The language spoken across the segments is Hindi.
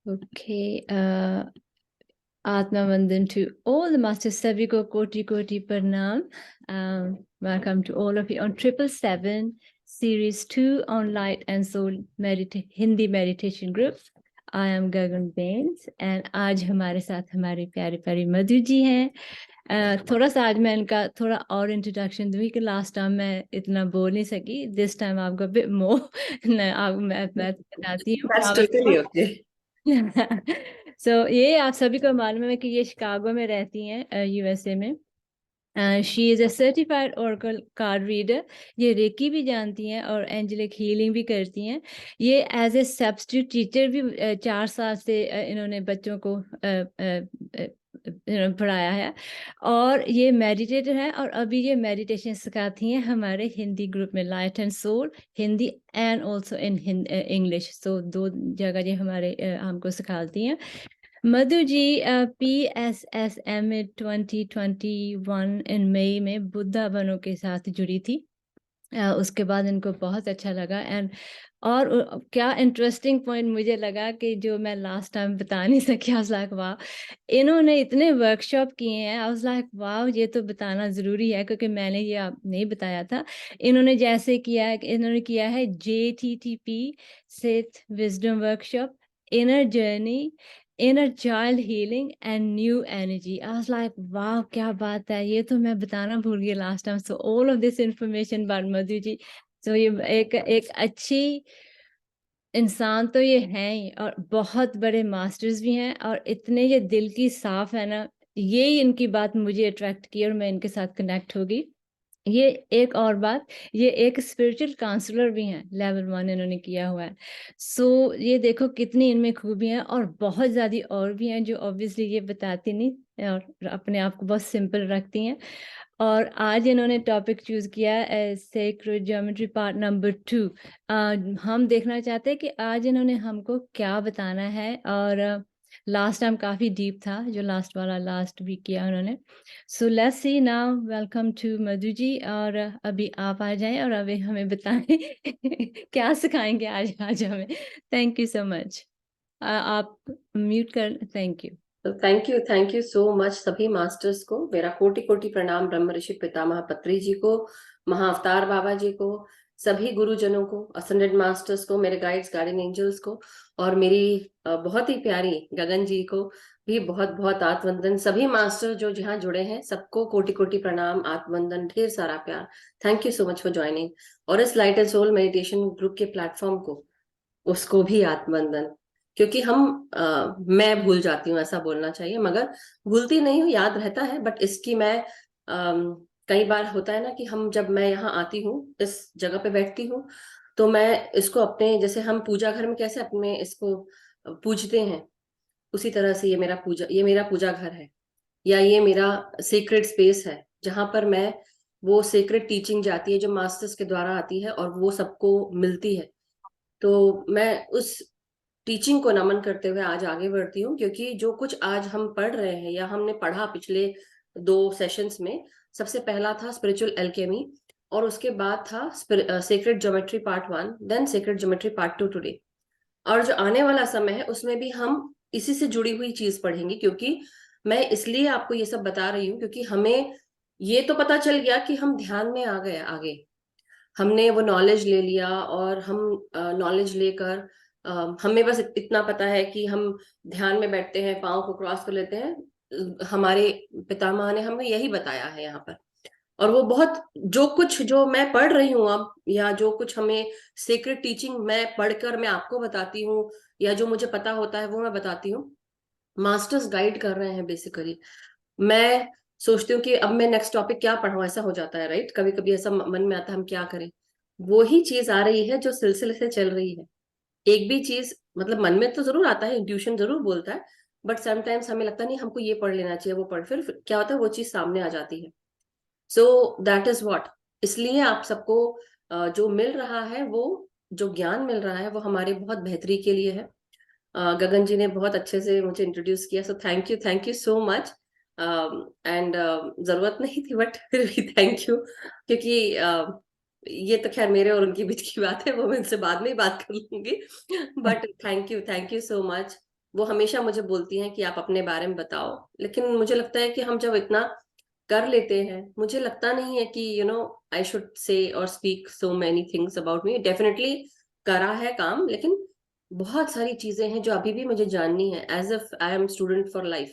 ओके, आत्मा वंदन टू ऑल द मास्टर्स, सभी को कोटि कोटि प्रणाम। Welcome to all of you on 777 series 2 on light and soul Hindi meditation group. I am Gagan Bains and आज हमारे साथ हमारे प्यारे प्यारे मधु जी हैं। थोड़ा सा आज मैं इनका थोड़ा और इंट्रोडक्शन दूंगी कि लास्ट टाइम मैं इतना बोल नहीं सकी, दिस टाइम आपको बिट मोर मैं बताती हूँ That's आप। totally okay. ये आप सभी को मालूम है कि ये शिकागो में रहती हैं, यूएसए में। She is a certified Oracle card reader. ये रेकी भी जानती हैं और एंजेलिक हीलिंग भी करती हैं। ये एज ए सब्स्टिट्यूट टीचर भी 4 साल से इन्होंने बच्चों को पढ़ाया है और ये मेडिटेटर है और अभी ये मेडिटेशन सिखाती हैं हमारे हिंदी ग्रुप में, light and soul Hindi and also in English. So 2 जगह ये हमारे हमको सिखाती हैं। मधु जी PSSM 2021 इन मई में बुद्धा बनों के साथ जुड़ी थी। उसके बाद इनको बहुत अच्छा लगा एंड और क्या इंटरेस्टिंग पॉइंट मुझे लगा कि जो मैं लास्ट टाइम बता नहीं सकी, आई वाज लाइक वाह, इन्होंने इतने वर्कशॉप किए हैं। आई वाज लाइक वाह, ये तो बताना ज़रूरी है क्योंकि मैंने ये आप नहीं बताया था। इन्होंने जैसे किया है, इन्होंने किया है JTTP Seth wisdom workshop, inner journey, inner child healing and new energy. I was like वाह, क्या बात है, ये तो मैं बताना भूल गई last time. So all of this information about Madhu ji. सो ये एक अच्छी इंसान तो ये हैं ही और बहुत बड़े मास्टर्स भी हैं और इतने ये दिल की साफ है ना, यही इनकी बात मुझे अट्रैक्ट की और मैं इनके साथ कनेक्ट होगी। ये एक और बात, ये एक स्पिरिचुअल काउंसलर भी हैं, लेवल 1 इन्होंने किया हुआ है। सो ये देखो कितनी इनमें खूबियाँ हैं और बहुत ज़्यादा और भी हैं जो ऑब्वियसली ये बताती नहीं और अपने आप को बहुत सिंपल रखती हैं। और आज इन्होंने टॉपिक चूज़ किया है सेक्रेड ज्योमेट्री पार्ट नंबर 2। हम देखना चाहते हैं कि आज इन्होंने हमको क्या बताना है और लास्ट टाइम काफ़ी डीप था जो लास्ट वाला लास्ट वीक किया उन्होंने। So let's see now, welcome to Madhu ji. और अभी आप आ जाएं और अभी हमें बताएं क्या सिखाएंगे आज हमें। Thank you so much. आप म्यूट कर, थैंक यू। तो थैंक यू सो मच सभी मास्टर्स को। मेरा कोटि कोटि प्रणाम ब्रह्म ऋषि पितामह पत्री जी को, महाअवतार बाबा जी को, सभी गुरुजनों को, असेंडेड मास्टर्स को, मेरे गाइड्स गार्डियन एंजल्स को और मेरी बहुत ही प्यारी गगन जी को भी बहुत बहुत आत्मवंदन। सभी मास्टर जो जहाँ जुड़े हैं सबको कोटि कोटि प्रणाम, आत्मवंदन, ढेर सारा प्यार। Thank you so much for joining. और इस light and soul meditation group के प्लेटफॉर्म को, उसको भी आत्मवंदन। क्योंकि मैं भूल जाती हूँ, ऐसा बोलना चाहिए, मगर भूलती नहीं हूँ, याद रहता है। बट इसकी मैं कई बार होता है ना कि जब मैं यहाँ आती हूँ, इस जगह पे बैठती हूँ, तो मैं इसको अपने, जैसे हम पूजा घर में कैसे अपने इसको पूजते हैं, उसी तरह से ये मेरा पूजा घर है, या ये मेरा सीक्रेट स्पेस है, जहां पर मैं वो सीक्रेट टीचिंग जाती है जो मास्टर्स के द्वारा आती है और वो सबको मिलती है। तो मैं उस टीचिंग को नमन करते हुए आज आगे बढ़ती हूँ, क्योंकि जो कुछ आज हम पढ़ रहे हैं या हमने पढ़ा पिछले 2 सेशंस में, सबसे पहला था स्पिरिचुअल एल्केमी और उसके बाद था sacred geometry part 1, then sacred geometry part 2 today. और जो आने वाला समय है उसमें भी हम इसी से जुड़ी हुई चीज पढ़ेंगे, क्योंकि मैं इसलिए आपको ये सब बता रही हूँ क्योंकि हमें ये तो पता चल गया कि हम ध्यान में आ गए आगे, हमने वो नॉलेज ले लिया और हम नॉलेज लेकर हमें बस इतना पता है कि हम ध्यान में बैठते हैं, पाँव को क्रॉस कर लेते हैं। हमारे पितामह ने हमें यही बताया है यहाँ पर। और वो बहुत, जो कुछ जो मैं पढ़ रही हूँ अब, या जो कुछ हमें सीक्रेट टीचिंग मैं पढ़कर मैं आपको बताती हूँ, या जो मुझे पता होता है वो मैं बताती हूँ, मास्टर्स गाइड कर रहे हैं बेसिकली। मैं सोचती हूँ कि अब मैं नेक्स्ट टॉपिक क्या पढ़ाऊँ, ऐसा हो जाता है, राइट? कभी कभी ऐसा मन में आता है हम क्या करें। वो ही चीज आ रही है जो सिलसिले से चल रही है। एक भी चीज, मतलब मन में तो जरूर आता है, इंट्यूशन जरूर बोलता है, बट समटाइम्स हमें लगता नहीं हमको ये पढ़ लेना चाहिए, वो पढ़, फिर क्या होता है, वो चीज सामने आ जाती है। सो दैट इज व्हाट, इसलिए आप सबको जो मिल रहा है, वो जो ज्ञान मिल रहा है, वो हमारे बहुत बेहतरी के लिए है। गगन जी ने बहुत अच्छे से मुझे इंट्रोड्यूस किया, सो thank you so much. And जरूरत नहीं थी, बट फिर भी थैंक यू, क्योंकि ये तो खैर मेरे और उनके बीच की बात है, वो मैं उनसे बाद में ही बात कर लूंगी। But thank you so much. वो हमेशा मुझे बोलती हैं कि आप अपने बारे में बताओ, लेकिन मुझे लगता है कि हम जब इतना कर लेते हैं, मुझे लगता नहीं है कि आई शुड से और speak so many things about me. Definitely करा है काम, लेकिन बहुत सारी चीजें हैं जो अभी भी मुझे जाननी है, as if I am student for life.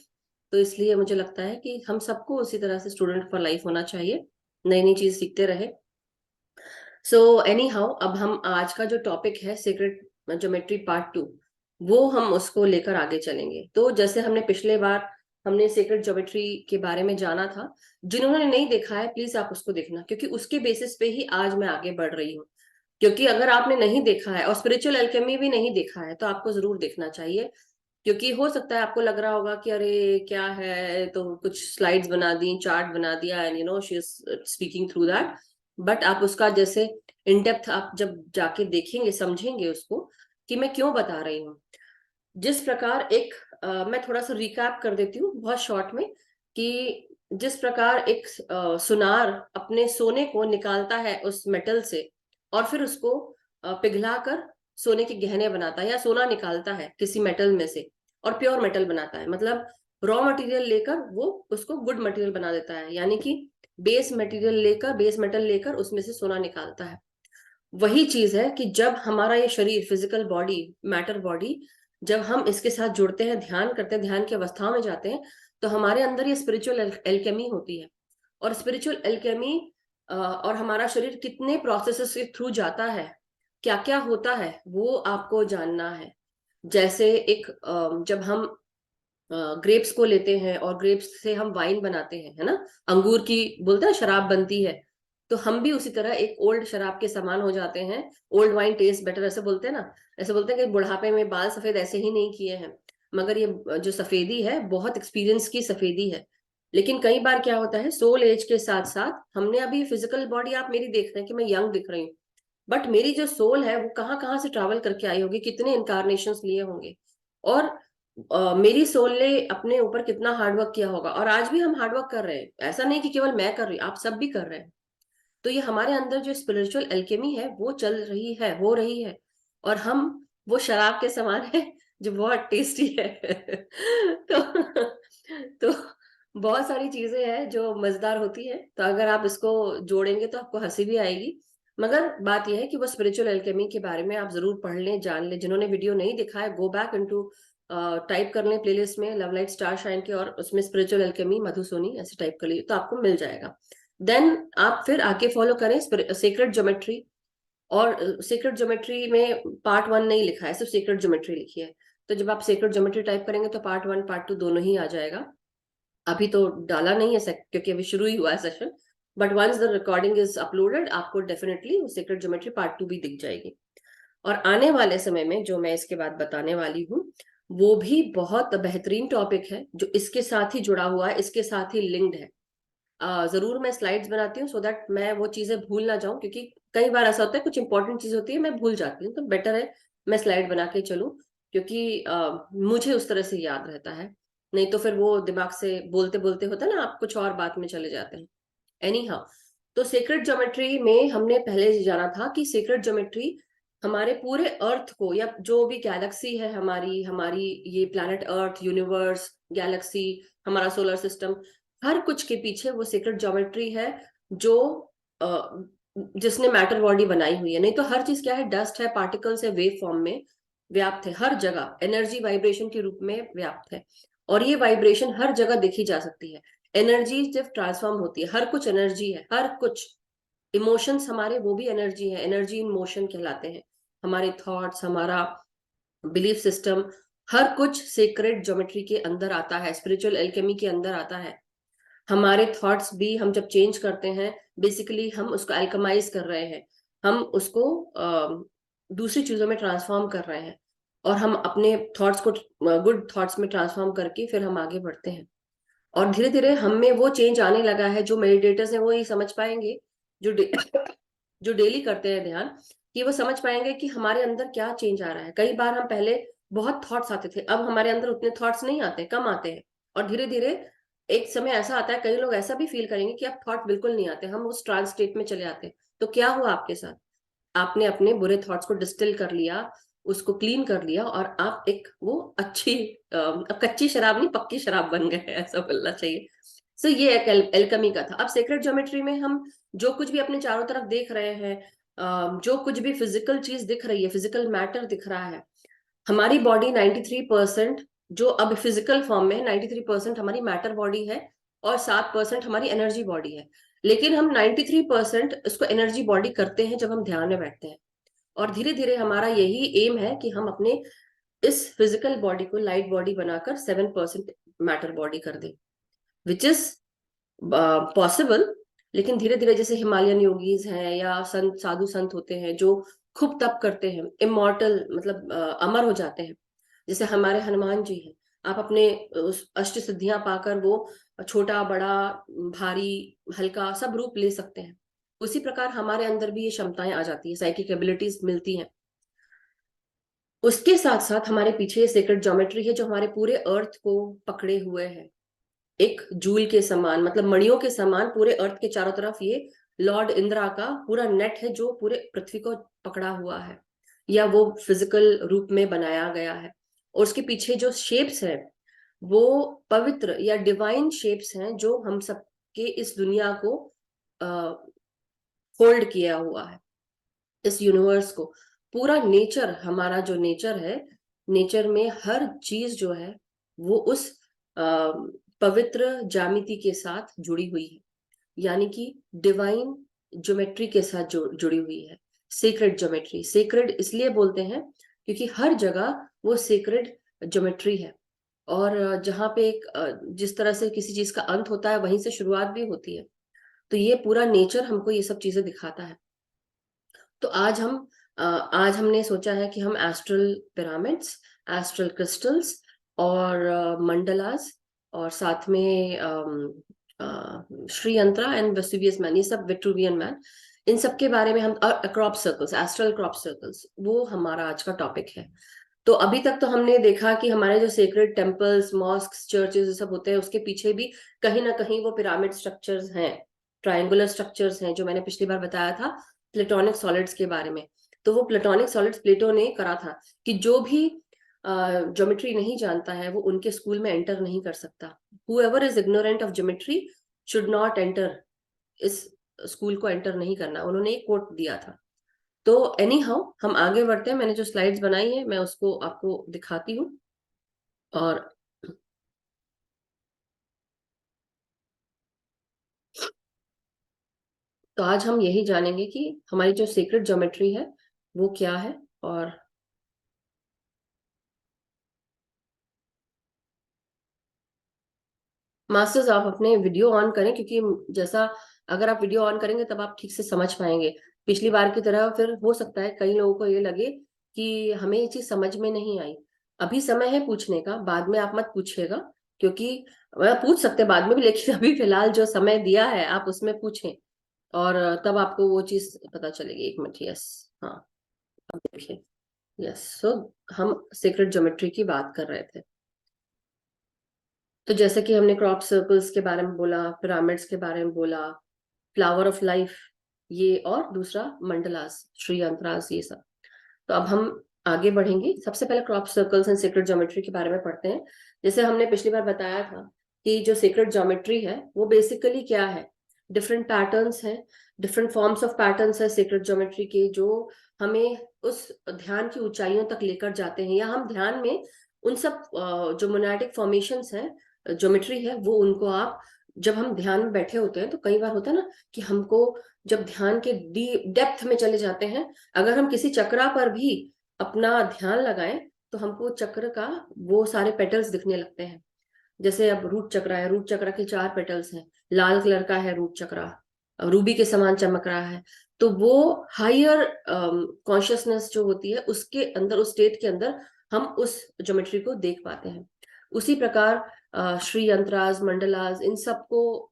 तो इसलिए मुझे लगता है कि हम सबको उसी तरह से स्टूडेंट फॉर लाइफ होना चाहिए, नई नई चीज सीखते रहे। सो एनी हाउ, अब हम आज का जो टॉपिक है सीक्रेट ज्योमेट्री पार्ट 2, वो हम उसको लेकर आगे चलेंगे। तो जैसे हमने पिछले बार हमने सीक्रेट ज्योमेट्री के बारे में जाना था, जिन्होंने नहीं देखा है प्लीज आप उसको देखना, क्योंकि उसके बेसिस पे ही आज मैं आगे बढ़ रही हूँ। क्योंकि अगर आपने नहीं देखा है और स्पिरिचुअल एल्केमी भी नहीं देखा है तो आपको जरूर देखना चाहिए। क्योंकि हो सकता है आपको लग रहा होगा कि अरे क्या है, तो कुछ स्लाइड्स बना दी, चार्ट बना दिया, and she is speaking through that. But आप उसका जैसे इन डेप्थ आप जब जाके देखेंगे, समझेंगे उसको कि मैं क्यों बता रही हूँ। जिस प्रकार एक मैं थोड़ा सा रिकैप कर देती हूँ बहुत शॉर्ट में, कि जिस प्रकार एक सुनार अपने सोने को निकालता है उस मेटल से और फिर उसको पिघलाकर सोने के गहने बनाता है, या सोना निकालता है किसी मेटल में से और प्योर मेटल बनाता है, मतलब रॉ मटेरियल लेकर वो उसको गुड मटेरियल बना देता है, यानी कि बेस मटेरियल लेकर, बेस मेटल लेकर उसमें से सोना निकालता है। वही चीज है कि जब हमारा ये शरीर, फिजिकल बॉडी, मैटर बॉडी, जब हम इसके साथ जुड़ते हैं, ध्यान करते हैं, ध्यान की अवस्था में जाते हैं, तो हमारे अंदर ये स्पिरिचुअल एल्केमी होती है। और स्पिरिचुअल एल्केमी और हमारा शरीर कितने प्रोसेसेस के थ्रू जाता है, क्या क्या होता है, वो आपको जानना है। जैसे एक जब हम ग्रेप्स को लेते हैं और ग्रेप्स से हम वाइन बनाते हैं, है ना, अंगूर की बोलते हैं शराब बनती है, तो हम भी उसी तरह एक ओल्ड शराब के समान हो जाते हैं। ओल्ड वाइन टेस्ट बेटर, ऐसे बोलते हैं ना। ऐसे बोलते हैं कि बुढ़ापे में बाल सफेद ऐसे ही नहीं किए हैं, मगर ये जो सफेदी है बहुत एक्सपीरियंस की सफेदी है। लेकिन कई बार क्या होता है, सोल एज के साथ साथ हमने अभी फिजिकल बॉडी आप मेरी देख रहे हैं कि मैं यंग दिख रही हूँ, बट मेरी जो सोल है वो कहाँ कहाँ से ट्रैवल करके आई होगी, कितने इनकारनेशंस लिए होंगे, और मेरी सोल ने अपने ऊपर कितना हार्डवर्क किया होगा। और आज भी हम हार्डवर्क कर रहे हैं, ऐसा नहीं कि केवल मैं कर रही, आप सब भी कर रहे हैं। तो ये हमारे अंदर जो स्पिरिचुअल एल्केमी है वो चल रही है, हो रही है, और हम वो शराब के समान है जो बहुत टेस्टी है। तो बहुत सारी चीजें हैं जो मजेदार होती है, तो अगर आप इसको जोड़ेंगे तो आपको हंसी भी आएगी। मगर बात यह है कि वो स्पिरिचुअल एल्केमी के बारे में आप जरूर पढ़ लें, जान लें। जिन्होंने वीडियो नहीं देखा है, गो बैक इनटू, टाइप कर लें प्लेलिस्ट में लव लाइट स्टार शाइन के, और उसमें स्पिरिचुअल एल्केमी मधु सोनी ऐसे टाइप कर लीजिए तो आपको मिल जाएगा। देन आप फिर आगे फॉलो करें सीक्रेट ज्योमेट्री। और सीक्रेट ज्योमेट्री में पार्ट 1 नहीं लिखा है, सिर्फ सीक्रेट ज्योमेट्री लिखी है। तो जब आप सीक्रेट ज्योमेट्री टाइप करेंगे तो पार्ट 1 पार्ट 2 दोनों ही आ जाएगा। अभी तो डाला नहीं है क्योंकि अभी शुरू ही हुआ है session, but once the recording is uploaded आपको डेफिनेटली सीक्रेट ज्योमेट्री पार्ट 2 भी दिख जाएगी। और आने वाले समय में जो मैं इसके बाद बताने वाली हूँ वो भी बहुत बेहतरीन टॉपिक है, जो इसके साथ ही जुड़ा हुआ है, इसके साथ ही लिंक्ड है। जरूर मैं स्लाइड्स बनाती हूँ सो दैट मैं वो चीजें भूल ना जाऊं, क्योंकि कई बार ऐसा होता है कुछ इंपॉर्टेंट चीज होती है मैं भूल जाती हूँ, तो बेटर है मैं स्लाइड बना के चलूं, क्योंकि मुझे उस तरह से याद रहता है। नहीं तो फिर वो दिमाग से बोलते बोलते होता है ना, आप कुछ और बात में चले जाते हैं। एनी हाउ, तो सीक्रेट ज्योमेट्री में हमने पहले जाना था कि सीक्रेट ज्योमेट्री हमारे पूरे अर्थ को, या जो भी गैलेक्सी है हमारी हमारी ये प्लैनेट अर्थ, यूनिवर्स, गैलेक्सी, हमारा सोलर सिस्टम, हर कुछ के पीछे वो सीक्रेट ज्योमेट्री है जो जिसने मैटर बॉडी बनाई हुई है। नहीं तो हर चीज क्या है, डस्ट है, पार्टिकल्स है, वेव फॉर्म में व्याप्त है, हर जगह एनर्जी वाइब्रेशन के रूप में व्याप्त है। और ये वाइब्रेशन हर जगह देखी जा सकती है। एनर्जी जब ट्रांसफॉर्म होती है, हर कुछ एनर्जी है, हर कुछ। इमोशंस हमारे वो भी एनर्जी है, एनर्जी इन मोशन कहलाते हैं। हमारे थॉट्स, हमारा बिलीफ सिस्टम, हर कुछ सीक्रेट ज्योमेट्री के अंदर आता है, स्पिरिचुअल एल्केमी के अंदर आता है। हमारे थॉट्स भी हम जब चेंज करते हैं, बेसिकली हम उसको अल्कमाइज कर रहे हैं, हम उसको दूसरी चीजों में ट्रांसफॉर्म कर रहे हैं, और हम अपने थॉट्स को गुड थॉट्स में ट्रांसफॉर्म करके फिर हम आगे बढ़ते हैं। और धीरे धीरे हम में वो चेंज आने लगा है। जो मेडिटेटर्स हैं वो ये समझ पाएंगे, जो जो डेली करते हैं ध्यान, कि वो समझ पाएंगे कि हमारे अंदर क्या चेंज आ रहा है। कई बार हम पहले बहुत थॉट्स आते थे, अब हमारे अंदर उतने थॉट्स नहीं आते, कम आते हैं। और धीरे धीरे एक समय ऐसा आता है, कई लोग ऐसा भी फील करेंगे कि अब थॉट बिल्कुल नहीं आते, हम उस ट्रांस स्टेट में चले आते हैं। तो क्या हुआ आपके साथ, आपने अपने बुरे थॉट्स को डिस्टिल कर लिया, उसको क्लीन कर लिया और आप एक वो अच्छी कच्ची शराब नहीं पक्की शराब बन गए, ऐसा बोलना चाहिए। सो ये एक एल्केमी का था। अब सेक्रेड ज्योमेट्री में हम जो कुछ भी अपने चारों तरफ देख रहे हैं, जो कुछ भी फिजिकल चीज दिख रही है, फिजिकल मैटर दिख रहा है, हमारी बॉडी 93% जो अब फिजिकल फॉर्म में है, 93% हमारी मैटर बॉडी है और 7% हमारी एनर्जी बॉडी है। लेकिन हम 93% उसको एनर्जी बॉडी करते हैं जब हम ध्यान में बैठते हैं। और धीरे धीरे हमारा यही एम है कि हम अपने इस फिजिकल बॉडी को लाइट बॉडी बनाकर 7% मैटर बॉडी कर दें, विच इज पॉसिबल। लेकिन धीरे धीरे जैसे हिमालयन योगीज हैं या संत साधु संत होते हैं जो खूब तप करते हैं, इमॉर्टल मतलब अमर हो जाते हैं, जैसे हमारे हनुमान जी हैं, आप अपने उस अष्ट सिद्धियां पाकर वो छोटा बड़ा भारी हल्का सब रूप ले सकते हैं। उसी प्रकार हमारे अंदर भी ये क्षमताएं आ जाती है, साइकिक एबिलिटीज मिलती हैं। उसके साथ साथ हमारे पीछे सेक्रेड ज्योमेट्री है जो हमारे पूरे अर्थ को पकड़े हुए है, एक जूल के समान, मतलब मणियों के समान पूरे अर्थ के चारों तरफ ये लॉर्ड इंद्रा का पूरा नेट है जो पूरे पृथ्वी को पकड़ा हुआ है, या वो फिजिकल रूप में बनाया गया है। और उसके पीछे जो शेप्स है वो पवित्र या डिवाइन शेप्स हैं जो हम सबके इस दुनिया को होल्ड किया हुआ है, इस यूनिवर्स को। पूरा नेचर, हमारा जो नेचर है, नेचर में हर चीज जो है वो उस पवित्र ज्यामिति के साथ जुड़ी हुई है, यानी कि डिवाइन ज्योमेट्री के साथ जुड़ी हुई है। सेक्रेड ज्योमेट्री, सेक्रेड इसलिए बोलते हैं क्योंकि हर जगह वो सेक्रेड ज्योमेट्री है। और जहाँ पे एक जिस तरह से किसी चीज का अंत होता है वहीं से शुरुआत भी होती है। तो ये पूरा नेचर हमको ये सब चीजें दिखाता है। तो आज हमने सोचा है कि हम एस्ट्रल पिरामिड्स, एस्ट्रल क्रिस्टल्स और मंडलास और साथ में श्री यंत्रा एंड वेसुवियस मैन, ये सब विट्रुवियन मैन, इन सब के बारे में हम, crop circles, astral crop circles, वो हमारा आज का टॉपिक है। तो अभी तक तो हमने देखा कि हमारे जो सेक्रेड टेम्पल्स, मॉस्क्स, चर्चेस सब होते हैं उसके पीछे भी कहीं ना कहीं वो पिरामिड स्ट्रक्चर्स हैं, ट्रायंगुलर स्ट्रक्चर्स हैं, जो मैंने पिछली बार बताया था प्लेटोनिक सॉलिड्स के बारे में। तो वो प्लेटोनिक सॉलिड्स प्लेटो ने करा था कि जो भी ज्योमेट्री नहीं जानता है वो उनके स्कूल में एंटर नहीं कर सकता। Whoever is ignorant of geometry should not enter, इस स्कूल को एंटर नहीं करना, उन्होंने एक कोट दिया था। तो एनी हाउ हम आगे बढ़ते हैं। मैंने जो स्लाइड्स बनाई है मैं उसको आपको दिखाती हूँ। और तो आज हम यही जानेंगे कि हमारी जो सीक्रेट ज्योमेट्री है वो क्या है। और मास्टर्स आप अपने वीडियो ऑन करें, क्योंकि जैसा अगर आप वीडियो ऑन करेंगे तब आप ठीक से समझ पाएंगे। पिछली बार की तरह फिर हो सकता है कई लोगों को ये लगे कि हमें ये चीज समझ में नहीं आई। अभी समय है पूछने का, बाद में आप मत पूछिएगा, क्योंकि वह पूछ सकते बाद में भी, लेकिन अभी फिलहाल जो समय दिया है आप उसमें पूछें और तब आपको वो चीज पता चलेगी। एक मिनट, यस, हाँ, अब देखिए, यस। सो हम सीक्रेट ज्योमेट्री की बात कर रहे थे। तो जैसे कि हमने क्रॉप सर्कल्स के बारे में बोला, पिरामिड्स के बारे में बोला, फ्लावर ऑफ लाइफ ये, और दूसरा मंडलास, श्री यंत्रास, ये सब। तो अब हम आगे बढ़ेंगे। सबसे पहले crop circles and secret geometry के बारे में पढ़ते हैं। जैसे हमने पिछली बार बताया था कि जो सीक्रेट ज्योमेट्री है वो बेसिकली क्या है, डिफरेंट पैटर्न्स हैं, डिफरेंट फॉर्म्स ऑफ पैटर्न्स है सीक्रेट ज्योमेट्री के, जो हमें उस ध्यान की ऊंचाइयों तक लेकर जाते हैं, या हम ध्यान में उन सब जो मोनेटिक फॉर्मेशंस हैं, ज्योमेट्री है, वो उनको आप जब हम ध्यान में बैठे होते हैं तो कई बार होता है ना कि हमको जब ध्यान के डेप्थ में चले जाते हैं, अगर हम किसी चक्रा पर भी अपना ध्यान लगाएं तो हमको चक्र का वो सारे पेटल्स दिखने लगते हैं। जैसे अब रूट चक्र है, रूट चक्र के 4 पेटल्स हैं, लाल कलर का है रूट चक्र, रूबी के समान चमक रहा है। तो वो हायर कॉन्शियसनेस जो होती है उसके अंदर, उस स्टेट के अंदर हम उस ज्योमेट्री को देख पाते हैं। उसी प्रकार श्री यंत्रास, मंडलास, इन सबको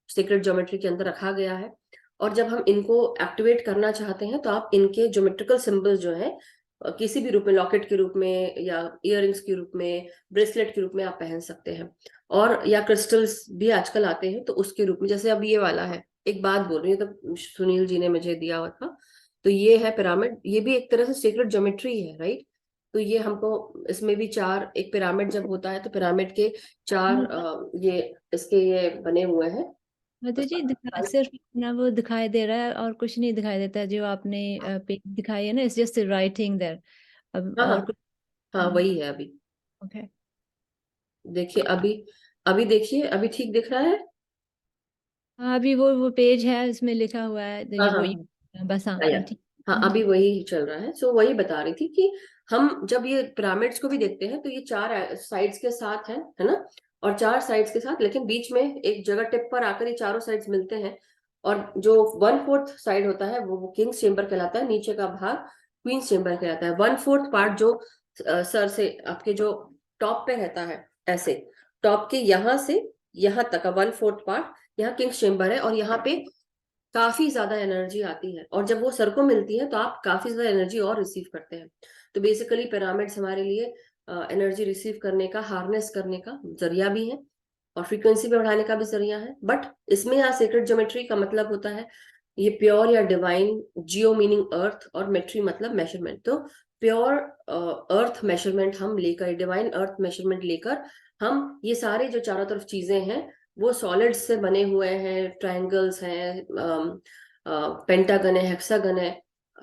सीक्रेट ज्योमेट्री के अंदर रखा गया है। और जब हम इनको एक्टिवेट करना चाहते हैं तो आप इनके ज्योमेट्रिकल सिंबल्स जो है किसी भी रूप में, लॉकेट के रूप में या इयररिंग्स के रूप में, ब्रेसलेट के रूप में आप पहन सकते हैं। और या क्रिस्टल्स भी आजकल आते हैं तो उसके रूप में, जैसे अब ये वाला है, एक बात बोल रही हूँ, तो सुनील जी ने मुझे दिया हुआ था, तो ये है पिरामिड, ये भी एक तरह से सीक्रेट ज्योमेट्री है, राइट। तो ये हमको इसमें भी चार, एक पिरामिड जब होता है तो पिरामिड के चार ये इसके ये बने हुए हैं। मधु जी सिर्फ ना वो दिखाई दे रहा है और कुछ नहीं दिखाई देता, जो आपने पेज दिखाई है ना, इट्स जस्ट राइटिंग देयर। अब हाँ हाँ और कुछ। हाँ, वही है अभी। ओके। देखिए अभी, अभी देखिए, अभी ठीक दिख रहा है। हाँ अभी वो पेज है, इसमें लिखा हुआ है तो हाँ ये हाँ वो हाँ, बस। हाँ आया। हाँ ठीक। हाँ अभी ठीक। वही चल रहा है। सो वही बता रही थी कि हम जब ये पिरामिड्स को भी देखते हैं तो ये चार साइड्स के साथ है ना, और चार साइड्स के साथ, लेकिन बीच में एक जगह टिप पर आकर ये चारों साइड्स मिलते हैं। और जो 1/4 साइड होता है वो किंग्स चेम्बर कहलाता है, नीचे का भाग क्वींस चेम्बर कहलाता है। 1/4 पार्ट जो सर से आपके जो टॉप पे रहता है, ऐसे टॉप के यहाँ से यहाँ तक का 1/4 पार्ट यहाँ किंग्स चेम्बर है, और यहाँ पे काफी ज्यादा एनर्जी आती है, और जब वो सर को मिलती है तो आप काफी ज्यादा एनर्जी और रिसीव करते हैं। तो बेसिकली पिरामिड्स हमारे लिए एनर्जी रिसीव करने का, हार्नेस करने का जरिया भी है, और फ्रीक्वेंसी पे बढ़ाने का भी जरिया है। बट इसमें यहाँ सीक्रेट ज्योमेट्री का मतलब होता है ये प्योर या डिवाइन, जियो मीनिंग अर्थ, और मेट्री मतलब मेजरमेंट। तो प्योर अर्थ मेजरमेंट हम लेकर, डिवाइन अर्थ मेजरमेंट लेकर, हम ये सारे जो चारों तरफ चीजें हैं वो सॉलिड्स से बने हुए हैं, ट्रायंगल्स हैं, पेंटागन है, हेक्सागन है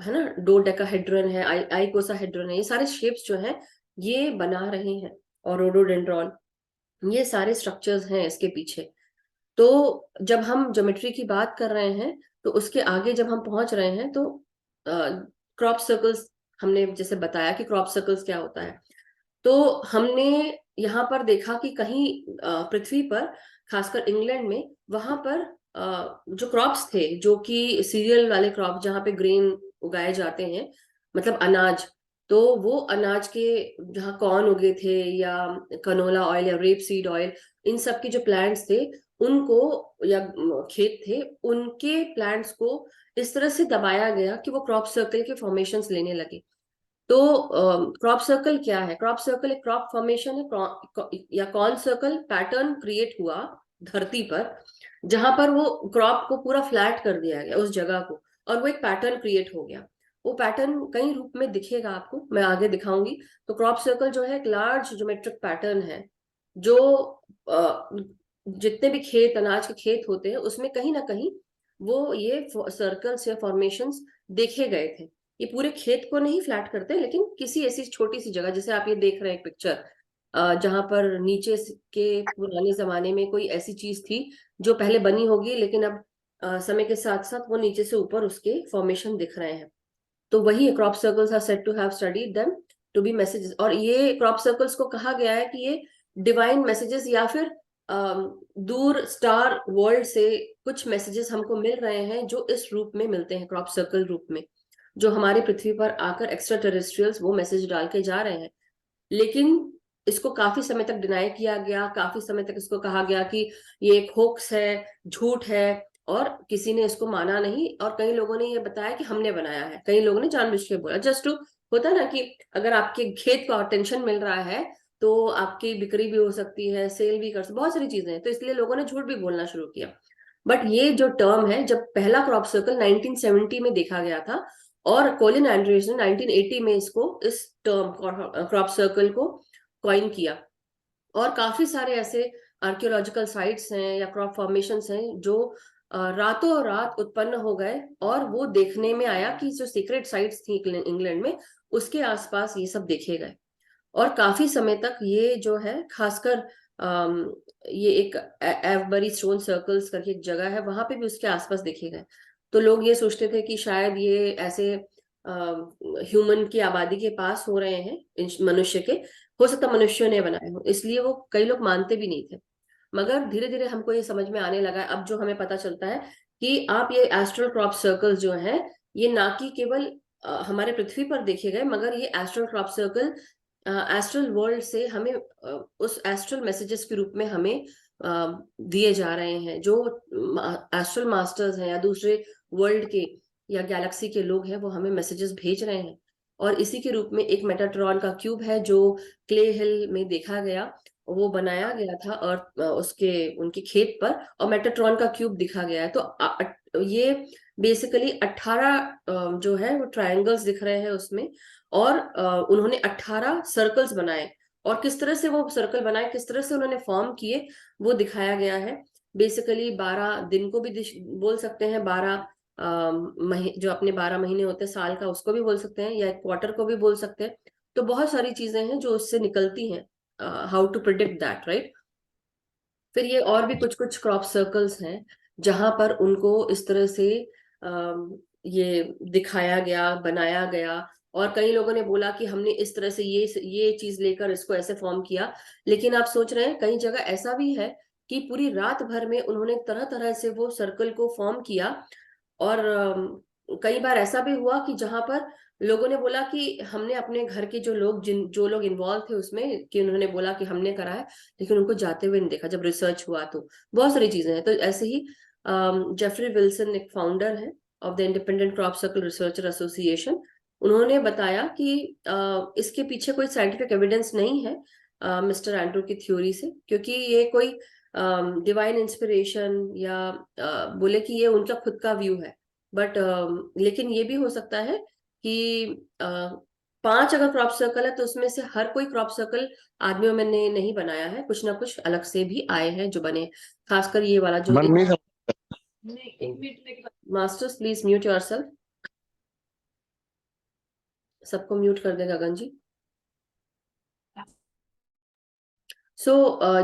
ना, डोडेकाहेड्रन है, आइकोसाहेड्रन है, ये सारे शेप्स जो हैं ये बना रहे हैं, और रोडोडेंड्रॉन, ये सारे स्ट्रक्चर्स हैं इसके पीछे। तो जब हम ज्योमेट्री की बात कर रहे हैं तो उसके आगे जब हम पहुंच रहे हैं तो क्रॉप सर्कल्स, हमने जैसे बताया कि क्रॉप सर्कल्स क्या होता है, तो हमने यहाँ पर देखा कि कहीं पृथ्वी पर, खासकर इंग्लैंड में, वहां पर जो क्रॉप्स थे, जो कि सीरियल वाले क्रॉप, जहाँ पे ग्रेन उगाए जाते हैं, मतलब अनाज, तो वो अनाज के जहाँ कॉर्न उगे थे, या कनोला ऑयल या रेप सीड ऑयल, इन सब के जो प्लांट्स थे उनको, या खेत थे उनके प्लांट्स को इस तरह से दबाया गया कि वो क्रॉप सर्कल के फॉर्मेशंस लेने लगे। तो क्रॉप सर्कल क्या है? क्रॉप सर्कल एक क्रॉप फॉर्मेशन है, या कॉर्न सर्कल पैटर्न क्रिएट हुआ धरती पर, जहां पर वो क्रॉप को पूरा फ्लैट कर दिया गया उस जगह को, और वो एक पैटर्न क्रिएट हो गया। वो पैटर्न कई रूप में दिखेगा आपको, मैं आगे दिखाऊंगी। तो क्रॉप सर्कल जो है एक लार्ज ज्योमेट्रिक पैटर्न है, जो जितने भी खेत, अनाज के खेत होते हैं, उसमें कहीं ना कहीं वो ये सर्कल्स या फॉर्मेशंस देखे गए थे। ये पूरे खेत को नहीं फ्लैट करते, लेकिन किसी ऐसी छोटी सी जगह, जैसे आप ये देख रहे हैं एक पिक्चर, जहां पर नीचे के पुराने जमाने में कोई ऐसी चीज थी जो पहले बनी होगी, लेकिन अब समय के साथ साथ वो नीचे से ऊपर उसके फॉर्मेशन दिख रहे हैं। तो वही crop circles are said to have studied them to be messages, और ये क्रॉप सर्कल्स को कहा गया है कि ये डिवाइन मैसेजेस, या फिर दूर स्टार वर्ल्ड से कुछ मैसेजेस हमको मिल रहे हैं, जो इस रूप में मिलते हैं, क्रॉप सर्कल रूप में, जो हमारे पृथ्वी पर आकर एक्स्ट्रा टेरेस्ट्रियल्स वो मैसेज डाल के जा रहे हैं। लेकिन इसको काफी समय तक डिनाई किया गया, काफी समय तक इसको कहा गया कि ये एक होक्स है, झूठ है, और किसी ने इसको माना नहीं। और कई लोगों ने ये बताया कि हमने बनाया है, कई लोगों ने जानबूझ के बोला, जस्ट टू, होता ना कि अगर आपके खेत को अटेंशन मिल रहा है तो आपकी बिक्री भी हो सकती है, सेल भी कर सकते, बहुत सारी चीजें हैं, तो इसलिए लोगों ने झूठ भी बोलना शुरू किया। बट ये जो टर्म है, जब पहला क्रॉप सर्कल 1970 में देखा गया था, और कोलिन एंड्रयूज ने 1980 में इसको, इस टर्म क्रॉप सर्कल को कॉइन किया। और काफी सारे ऐसे आर्कियोलॉजिकल साइट्स हैं या क्रॉप फॉर्मेशंस हैं जो रातों रात उत्पन्न हो गए, और वो देखने में आया कि जो सीक्रेट साइट्स थी इंग्लैंड में, उसके आसपास ये सब देखे गए। और काफी समय तक ये जो है, खासकर ये एक एवबरी स्टोन सर्कल्स करके एक जगह है, वहां पे भी उसके आसपास देखे गए। तो लोग ये सोचते थे कि शायद ये ऐसे ह्यूमन की आबादी के पास हो रहे हैं, मनुष्य के, हो सकता मनुष्यों ने बनाए हो, इसलिए वो कई लोग मानते भी नहीं थे। मगर धीरे धीरे हमको ये समझ में आने लगा है, अब जो हमें पता चलता है कि आप ये एस्ट्रल क्रॉप सर्कल्स जो हैं, ये ना कि केवल हमारे पृथ्वी पर देखे गए, मगर ये astral crop circle astral world से हमें उस एस्ट्रल मैसेजेस के रूप में हमें दिए जा रहे हैं। जो एस्ट्रल मास्टर्स हैं या दूसरे वर्ल्ड के या गैलेक्सी के लोग हैं, वो हमें मैसेजेस भेज रहे हैं। और इसी के रूप में एक मेटाट्रॉन का क्यूब है जो क्ले हिल में देखा गया, वो बनाया गया था, और उसके उनके खेत पर, और मेटाट्रॉन का क्यूब दिखा गया है। तो ये बेसिकली 18 जो है वो ट्रायंगल्स दिख रहे हैं उसमें, और उन्होंने 18 सर्कल्स बनाए, और किस तरह से वो सर्कल बनाए, किस तरह से उन्होंने फॉर्म किए, वो दिखाया गया है। बेसिकली 12 दिन को भी बोल सकते हैं, 12 जो अपने 12 महीने होते हैं साल का, उसको भी बोल सकते हैं, या एक क्वार्टर को भी बोल सकते हैं। तो बहुत सारी चीजें हैं जो उससे निकलती हैं, how to predict that, right. फिर ये और भी कुछ कुछ क्रॉप सर्कल्स हैं जहां पर उनको इस तरह से ये दिखाया गया, बनाया गया, और कई लोगों ने बोला कि हमने इस तरह से ये चीज लेकर इसको ऐसे फॉर्म किया। लेकिन आप सोच रहे हैं कई जगह ऐसा भी है कि पूरी रात भर में उन्होंने तरह तरह से वो सर्कल को फॉर्म किया, और कई बार ऐसा भी हुआ कि जहां पर लोगों ने बोला कि हमने अपने घर के जो लोग इन्वॉल्व थे उसमें, कि उन्होंने बोला कि हमने करा है, लेकिन उनको जाते हुए नहीं देखा जब रिसर्च हुआ। तो बहुत सारी चीजें हैं। तो ऐसे ही जेफरी विल्सन एक फाउंडर है of the independent crop circle researcher association, उन्होंने बताया कि इसके पीछे कोई साइंटिफिक एविडेंस नहीं है मिस्टर एंड्रू की थ्योरी से, क्योंकि ये कोई डिवाइन इंस्पिरेशन या बोले कि ये उनका खुद का व्यू है। बट लेकिन ये भी हो सकता है कि 5 अगर क्रॉप सर्कल है तो उसमें से हर कोई क्रॉप सर्कल आदमियों में ने नहीं बनाया है, कुछ ना कुछ अलग से भी आए हैं जो बने। खासकर ये वाला जो मन नहीं मास्टर्स, प्लीज म्यूट योरसेल्फ। सबको म्यूट कर देगा गगन जी। सो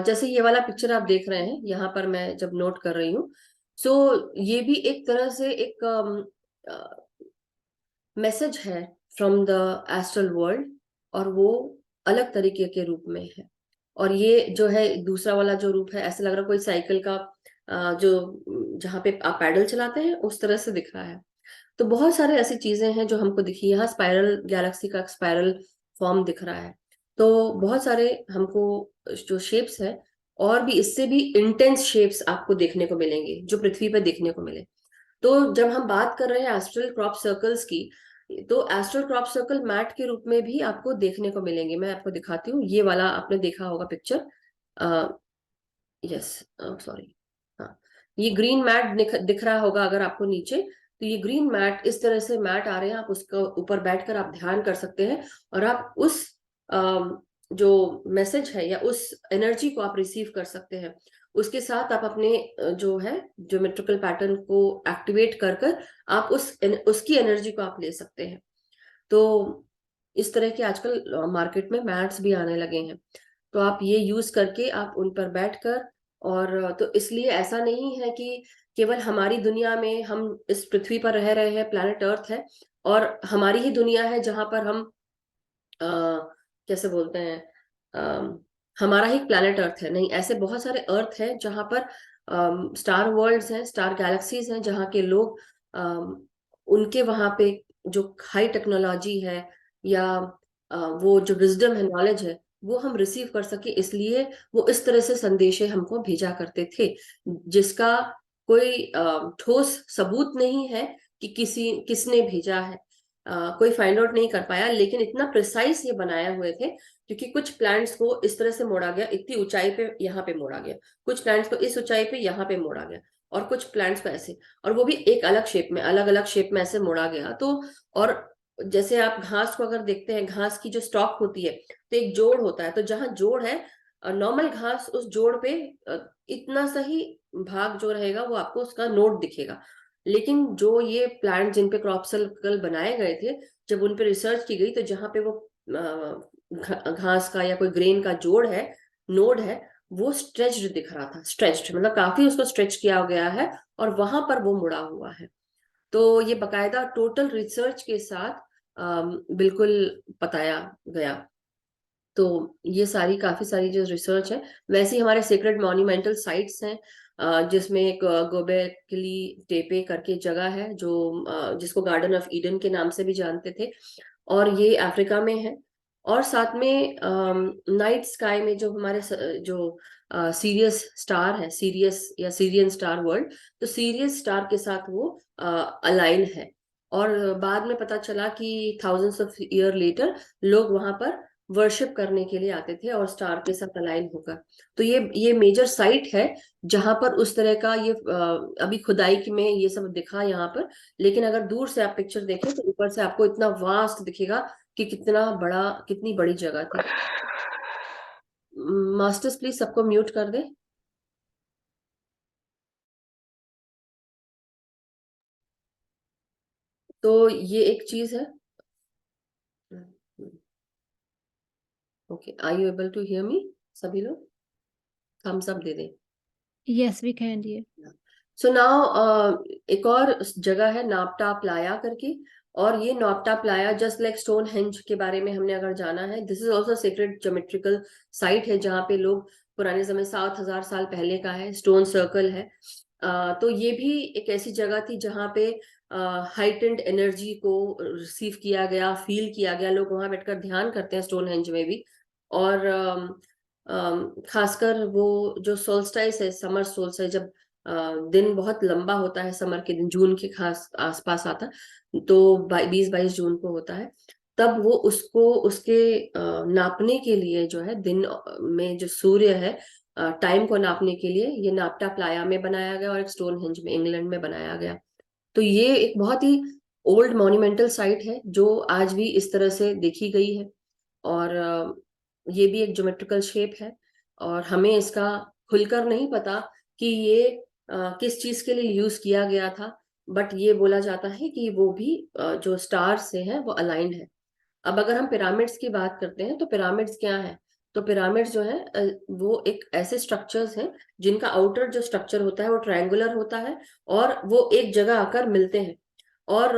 जैसे ये वाला पिक्चर आप देख रहे हैं, यहाँ पर मैं जब नोट कर रही हूँ, सो ये भी एक तरह से एक मैसेज है फ्रॉम द एस्ट्रल वर्ल्ड, और वो अलग तरीके के रूप में है। और ये जो है दूसरा वाला जो रूप है, ऐसा लग रहा है कोई साइकिल का जो जहाँ पे आप पैडल चलाते हैं उस तरह से दिख रहा है। तो बहुत सारे ऐसी चीजें हैं जो हमको दिखी। यहाँ स्पाइरल गैलेक्सी का स्पाइरल फॉर्म दिख रहा है। तो बहुत सारे हमको जो शेप्स है, और भी इससे भी इंटेंस शेप्स आपको देखने को मिलेंगे जो पृथ्वी पर देखने को मिले। तो जब हम बात कर रहे हैं एस्ट्रल क्रॉप सर्कल्स की, तो एस्ट्रल क्रॉप सर्कल मैट के रूप में भी आपको देखने को मिलेंगे। मैं आपको दिखाती हूँ, ये वाला आपने देखा होगा पिक्चर। यस, सॉरी, हाँ, ये ग्रीन मैट दिख रहा होगा अगर आपको नीचे। तो ये ग्रीन मैट, इस तरह से मैट आ रहे हैं, आप उसके ऊपर बैठकर आप ध्यान कर सकते हैं, और आप उस जो मैसेज है या उस एनर्जी को आप रिसीव कर सकते हैं। उसके साथ आप अपने जो है ज्योमेट्रिकल पैटर्न को एक्टिवेट कर कर आप उसकी एनर्जी को आप ले सकते हैं। तो इस तरह के आजकल मार्केट में मैट्स भी आने लगे हैं, तो आप ये यूज करके आप उन पर बैठकर, और तो इसलिए ऐसा नहीं है कि केवल हमारी दुनिया में हम इस पृथ्वी पर रह रहे हैं, प्लैनेट अर्थ है, और हमारी ही दुनिया है जहां पर हम कैसे बोलते हैं, हमारा ही प्लैनेट अर्थ है। नहीं, ऐसे बहुत सारे अर्थ हैं जहां पर स्टार वर्ल्ड्स हैं, स्टार गैलेक्सीज हैं, जहाँ के लोग उनके वहां पे जो हाई टेक्नोलॉजी है या वो जो विजडम है, नॉलेज है, वो हम रिसीव कर सके, इसलिए वो इस तरह से संदेशे हमको भेजा करते थे, जिसका कोई ठोस सबूत नहीं है कि किसने भेजा है। कोई फाइंड आउट नहीं कर पाया, लेकिन इतना प्रिसाइज ये बनाए हुए थे, क्योंकि कुछ प्लांट्स को इस तरह से मोड़ा गया, इतनी ऊंचाई पे यहाँ पे मोड़ा गया, कुछ प्लांट्स को इस ऊंचाई पे यहाँ पे मोड़ा गया, और कुछ प्लांट्स को ऐसे, और वो भी एक अलग शेप में, अलग अलग शेप में ऐसे मोड़ा गया। तो और जैसे आप घास को अगर देखते हैं, घास की जो स्टॉक होती है तो एक जोड़ होता है, तो जहां जोड़ है नॉर्मल घास, उस जोड़ पे इतना सही भाग जो रहेगा वो आपको उसका नोट दिखेगा। लेकिन जो ये प्लांट जिन पे क्रॉप सर्कल बनाए गए थे, जब उन पे रिसर्च की गई, तो जहां पे वो घास का या कोई ग्रेन का जोड़ है, नोड है, वो स्ट्रेच्ड दिख रहा था। स्ट्रेच्ड मतलब काफी उसको स्ट्रेच किया गया है, और वहां पर वो मुड़ा हुआ है। तो ये बकायदा टोटल रिसर्च के साथ बिल्कुल बताया गया। तो ये सारी काफी सारी जो रिसर्च है, वैसे ही हमारे सेक्रेड मॉन्यूमेंटल साइट्स हैं, जिसमें एक गोबेकली टेपे करके जगह है जो जिसको गार्डन ऑफ ईडन के नाम से भी जानते थे, और ये अफ्रीका में है। और साथ में नाइट स्काई में जो हमारे जो सीरियस स्टार है, सीरियस या सीरियन स्टार वर्ल्ड, तो सीरियस स्टार के साथ वो अलाइन है। और बाद में पता चला कि थाउजेंड्स ऑफ ईयर लेटर लोग वहां पर वर्शिप करने के लिए आते थे और स्टार के साथ अलाइन होकर। तो ये मेजर साइट है जहां पर उस तरह का ये अभी खुदाई में ये सब दिखा यहाँ पर। लेकिन अगर दूर से आप पिक्चर देखें तो ऊपर से आपको इतना वास्ट दिखेगा कि कितनी बड़ी जगह थी। मास्टर्स प्लीज सबको म्यूट कर दे। तो ये एक चीज है। Okay, are you able to hear me? सभी लोग थम्स अप दे दें। Yes, we can, dear. So now एक और जगह है नापटा प्लाया करके, और ये Nabta Playa just like Stonehenge के बारे में हमने अगर जाना है, this is also sacred geometrical site है जहाँ पे लोग पुराने समय 7,000 साल पहले का है, स्टोन सर्कल है। तो ये भी एक ऐसी जगह थी जहाँ पे हाइटेंड एनर्जी को रिसीव किया गया, फील किया गया। लोग वहां बैठकर ध्यान करते हैं स्टोन हेंज में भी। और खासकर वो जो सोल्स्टाइस है, समर सोल्स्टाइस, जब दिन बहुत लंबा होता है, समर के दिन जून के खास आसपास आता, तो 20-22 जून को होता है, तब वो उसके नापने के लिए जो है, दिन में जो सूर्य है, टाइम को नापने के लिए ये नापटा प्लाया में बनाया गया और एक स्टोन हेंज में इंग्लैंड में बनाया गया। तो ये एक बहुत ही ओल्ड मॉन्यूमेंटल साइट है जो आज भी इस तरह से देखी गई है। और ये भी एक ज्योमेट्रिकल शेप है, और हमें इसका खुलकर नहीं पता कि ये किस चीज के लिए यूज किया गया था, बट ये बोला जाता है कि वो भी जो स्टार से है वो अलाइंड है। अब अगर हम पिरामिड्स की बात करते हैं तो पिरामिड्स क्या है? तो पिरामिड्स जो है वो एक ऐसे स्ट्रक्चर्स हैं जिनका आउटर जो स्ट्रक्चर होता है वो ट्रायंगुलर होता है, और वो एक जगह आकर मिलते हैं। और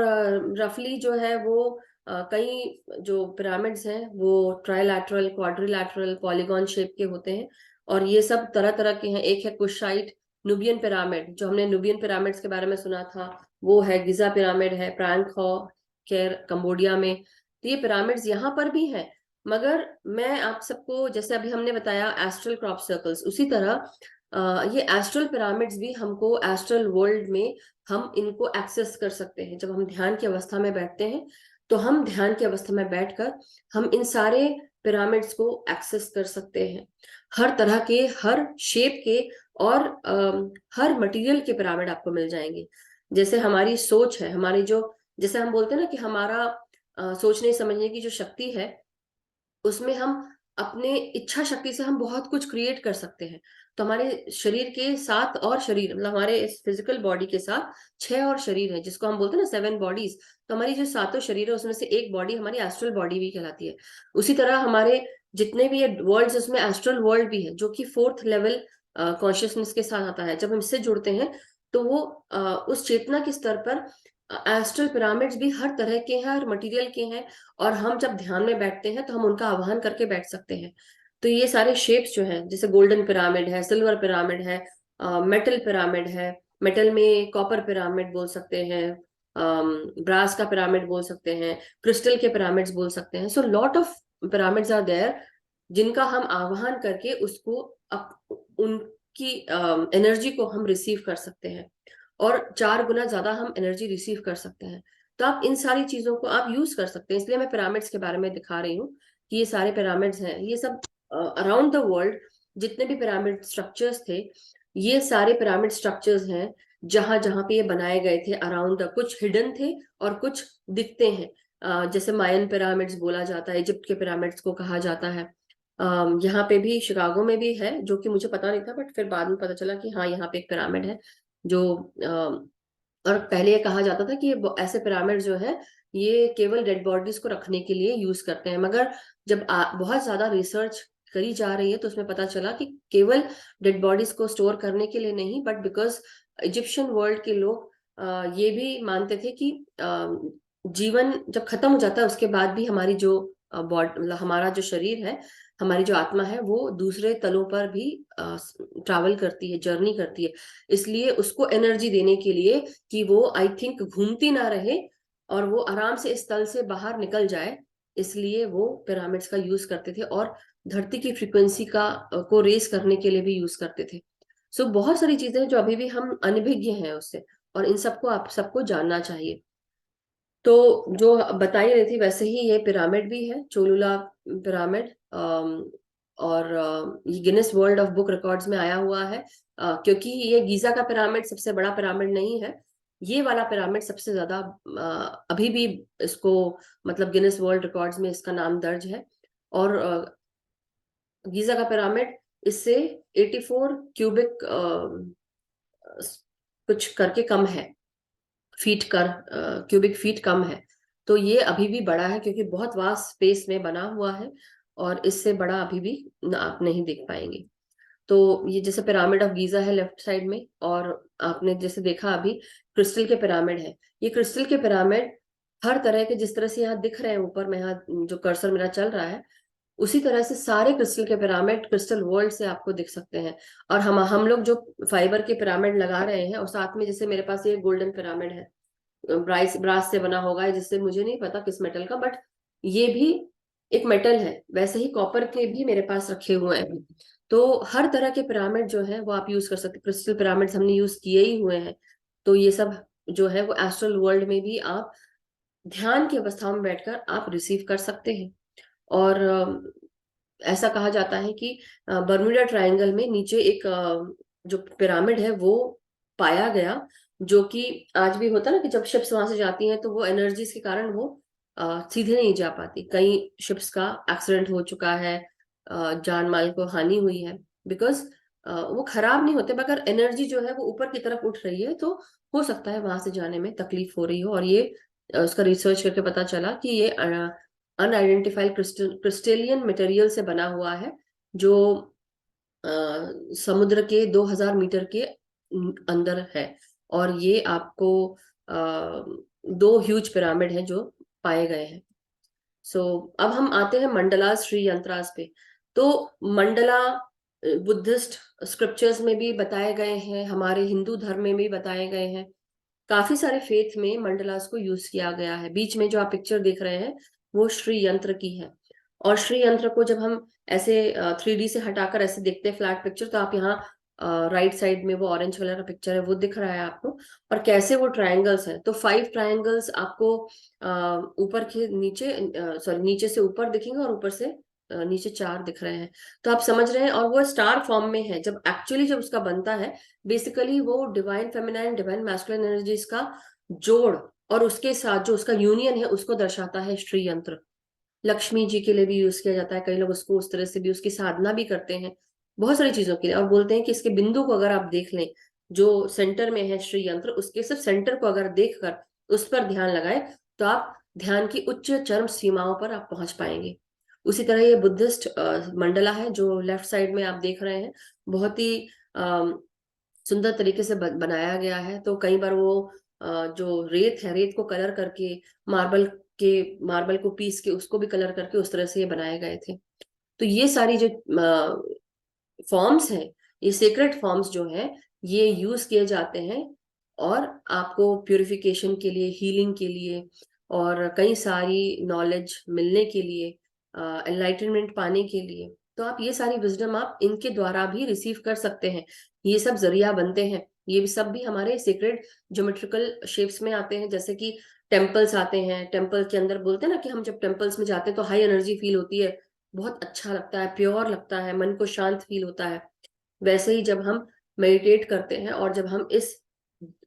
रफली जो है वो कई जो पिरामिड्स हैं वो ट्राइलैटरल, क्वाड्रिलैटरल, पॉलीगॉन शेप के होते हैं। और ये सब तरह तरह के हैं। एक है कुशाइट नुबियन पिरामिड, जो हमने नुबियन पिरामिड्स के बारे में सुना था, वो है। गिजा पिरामिड है प्रांखौ केर कंबोडिया में। तो ये पिरामिड्स यहाँ पर भी हैं। मगर मैं आप सबको, जैसे अभी हमने बताया एस्ट्रल क्रॉप सर्कल्स, उसी तरह ये एस्ट्रल पिरामिड्स भी हमको एस्ट्रल वर्ल्ड में हम इनको एक्सेस कर सकते हैं। जब हम ध्यान की अवस्था में बैठते हैं तो हम ध्यान की अवस्था में बैठकर हम इन सारे पिरामिड्स को एक्सेस कर सकते हैं। हर तरह के, हर शेप के, और हर मटेरियल के पिरामिड आपको मिल जाएंगे। जैसे हमारी सोच है, हमारी जो, जैसे हम बोलते हैं ना कि हमारा सोचने समझने की जो शक्ति है, उसमें हम अपने इच्छा शक्ति से हम बहुत कुछ क्रिएट कर सकते हैं। तो हमारे शरीर के 7 और शरीर, मतलब हमारे इस फिजिकल बॉडी के साथ 6 और शरीर है, जिसको हम बोलते हैं ना 7 बॉडीज। तो हमारी जो 7 शरीर है उसमें से एक बॉडी हमारी एस्ट्रल बॉडी भी कहलाती है। उसी तरह हमारे जितने भी ये वर्ल्ड्स, उसमें एस्ट्रल वर्ल्ड भी है, जो कि 4th लेवल कॉन्शियसनेस के साथ आता है। जब हम इससे जुड़ते हैं तो वो उस चेतना के स्तर पर एस्ट्रल पिरामिड्स भी हर तरह के हैं, हर मटेरियल के हैं। और हम जब ध्यान में बैठते हैं तो हम उनका आह्वान करके बैठ सकते हैं। तो ये सारे शेप्स जो हैं, जैसे गोल्डन पिरामिड है, सिल्वर पिरामिड है, मेटल पिरामिड है, मेटल में कॉपर पिरामिड बोल सकते हैं, ब्रास का पिरामिड बोल सकते हैं, क्रिस्टल के पिरामिड्स बोल सकते हैं। So lot of pyramids are there जिनका हम आह्वान करके उसको उनकी एनर्जी को हम रिसीव कर सकते हैं, और 4 गुना ज्यादा हम एनर्जी रिसीव कर सकते हैं। तो आप इन सारी चीजों को आप यूज कर सकते हैं। इसलिए मैं पिरामिड्स के बारे में दिखा रही हूँ कि ये सारे पिरामिड्स हैं। ये सब अराउंड द वर्ल्ड जितने भी पिरामिड स्ट्रक्चर्स थे, ये सारे पिरामिड स्ट्रक्चर्स हैं जहां जहां पे ये बनाए गए थे अराउंड द, कुछ हिडन थे और कुछ दिखते हैं। जैसे मायन पिरामिड्स बोला जाता है, इजिप्ट के पिरामिड्स को कहा जाता है। यहाँ पे भी शिकागो में भी है, जो कि मुझे पता नहीं था, बट फिर बाद में पता चला कि हाँ यहाँ पे एक पिरामिड है जो और पहले ये कहा जाता था कि ऐसे पिरामिड जो है ये केवल डेड बॉडीज को रखने के लिए यूज करते हैं। मगर जब बहुत ज्यादा रिसर्च करी जा रही है तो उसमें पता चला कि केवल डेड बॉडीज को स्टोर करने के लिए नहीं, बट बिकॉज इजिप्शियन वर्ल्ड के लोग ये भी मानते थे कि जीवन जब खत्म हो जाता है उसके बाद भी हमारी जो मतलब हमारा जो शरीर है, हमारी जो आत्मा है, वो दूसरे तलों पर भी ट्रैवल करती है, जर्नी करती है। इसलिए उसको एनर्जी देने के लिए कि वो आई थिंक घूमती ना रहे और वो आराम से इस तल से बाहर निकल जाए, इसलिए वो पिरामिड्स का यूज करते थे, और धरती की फ्रीक्वेंसी को रेस करने के लिए भी यूज करते थे। सो बहुत सारी चीजें हैं जो अभी भी हम अनभिज्ञ हैं उससे, और इन सबको आप सबको जानना चाहिए। तो जो बताई रही थी वैसे ही ये पिरामिड भी है, चोलुला पिरामिड, और ये Guinness world of book records में आया हुआ है, क्योंकि ये गीजा का पिरामिड सबसे बड़ा पिरामिड नहीं है, ये वाला पिरामिड सबसे ज्यादा अभी भी इसको मतलब गिनेस वर्ल्ड रिकॉर्ड्स में इसका नाम दर्ज है। और गीजा का पिरामिड इससे 84 क्यूबिक कुछ करके कम है, फीट कर क्यूबिक फीट कम है। तो ये अभी भी बड़ा है क्योंकि बहुत वास्ट स्पेस में बना हुआ है, और इससे बड़ा अभी भी आप नहीं देख पाएंगे। तो ये जैसे पिरामिड ऑफ गीजा है लेफ्ट साइड में, और आपने जैसे देखा अभी क्रिस्टल के पिरामिड है। ये क्रिस्टल के पिरामिड हर तरह के, जिस तरह से यहाँ दिख रहे हैं ऊपर में, यहाँ जो कर्सर मेरा चल रहा है, उसी तरह से सारे क्रिस्टल के पिरामिड क्रिस्टल वर्ल्ड से आपको दिख सकते हैं। और हम लोग जो फाइबर के पिरामिड लगा रहे हैं, और साथ में जैसे मेरे पास ये गोल्डन पिरामिड है, ब्रास से बना होगा, जिससे मुझे नहीं पता किस मेटल का, बट ये भी एक मेटल है। वैसे ही कॉपर के भी मेरे पास रखे हुए हैं। तो हर तरह के पिरामिड जो है वो आप यूज कर सकते हैं। क्रिस्टल पिरामिड्स हमने यूज किए ही हुए हैं। तो ये सब जो है वो एस्ट्रल वर्ल्ड में भी आप ध्यान की अवस्था में बैठकर आप रिसीव कर सकते हैं। और ऐसा कहा जाता है कि बर्मुडा ट्रायंगल में नीचे एक जो पिरामिड है वो पाया गया, जो कि आज भी होता है ना कि जब शिप्स वहां से जाती हैं तो वो एनर्जीज के कारण वो सीधे नहीं जा पाती। कई शिप्स का एक्सीडेंट हो चुका है, जान माल को हानि हुई है, बिकॉज वो खराब नहीं होते, मगर एनर्जी जो है वो ऊपर की तरफ उठ रही है, तो हो सकता है वहां से जाने में तकलीफ हो रही हो। और ये उसका रिसर्च करके पता चला कि ये अनआइडेंटिफाइड क्रिस्टेलियन मटेरियल से बना हुआ है, जो समुद्र के 2000 मीटर के अंदर है। और ये आपको दो ह्यूज पिरामिड हैं जो पाए गए हैं। सो अब हम आते हैं मंडला श्री यंत्रास पे। तो मंडला बुद्धिस्ट स्क्रिप्चर्स में भी बताए गए हैं, हमारे हिंदू धर्म में भी बताए गए हैं। काफी सारे फेथ में मंडलास को यूज किया गया है। बीच में जो आप पिक्चर देख रहे हैं वो श्री यंत्र की है। और श्री यंत्र को जब हम ऐसे 3D से हटाकर ऐसे देखते हैं फ्लैट पिक्चर, तो आप यहाँ राइट साइड में वो ऑरेंज कलर का पिक्चर है वो दिख रहा है आपको। और कैसे वो ट्रायंगल्स हैं, तो 5 ट्रायंगल्स आपको ऊपर के नीचे, सॉरी नीचे से ऊपर दिखेंगे, और ऊपर से नीचे 4 दिख रहे हैं। तो आप समझ रहे हैं, और वो स्टार फॉर्म में है। जब एक्चुअली जब उसका बनता है, बेसिकली वो divine feminine divine masculine energies का जोड़, और उसके साथ जो उसका यूनियन है उसको दर्शाता है श्री यंत्र। लक्ष्मी जी के लिए भी यूज किया जाता है, कई लोग उसको उस तरह से भी उसकी साधना भी करते हैं, बहुत सारी चीजों के लिए। और बोलते हैं कि इसके बिंदु को अगर आप देख लें, जो सेंटर में है श्री यंत्र, उसके सिर्फ सेंटर को अगर देखकर उस पर ध्यान लगाए, तो आप ध्यान की उच्च चरम सीमाओं पर आप पहुंच पाएंगे। उसी तरह ये बुद्धिस्ट मंडला है जो लेफ्ट साइड में आप देख रहे हैं, बहुत ही सुंदर तरीके से बनाया गया है। तो कई बार वो जो रेत है, रेत को कलर करके, मार्बल को पीस के उसको भी कलर करके उस तरह से ये बनाए गए थे। तो ये सारी जो फॉर्म्स हैं, ये सीक्रेट फॉर्म्स जो है, ये यूज किए जाते हैं, और आपको प्यूरिफिकेशन के लिए, हीलिंग के लिए, और कई सारी नॉलेज मिलने के लिए, एनलाइटनमेंट पाने के लिए। तो आप ये सारी विजडम आप इनके द्वारा भी रिसीव कर सकते हैं। ये सब जरिया बनते हैं। ये सब भी हमारे सीक्रेट ज्योमेट्रिकल शेप्स में आते हैं, जैसे कि टेम्पल्स आते हैं। टेम्पल के अंदर बोलते हैं ना कि हम जब टेम्पल्स में जाते हैं तो हाई एनर्जी फील होती है, बहुत अच्छा लगता है, प्योर लगता है, मन को शांत फील होता है। वैसे ही जब हम मेडिटेट करते हैं, और जब हम इस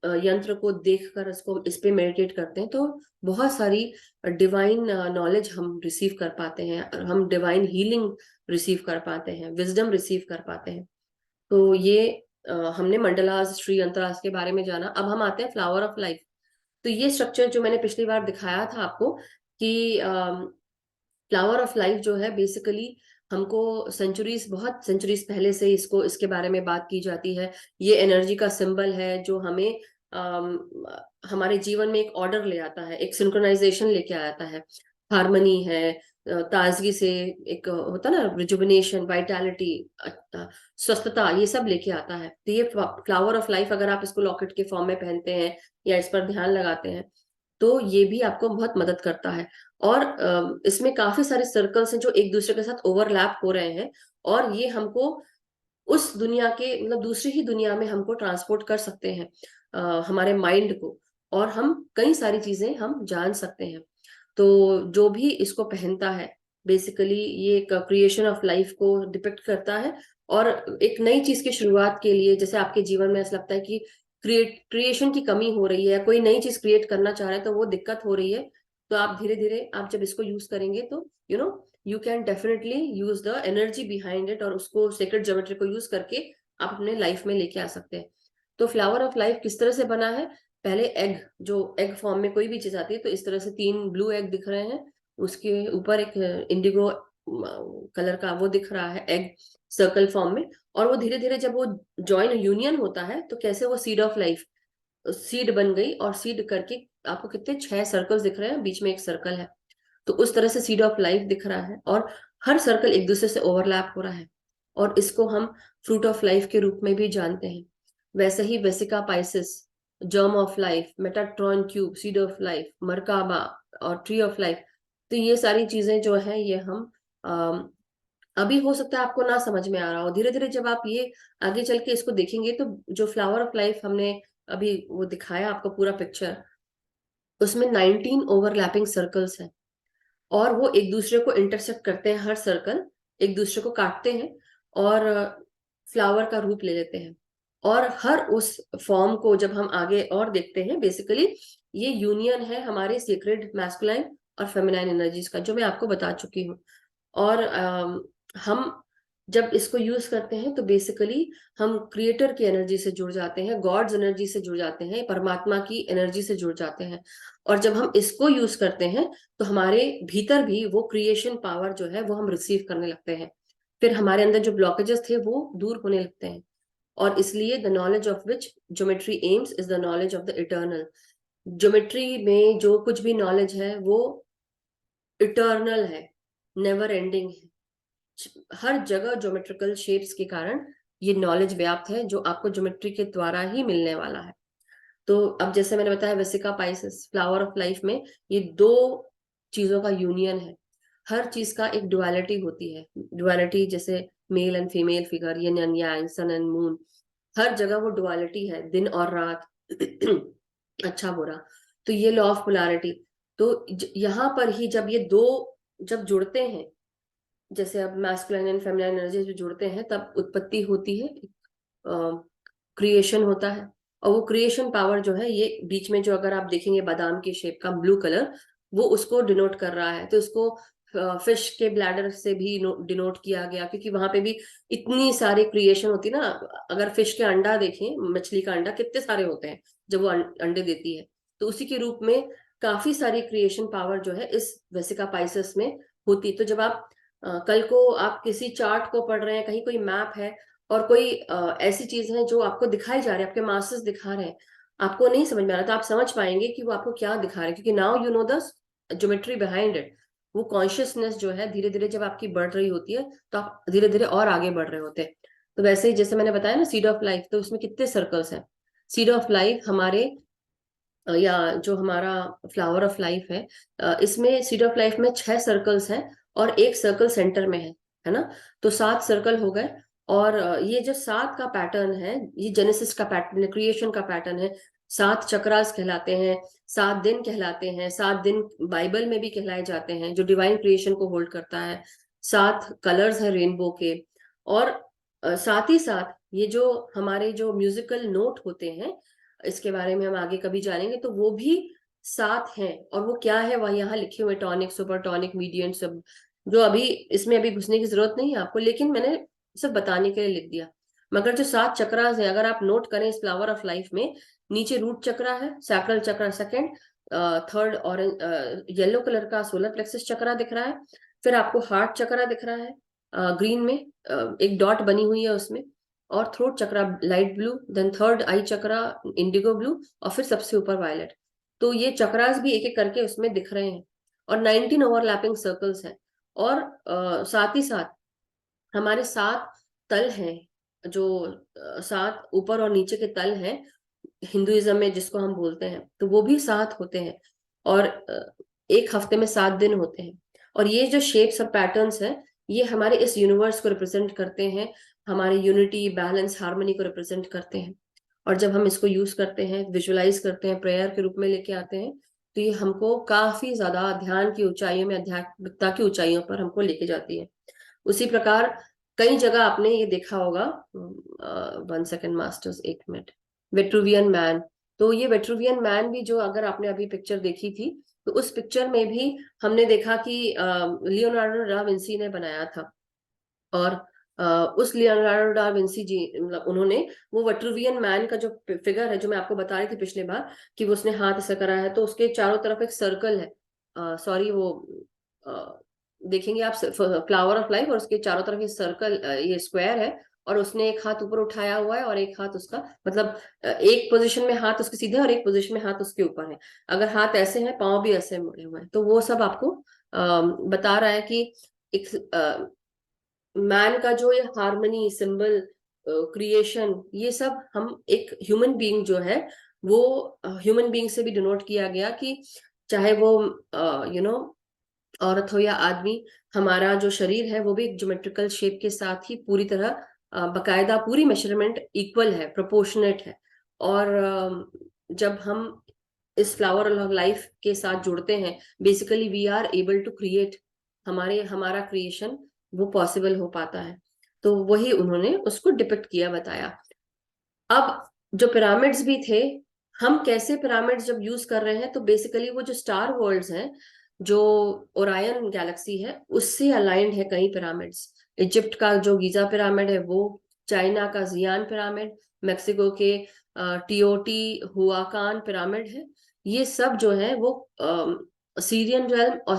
यंत्र को देखकर इसको इस पे मेडिटेट करते हैं, तो बहुत सारी डिवाइन नॉलेज हम रिसीव कर पाते हैं, और हम डिवाइन हीलिंग रिसीव कर पाते हैं, विजडम रिसीव कर पाते हैं। तो ये हमने मंडलास श्री यंत्रास के बारे में जाना। अब हम आते हैं फ्लावर ऑफ लाइफ। तो ये स्ट्रक्चर जो मैंने पिछली बार दिखाया था आपको, कि फ्लावर ऑफ लाइफ जो है, बेसिकली हमको बहुत सेंचुरीज पहले से इसके बारे में बात की जाती है। ये एनर्जी का सिंबल है जो हमें हमारे जीवन में एक ऑर्डर ले आता है, एक सिंक्रोनाइजेशन लेके आता है, हार्मनी है, ताजगी से, एक होता ना रिजुविनेशन, वाइटैलिटी, स्वस्थता, ये सब लेके आता है। तो ये फ्लावर ऑफ लाइफ अगर आप इसको लॉकेट के फॉर्म में पहनते हैं या इस पर ध्यान लगाते हैं, तो ये भी आपको बहुत मदद करता है। और इसमें काफी सारे सर्कल्स हैं जो एक दूसरे के साथ ओवरलैप हो रहे हैं, और ये हमको उस दुनिया के, मतलब दूसरी ही दुनिया में हमको ट्रांसपोर्ट कर सकते हैं, हमारे माइंड को। और हम कई सारी चीजें हम जान सकते हैं। तो जो भी इसको पहनता है बेसिकली ये एक क्रिएशन ऑफ लाइफ को डिपिक्ट करता है, और एक नई चीज की शुरुआत के लिए, जैसे आपके जीवन में ऐसा लगता है कि क्रिएशन की कमी हो रही है, कोई नई चीज क्रिएट करना चाह रहे हैं तो वो दिक्कत हो रही है, तो आप धीरे धीरे आप जब इसको यूज करेंगे तो you can definitely use the energy behind it, और उसको सेक्रेड ज्योमेट्री को यूज करके आप अपने लाइफ में लेके आ सकते हैं। तो फ्लावर ऑफ लाइफ किस तरह से बना है, पहले एग, जो एग फॉर्म में कोई भी चीज आती है तो इस तरह से 3 ब्लू एग दिख रहे हैं, उसके ऊपर एक इंडिगो कलर का वो दिख रहा है एग सर्कल फॉर्म में, और वो धीरे धीरे जब वो जॉइन यूनियन होता है तो कैसे वो सीड ऑफ लाइफ सीड बन गई, और सीड करके आपको कितने 6 सर्कल्स दिख रहे हैं, बीच में एक सर्कल है, तो उस तरह से सीड ऑफ लाइफ दिख रहा है, और हर सर्कल एक दूसरे से ओवरलैप हो रहा है, और इसको हम फ्रूट ऑफ लाइफ के रूप में भी जानते हैं। वैसे ही vesica piscis, germ of life, Metatron cube, seed of life, merkaba और ट्री ऑफ लाइफ, तो ये सारी चीजें जो है ये हम अभी हो सकता है आपको ना समझ में आ रहा हो, धीरे धीरे जब आप ये आगे चल के इसको देखेंगे तो जो फ्लावर ऑफ लाइफ हमने अभी वो दिखाया आपको पूरा पिक्चर, उसमें 19 ओवरलैपिंग सर्कल्स हैं, और वो एक दूसरे को इंटरसेक्ट करते हैं, हर सर्कल एक दूसरे को काटते हैं और फ्लावर का रूप ले लेते हैं, और हर उस फॉर्म को जब हम आगे और देखते हैं बेसिकली ये यूनियन है हमारे सीक्रेट मैस्कुलाइन और फेमिनाइन एनर्जीज का, जो मैं आपको बता चुकी हूँ। और हम जब इसको यूज करते हैं तो बेसिकली हम क्रिएटर की एनर्जी से जुड़ जाते हैं, गॉड्स एनर्जी से जुड़ जाते हैं, परमात्मा की एनर्जी से जुड़ जाते हैं, और जब हम इसको यूज करते हैं तो हमारे भीतर भी वो क्रिएशन पावर जो है वो हम रिसीव करने लगते हैं, फिर हमारे अंदर जो ब्लॉकेजेस थे वो दूर होने लगते हैं, और इसलिए the knowledge of which geometry AIIMS is the knowledge of the eternal. Geometry में जो कुछ भी नॉलेज है वो इटर्नल है, नेवर एंडिंग है, हर जगह ज्योमेट्रिकल शेप्स के कारण ये नॉलेज व्याप्त है जो आपको ज्योमेट्री के द्वारा ही मिलने वाला है। तो अब जैसे मैंने बताया वेसिका पाइसिस फ्लावर ऑफ लाइफ में ये 2 चीजों का यूनियन है, हर चीज का एक डुअलिटी होती है, डुअलिटी जैसे male and female figure, yin and yang, sun and moon, हर जगह वो डुअलिटी है, दिन और रात अच्छा बुरा, तो ये लॉ ऑफ पोलैरिटी। तो यहाँ पर ही जब ये 2 जब जुड़ते हैं, जैसे अब मैस्कुलाइन एंड फेमिनाइन एनर्जीज जुड़ते हैं तब उत्पत्ति होती है, क्रिएशन होता है, और वो क्रिएशन पावर जो है ये बीच में जो अगर आप देखेंगे बादाम के शेप का ब्लू कलर वो उसको डिनोट कर रहा है, तो उसको फिश के ब्लैडर से भी डिनोट किया गया, क्योंकि वहां पे भी इतनी सारी क्रिएशन होती है ना, अगर फिश के अंडा देखें, मछली का अंडा कितने सारे होते हैं जब वो अंडे देती है, तो उसी के रूप में काफी सारी क्रिएशन पावर जो है इस वेसिका पाइसिस में होती। तो जब आप कल को आप किसी चार्ट को पढ़ रहे हैं, कहीं कोई मैप है और कोई ऐसी चीज है जो आपको दिखाई जा रही है, आपके मास्टर्स दिखा रहे हैं, आपको नहीं समझ में आ रहा, तो आप समझ पाएंगे कि वो आपको क्या दिखा रहे हैं, क्योंकि now you know the geometry behind it. वो कॉन्शियसनेस जो है धीरे धीरे जब आपकी बढ़ रही होती है तो आप धीरे धीरे और आगे बढ़ रहे होते हैं। तो वैसे ही जैसे मैंने बताया ना सीड ऑफ लाइफ, तो उसमें कितने सर्कल्स हैं, सीड ऑफ लाइफ हमारे या जो हमारा फ्लावर ऑफ लाइफ है, इसमें सीड ऑफ लाइफ में 6 सर्कल्स हैं और एक सर्कल सेंटर में है ना, तो 7 सर्कल हो गए। और ये जो 7 का पैटर्न है ये जेनेसिस का पैटर्न है, क्रिएशन का पैटर्न है, 7 चक्रास कहलाते हैं, 7 दिन कहलाते हैं, 7 दिन बाइबल में भी कहलाए जाते हैं जो डिवाइन क्रिएशन को होल्ड करता है, 7 कलर्स है रेनबो के, और साथ ही साथ ये जो हमारे जो म्यूजिकल नोट होते हैं इसके बारे में हम आगे कभी जानेंगे, तो वो भी 7 हैं, और वो क्या है वह यहाँ लिखे हुए, टॉनिक, सुपर टॉनिक, मीडियन, सब, जो अभी इसमें अभी घुसने की जरूरत नहीं है आपको, लेकिन मैंने सब बताने के लिए लिख दिया। मगर जो 7 चक्रास है अगर आप नोट करें इस फ्लावर ऑफ लाइफ में, नीचे रूट चक्रा है, sacral chakra second, third orange yellow colour का सोलर प्लेक्सस चक्रा दिख रहा है, फिर आपको हार्ट चक्रा दिख रहा है ग्रीन में, एक डॉट बनी हुई है उसमें, और थ्रोट चक्रा लाइट ब्लू, देन थर्ड आई चक्रा इंडिगो ब्लू, और फिर सबसे ऊपर वायलेट। तो ये चक्रास भी एक एक करके उसमें दिख रहे हैं, और 19 ओवरलैपिंग सर्कल्स हैं, और साथ ही साथ हमारे 7 तल हैं, जो 7 ऊपर और नीचे के तल हैं हिंदुइज्म में जिसको हम बोलते हैं, तो वो भी 7 होते हैं, और एक हफ्ते में 7 दिन होते हैं, और ये जो शेप्स और पैटर्न्स हैं ये हमारे इस यूनिवर्स को रिप्रेजेंट करते हैं, हमारे यूनिटी, बैलेंस, हार्मनी को रिप्रेजेंट करते हैं। और जब हम इसको यूज करते हैं, विजुअलाइज करते हैं, प्रेयर के रूप में लेके आते हैं, तो ये हमको काफी ज्यादा ध्यान की ऊंचाइयों में, आध्यात्मिकता की ऊंचाइयों पर हमको लेके जाती है। उसी प्रकार कई जगह आपने ये देखा होगा, 1 सेकेंड मास्टर्स, 1 मिनट, वेट्रुवियन मैन। तो ये वेट्रुवियन मैन भी, जो अगर आपने अभी पिक्चर देखी थी, तो उस पिक्चर में भी हमने देखा कि लियोनार्डो डा विंसी ने बनाया था। और उस लियोनार्डो डा विंसी जी, मतलब उन्होंने वो वेट्रुवियन मैन का जो फिगर है, जो मैं आपको बता रही थी पिछले बार कि वो उसने हाथ ऐसा करा है, तो उसके चारों तरफ एक सर्कल है, सॉरी वो देखेंगे आप फ्लावर ऑफ लाइफ, और उसके चारों तरफ ये सर्कल, ये स्क्वायर है, और उसने एक हाथ ऊपर उठाया हुआ है और एक हाथ उसका, मतलब एक पोजीशन में हाथ उसके सीधे और एक पोजीशन में हाथ उसके ऊपर है। अगर हाथ ऐसे हैं, पांव भी ऐसे मुड़े हुए हैं, तो वो सब आपको बता रहा है कि एक मैन का जो ये हार्मनी, सिंबल, क्रिएशन, ये सब हम एक ह्यूमन बीइंग जो है, वो ह्यूमन बीइंग से भी डिनोट किया गया कि चाहे वो औरत हो या आदमी, हमारा जो शरीर है वो भी एक ज्योमेट्रिकल शेप के साथ ही पूरी तरह बकायदा पूरी मेजरमेंट इक्वल है, प्रोपोर्शनेट है। और जब हम इस फ्लावर ऑफ लाइफ के साथ जुड़ते हैं, basically we are able to create, हमारा क्रिएशन वो पॉसिबल हो पाता है। तो वही उन्होंने उसको डिपिक्ट किया, बताया। अब जो पिरामिड्स भी थे, हम कैसे पिरामिड्स जब यूज कर रहे हैं, तो बेसिकली वो जो स्टार वर्ल्ड्स हैं, जो ओरायन गैलेक्सी है, उससे अलाइंड है कई पिरामिड्स। इजिप्ट का जो गीजा पिरामिड है वो, चाइना का जियान पिरामिड, मेक्सिको के टीओटी हुआकान पिरामिड है, ये सब जो है वो सीरियन रेल्म,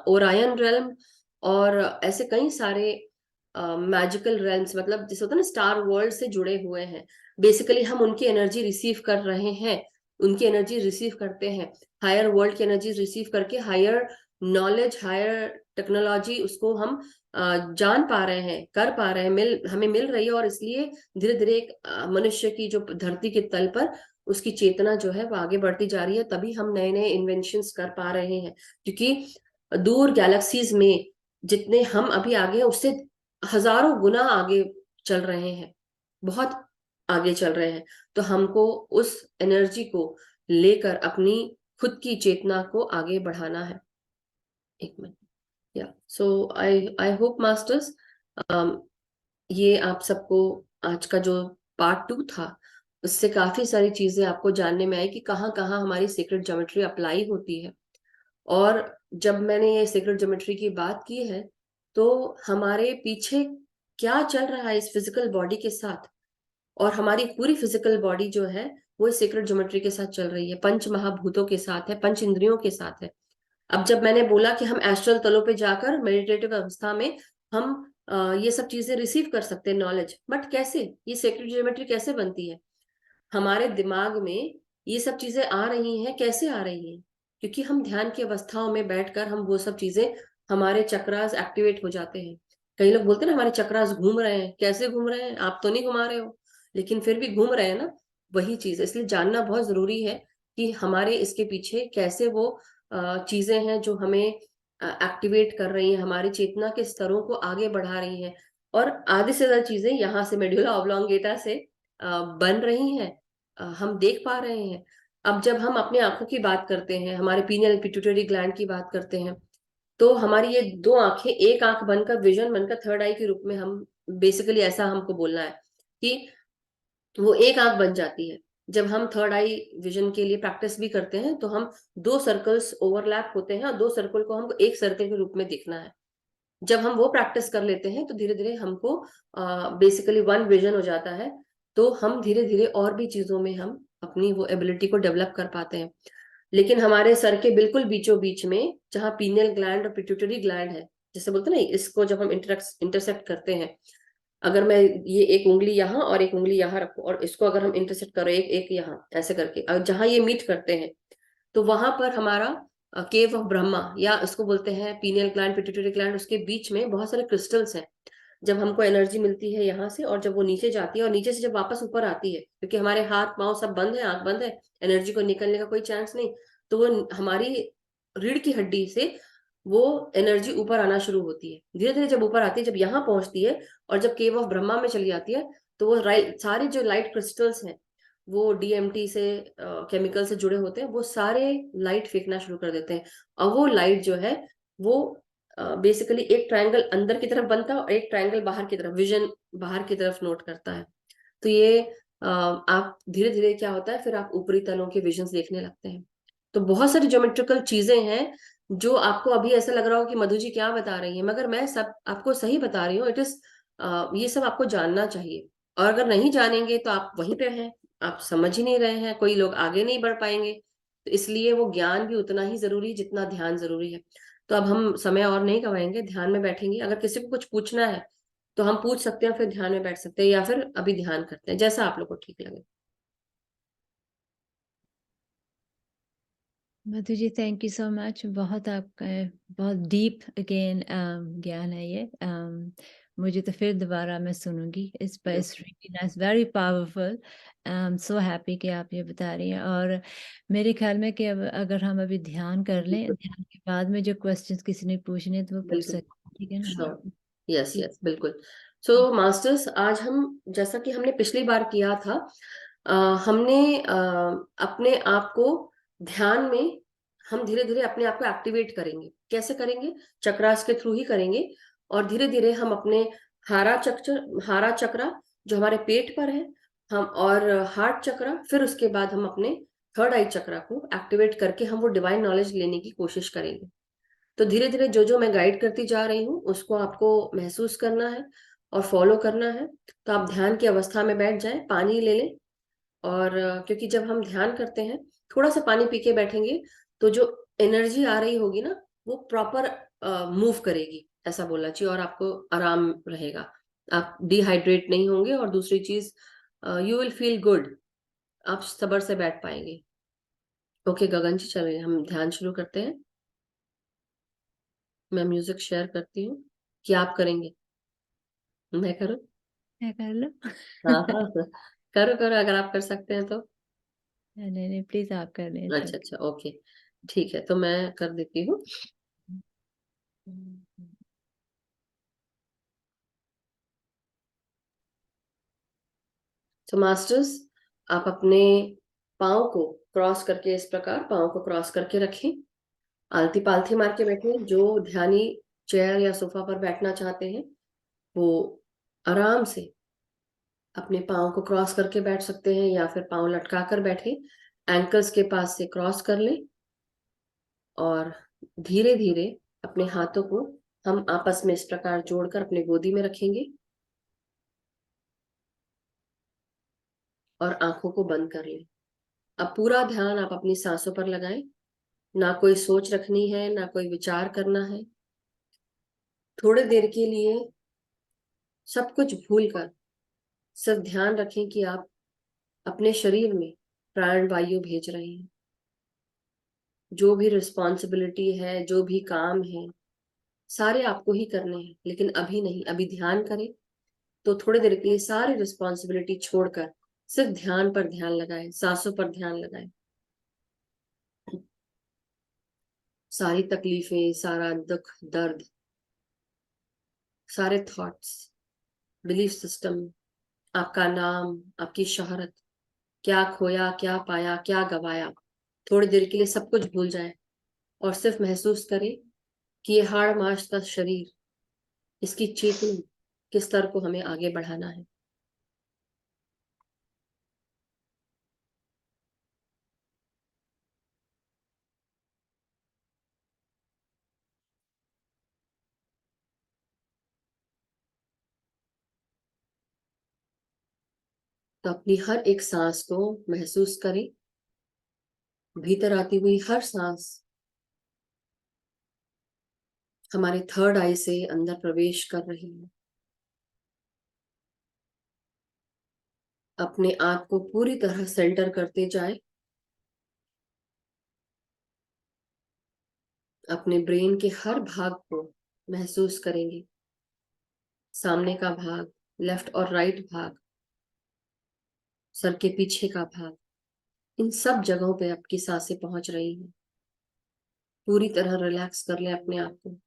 ओरायन रेल्म, और ऐसे कई सारे मैजिकल रेल्म्स, मतलब जैसे होता है ना स्टार वर्ल्ड से जुड़े हुए हैं। बेसिकली हम उनकी एनर्जी रिसीव कर रहे हैं, उनकी एनर्जी रिसीव करते हैं, हायर वर्ल्ड की एनर्जी रिसीव करके हायर नॉलेज, हायर टेक्नोलॉजी, उसको हम जान पा रहे हैं, कर पा रहे हैं, हमें मिल रही है। और इसलिए धीरे धीरे एक मनुष्य की जो धरती के तल पर उसकी चेतना जो है वो आगे बढ़ती जा रही है, तभी हम नए नए इन्वेंशंस कर पा रहे हैं। क्योंकि दूर गैलेक्सीज में जितने हम अभी आगे हैं, उससे हजारों गुना आगे चल रहे हैं, बहुत आगे चल रहे हैं। तो हमको उस एनर्जी को लेकर अपनी खुद की चेतना को आगे बढ़ाना है। 1 मिनट, या सो आई होप मास्टर्स, ये आप सबको आज का जो पार्ट 2 था, उससे काफी सारी चीजें आपको जानने में आई कि कहाँ कहाँ हमारी सीक्रेट ज्योमेट्री अप्लाई होती है। और जब मैंने ये सीक्रेट ज्योमेट्री की बात की है, तो हमारे पीछे क्या चल रहा है इस फिजिकल बॉडी के साथ, और हमारी पूरी फिजिकल बॉडी जो है वो सीक्रेट ज्योमेट्री के साथ चल रही है, पंच महाभूतों के साथ है, पंच इंद्रियों के साथ है। अब जब मैंने बोला कि हम एस्ट्रल तलों पे जाकर मेडिटेटिव अवस्था में हम ये सब चीजें रिसीव कर सकते हैं, नॉलेज, बट कैसे, ये सीक्रेट ज्योमेट्री कैसे बनती है, हमारे दिमाग में ये सब चीजें आ रही हैं, कैसे आ रही हैं? क्योंकि हम ध्यान की अवस्थाओं में बैठकर हम वो सब चीजें, हमारे चक्रास एक्टिवेट हो जाते हैं। कई लोग बोलते हैं ना हमारे चक्रास घूम रहे हैं, कैसे घूम रहे हैं, आप तो नहीं घुमा रहे हो, लेकिन फिर भी घूम रहे हैं ना, वही चीज। इसलिए जानना बहुत जरूरी है कि हमारे इसके पीछे कैसे वो चीजें हैं जो हमें एक्टिवेट कर रही हैं, हमारी चेतना के स्तरों को आगे बढ़ा रही हैं। और आधी से ज्यादा चीजें यहाँ से, मेडुला ऑब्लोंगेटा से बन रही हैं, हम देख पा रहे हैं। अब जब हम अपनी आंखों की बात करते हैं, हमारे पीनियल पिट्यूटरी ग्लैंड की बात करते हैं, तो हमारी ये दो आंखें, एक आंख बनकर, विजन बनकर थर्ड आई के रूप में, हम बेसिकली ऐसा हमको बोलना है कि वो एक आंख बन जाती है। जब हम थर्ड आई विजन के लिए प्रैक्टिस भी करते हैं, तो हम 2 सर्कल्स ओवरलैप होते हैं और 2 सर्कल को हमको एक सर्कल के रूप में देखना है। जब हम वो प्रैक्टिस कर लेते हैं, तो धीरे धीरे हमको बेसिकली वन विजन हो जाता है। तो हम धीरे धीरे और भी चीजों में हम अपनी वो एबिलिटी को डेवलप कर पाते हैं। लेकिन हमारे सर के बिल्कुल बीचों बीच में, जहाँ पीनियल ग्लैंड और पिट्यूटरी ग्लैंड है, जैसे बोलते हैं ना, इसको जब हम इंटरसेक्ट करते हैं, अगर मैं ये एक उंगली यहाँ और एक उंगली यहाँ रखूं, और इसको अगर हम इंटरसेक्ट करो, एक एक यहाँ ऐसे करके, जहां ये मीट करते हैं, तो वहां पर हमारा केव ऑफ ब्रह्मा, या उसको बोलते हैं पीनियल ग्लैंड पिट्यूटरी ग्लैंड, उसके बीच में बहुत सारे क्रिस्टल्स हैं। जब हमको एनर्जी मिलती है यहाँ से, और जब वो नीचे जाती है, और नीचे से जब वापस ऊपर आती है, क्योंकि हमारे हाथ पांव सब बंद है, आंख बंद है, एनर्जी को निकलने का कोई चांस नहीं, तो वो हमारी रीढ़ की हड्डी से वो एनर्जी ऊपर आना शुरू होती है। धीरे धीरे जब ऊपर आती है, जब यहाँ पहुंचती है, और जब केव ऑफ ब्रह्मा में चली जाती है, तो वो सारी जो लाइट क्रिस्टल्स हैं, वो डीएमटी से केमिकल से जुड़े होते हैं, वो सारे लाइट फेंकना शुरू कर देते हैं। और वो लाइट जो है वो बेसिकली एक ट्रायंगल अंदर की तरफ बनता है और एक ट्रायंगल बाहर की तरफ, विजन बाहर की तरफ नोट करता है। तो ये आप धीरे धीरे क्या होता है, फिर आप ऊपरी तलों के विजन्स देखने लगते हैं। तो बहुत सारी ज्योमेट्रिकल चीजें हैं जो आपको अभी ऐसा लग रहा हो कि मधु जी क्या बता रही है, मगर मैं सब आपको सही बता रही हूँ। इट इज ये सब आपको जानना चाहिए। और अगर नहीं जानेंगे तो आप वहीं पे हैं, आप समझ ही नहीं रहे हैं, कोई लोग आगे नहीं बढ़ पाएंगे। तो इसलिए वो ज्ञान भी उतना ही जरूरी है जितना ध्यान जरूरी है। तो अब हम समय और नहीं गवाएंगे, ध्यान में बैठेंगे। अगर किसी को कुछ पूछना है तो हम पूछ सकते हैं, फिर ध्यान में बैठ सकते हैं, या फिर अभी ध्यान करते हैं, जैसा आप लोग को ठीक लगे। Madhu ji, thank you so much. बहुत आपका बहुत डीप अगेन ज्ञान है ये। मुझे तो फिर दोबारा मैं सुनूंगी इस पर। It's really nice, very powerful. I am so happy कि आप ये बता रही हैं। और मेरे ख्याल में कि अब अगर हम अभी ध्यान कर लें, ध्यान के बाद में जो क्वेश्चंस किसी ने पूछने तो वो पूछ बिल्कुल, सकते हैं, ठीक है ना? श्योर, हाँ। यस यस, बिल्कुल। सो मास्टर्स, आज हम जैसा कि हमने पिछली बार किया था, अ, हमने अपने आप को ध्यान में, हम धीरे धीरे अपने आप को एक्टिवेट करेंगे। कैसे करेंगे? चक्रास के थ्रू ही करेंगे। और धीरे धीरे हम अपने हारा चक्रा जो हमारे पेट पर है, हम और हार्ट चक्रा, फिर उसके बाद हम अपने थर्ड आई चक्रा को एक्टिवेट करके हम वो डिवाइन नॉलेज लेने की कोशिश करेंगे। तो धीरे धीरे जो जो मैं गाइड करती जा रही हूँ उसको आपको महसूस करना है और फॉलो करना है। तो आप ध्यान की अवस्था में बैठ जाएं, पानी ले लें। और क्योंकि जब हम ध्यान करते हैं, थोड़ा सा पानी पी के बैठेंगे, तो जो एनर्जी आ रही होगी ना, वो प्रॉपर मूव करेगी, ऐसा बोलना चाहिए, और आपको आराम रहेगा। आप डिहाइड्रेट नहीं होंगे। और दूसरी चीज, यू विल फील गुड, आप सब्र से बैठ पाएंगे। ओके गगन जी, चलिए हम ध्यान शुरू करते हैं। मैं म्यूजिक शेयर करती हूँ, कि आप करेंगे? मैं करूँ? क्या कर लो? हाँ हाँ, करो करो, अगर आप कर सकते हैं तो। नहीं नहीं, प्लीज आप कर लें। अच्छा अच्छा, ओके, ठीक है, तो मैं कर देती हूँ। तो मास्टर्स, आप अपने पाँव को क्रॉस करके, इस प्रकार पाँव को क्रॉस करके रखें। आलती पालथी मार के बैठे। जो ध्यानी चेयर या सोफा पर बैठना चाहते हैं वो आराम से अपने पाँव को क्रॉस करके बैठ सकते हैं, या फिर पाँव लटका कर बैठे, एंकल्स के पास से क्रॉस कर लें। और धीरे धीरे अपने हाथों को हम आपस में इस प्रकार जोड़कर अपने गोदी में रखेंगे और आंखों को बंद कर लें। अब पूरा ध्यान आप अपनी सांसों पर लगाएं। ना कोई सोच रखनी है, ना कोई विचार करना है। थोड़ी देर के लिए सब कुछ भूलकर सिर्फ ध्यान रखें कि आप अपने शरीर में प्राण वायु भेज रहे हैं। जो भी रिस्पॉन्सिबिलिटी है, जो भी काम है, सारे आपको ही करने हैं, लेकिन अभी नहीं। अभी ध्यान करें। तो थोड़ी देर के लिए सारी रिस्पॉन्सिबिलिटी छोड़कर सिर्फ ध्यान पर ध्यान लगाएं, सांसों पर ध्यान लगाएं। सारी तकलीफें, सारा दुख दर्द, सारे थॉट्स, बिलीफ सिस्टम, आपका नाम, आपकी शोहरत, क्या खोया, क्या पाया, क्या गवाया, थोड़ी देर के लिए सब कुछ भूल जाए। और सिर्फ महसूस करें कि ये हाड़ मास का शरीर, इसकी चेतना किस स्तर को हमें आगे बढ़ाना है। तो अपनी हर एक सांस को महसूस करें। भीतर आती हुई हर सांस हमारे थर्ड आई से अंदर प्रवेश कर रही है। अपने आप को पूरी तरह सेंटर करते जाए। अपने ब्रेन के हर भाग को महसूस करेंगे। सामने का भाग, लेफ्ट और राइट भाग, सर के पीछे का भाग, इन सब जगहों पे आपकी सांसें पहुंच रही हैं। पूरी तरह रिलैक्स कर लें अपने आप को।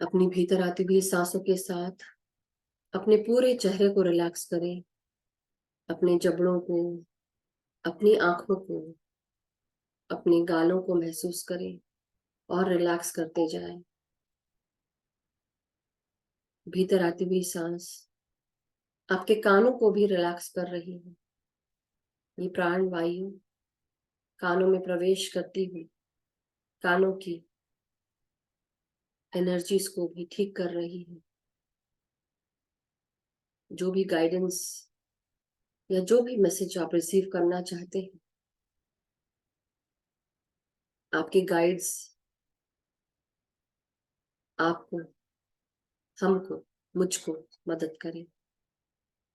अपनी भीतर आती हुई सांसों के साथ अपने पूरे चेहरे को रिलैक्स करें, अपने जबड़ों को, अपनी आंखों को, अपने गालों को महसूस करें और रिलैक्स करते जाएं। भीतर आती हुई सांस आपके कानों को भी रिलैक्स कर रही है। ये प्राण वायु कानों में प्रवेश करती हुई कानों की एनर्जीज को भी ठीक कर रही है। जो भी गाइडेंस या जो भी मैसेज आप रिसीव करना चाहते हैं, आपके गाइड्स आपको, हमको, मुझको मदद करें,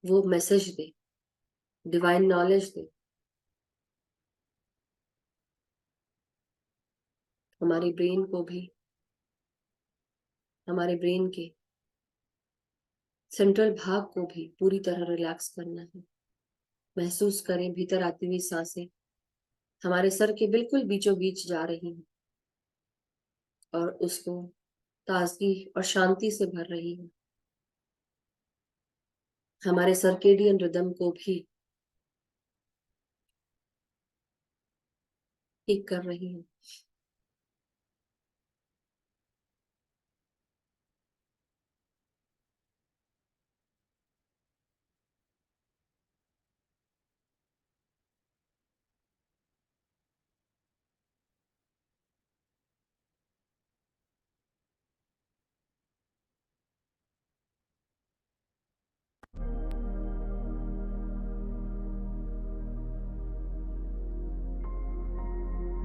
वो मैसेज दे, डिवाइन नॉलेज दे, हमारे ब्रेन को भी, हमारे ब्रेन के सेंट्रल भाग को भी पूरी तरह रिलैक्स करना है। महसूस करें भीतर आती हुई सांसें हमारे सर के बिल्कुल बीचों बीच जा रही हैं और उसको ताजगी और शांति से भर रही है। हमारे सर्केडियन रिदम को भी ठीक कर रही है।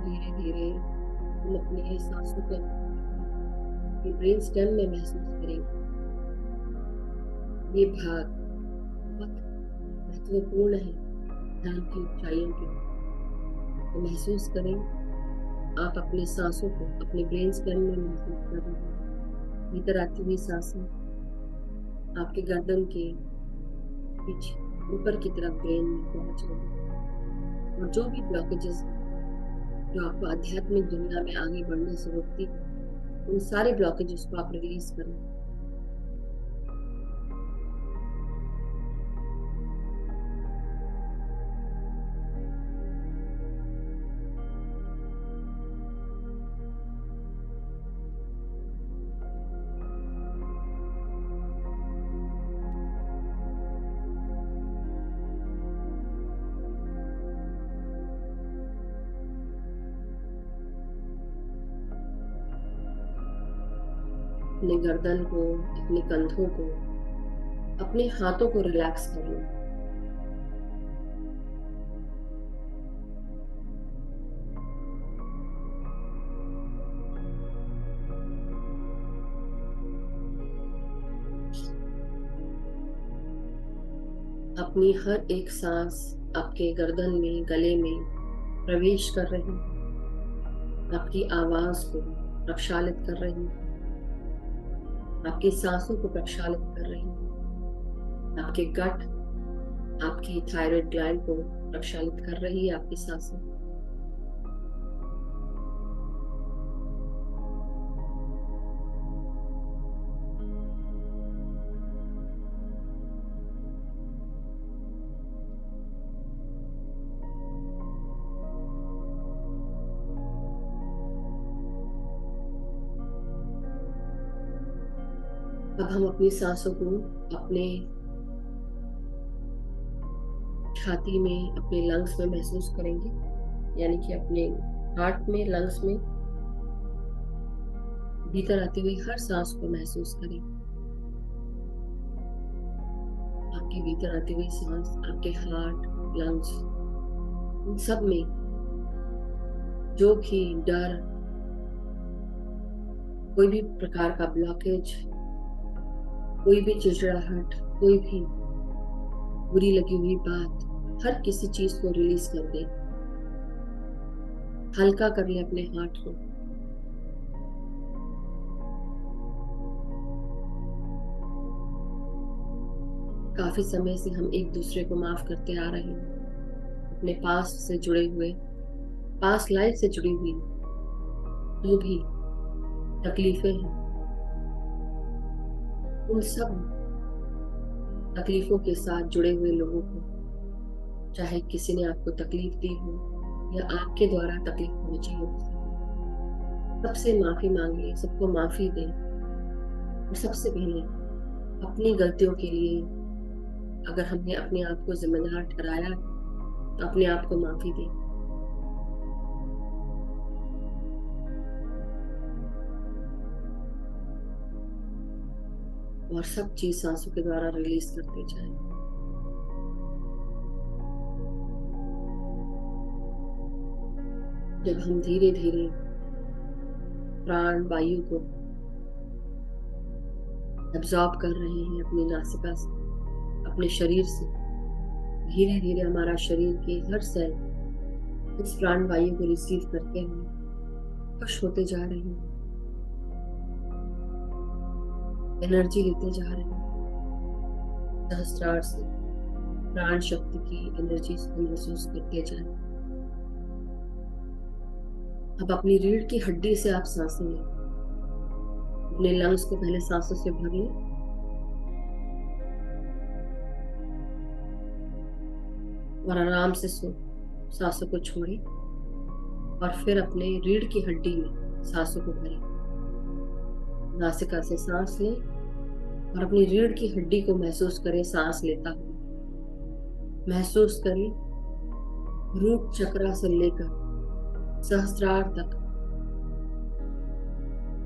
धीरे धीरे हम अपने सांसों को ब्रेन स्टेम में महसूस करेंगे। ये भाग बहुत महत्वपूर्ण है ध्यान की ऊंचाइयों के लिए। तो महसूस करें आप अपने सांसों को अपने ब्रेन स्टेम में महसूस कर रहे हैं। भीतर आती हुई सांसें आपके गर्दन के पीछे ऊपर की तरफ ब्रेन में पहुंच रही है और जो भी ब्लॉकेजेस जो आपको आध्यात्मिक दुनिया में आगे बढ़ने से रोकती, उन सारे ब्लॉकेजेस को आप रिलीज करें। अपने गर्दन को, अपने कंधों को, अपने हाथों को रिलैक्स कर लो। अपनी हर एक सांस आपके गर्दन में, गले में प्रवेश कर रही है, आपकी आवाज को प्रक्षालित कर रही है, आपकी सांसों को प्रक्षालित कर रही है, आपके गट, आपकी थायराइड ग्लैंड को प्रक्षालित कर रही है आपकी सांसें। अब हम अपनी सांसों को अपने छाती में, अपने लंग्स में महसूस करेंगे, यानी कि अपने हार्ट में, लंग्स में भीतर आती हुई हर सांस को महसूस करें। आपके भीतर आती हुई सांस आपके हार्ट, लंग्स, उन सब में जो भी डर, कोई भी प्रकार का ब्लॉकेज, कोई भी चिड़चिड़ाहट, कोई भी बुरी लगी हुई बात, हर किसी चीज को रिलीज कर दे। हल्का कर ले अपने हार्ट को। काफी समय से हम एक दूसरे को माफ करते आ रहे हैं। अपने पास्ट से जुड़े हुए, पास्ट लाइफ से जुड़ी हुई जो भी तकलीफें हैं, उन सब तकलीफों के साथ जुड़े हुए लोगों को, चाहे किसी ने आपको तकलीफ दी हो या आपके द्वारा तकलीफ पहुंची हो, सबसे माफी मांगिए, सबको माफी दें। और सबसे पहले अपनी गलतियों के लिए अगर हमने अपने आप को जिम्मेदार ठहराया है, तो अपने आप को माफी दें। और सब चीज सांसों के द्वारा रिलीज करते जाएं। जब हम धीरे धीरे प्राण वायु को एब्जॉर्ब कर रहे हैं अपनी नासिका से, अपने शरीर से, धीरे धीरे हमारा शरीर के हर सेल इस प्राण वायु को रिसीव करते हुए खुश होते जा रहे हैं, एनर्जी लेते जा रहे हैं। सहस्त्रार से प्राण शक्ति की एनर्जी को महसूस करते जाएं। अब अपनी रीढ़ की हड्डी से आप सांसें लें। अपने लंग्स को पहले सांसों से भर लें और आराम से सांसों को छोड़ें और फिर अपने रीढ़ की हड्डी में सांसों को भरें। नासिका से सांस लें और अपनी रीढ़ की हड्डी को महसूस करें सांस लेता हुआ। महसूस करें रूट चक्र से लेकर सहस्त्रार तक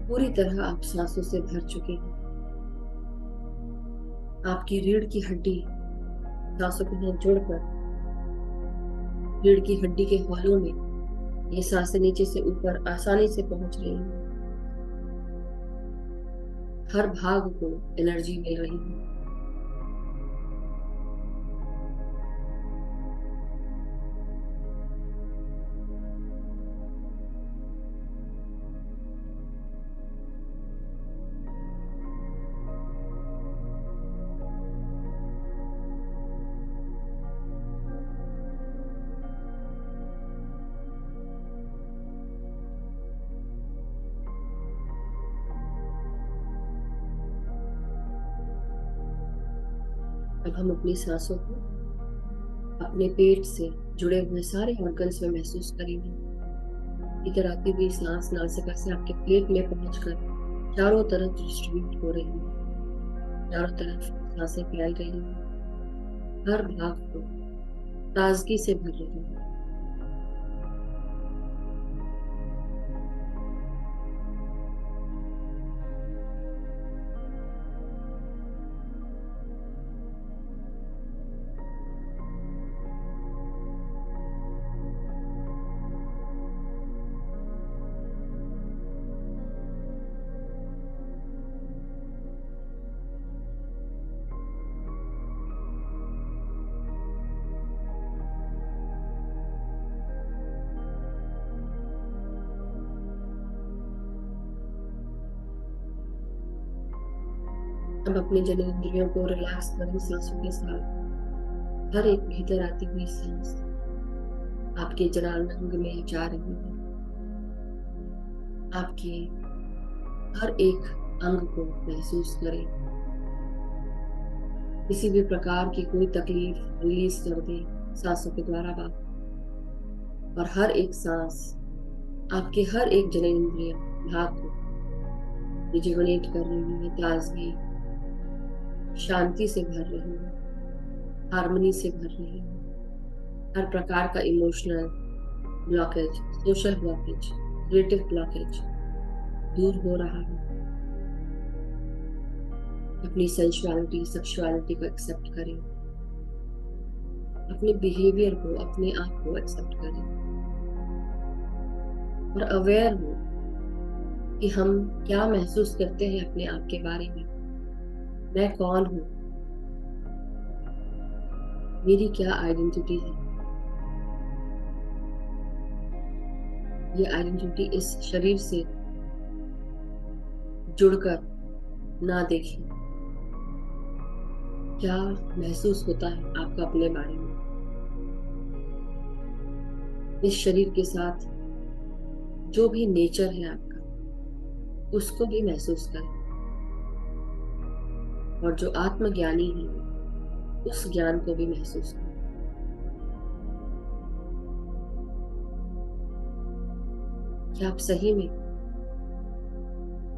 पूरी तरह आप सांसों से भर चुके हैं। आपकी रीढ़ की हड्डी सांसों के साथ जुड़कर रीढ़ की हड्डी के हॉलों में ये सांसें नीचे से ऊपर आसानी से पहुंच रही हैं। हर भाग को एनर्जी मिल रही है। अब हम अपनी सांसों को अपने पेट से जुड़े हुए सारे ऑर्गन्स में महसूस करेंगे। भीतर आती हुई सांस नासिका से आपके पेट में पहुंचकर चारों तरफ डिस्ट्रीब्यूट हो रही है। चारों तरफ सांसें फैल रही हैं। हर भाग को ताजगी से भर रही है। अब अपने जननेंद्रियों को रिलैक्स करें सांसों के साथ। हर एक भीतर आती हुई सांस आपके जनांग में जा रही है। आपके हर एक अंग को महसूस करें। किसी भी प्रकार की कोई तकलीफ रिलीज कर दे सांसों के द्वारा बात। और हर एक सांस आपके हर एक जननेंद्रिय भाग को रिजुवनेट कर रही है, ताजगी शांति से भर रही है, हार्मनी से भर रही है। हर प्रकार का emotional blockage, social blockage, creative blockage दूर हो रहा है। अपनी सेंसुअलिटी, सेक्सुअलिटी को एक्सेप्ट करें। अपने बिहेवियर को, अपने आप को एक्सेप्ट करें और अवेयर हो कि हम क्या महसूस करते हैं अपने आप के बारे में। मैं कौन हूं? मेरी क्या आइडेंटिटी है? ये आइडेंटिटी इस शरीर से जुड़कर ना देखें। क्या महसूस होता है आपको अपने बारे में? इस शरीर के साथ जो भी नेचर है आपका, उसको भी महसूस करें। और जो आत्मज्ञानी है उस ज्ञान को भी महसूस करें। क्या आप सही में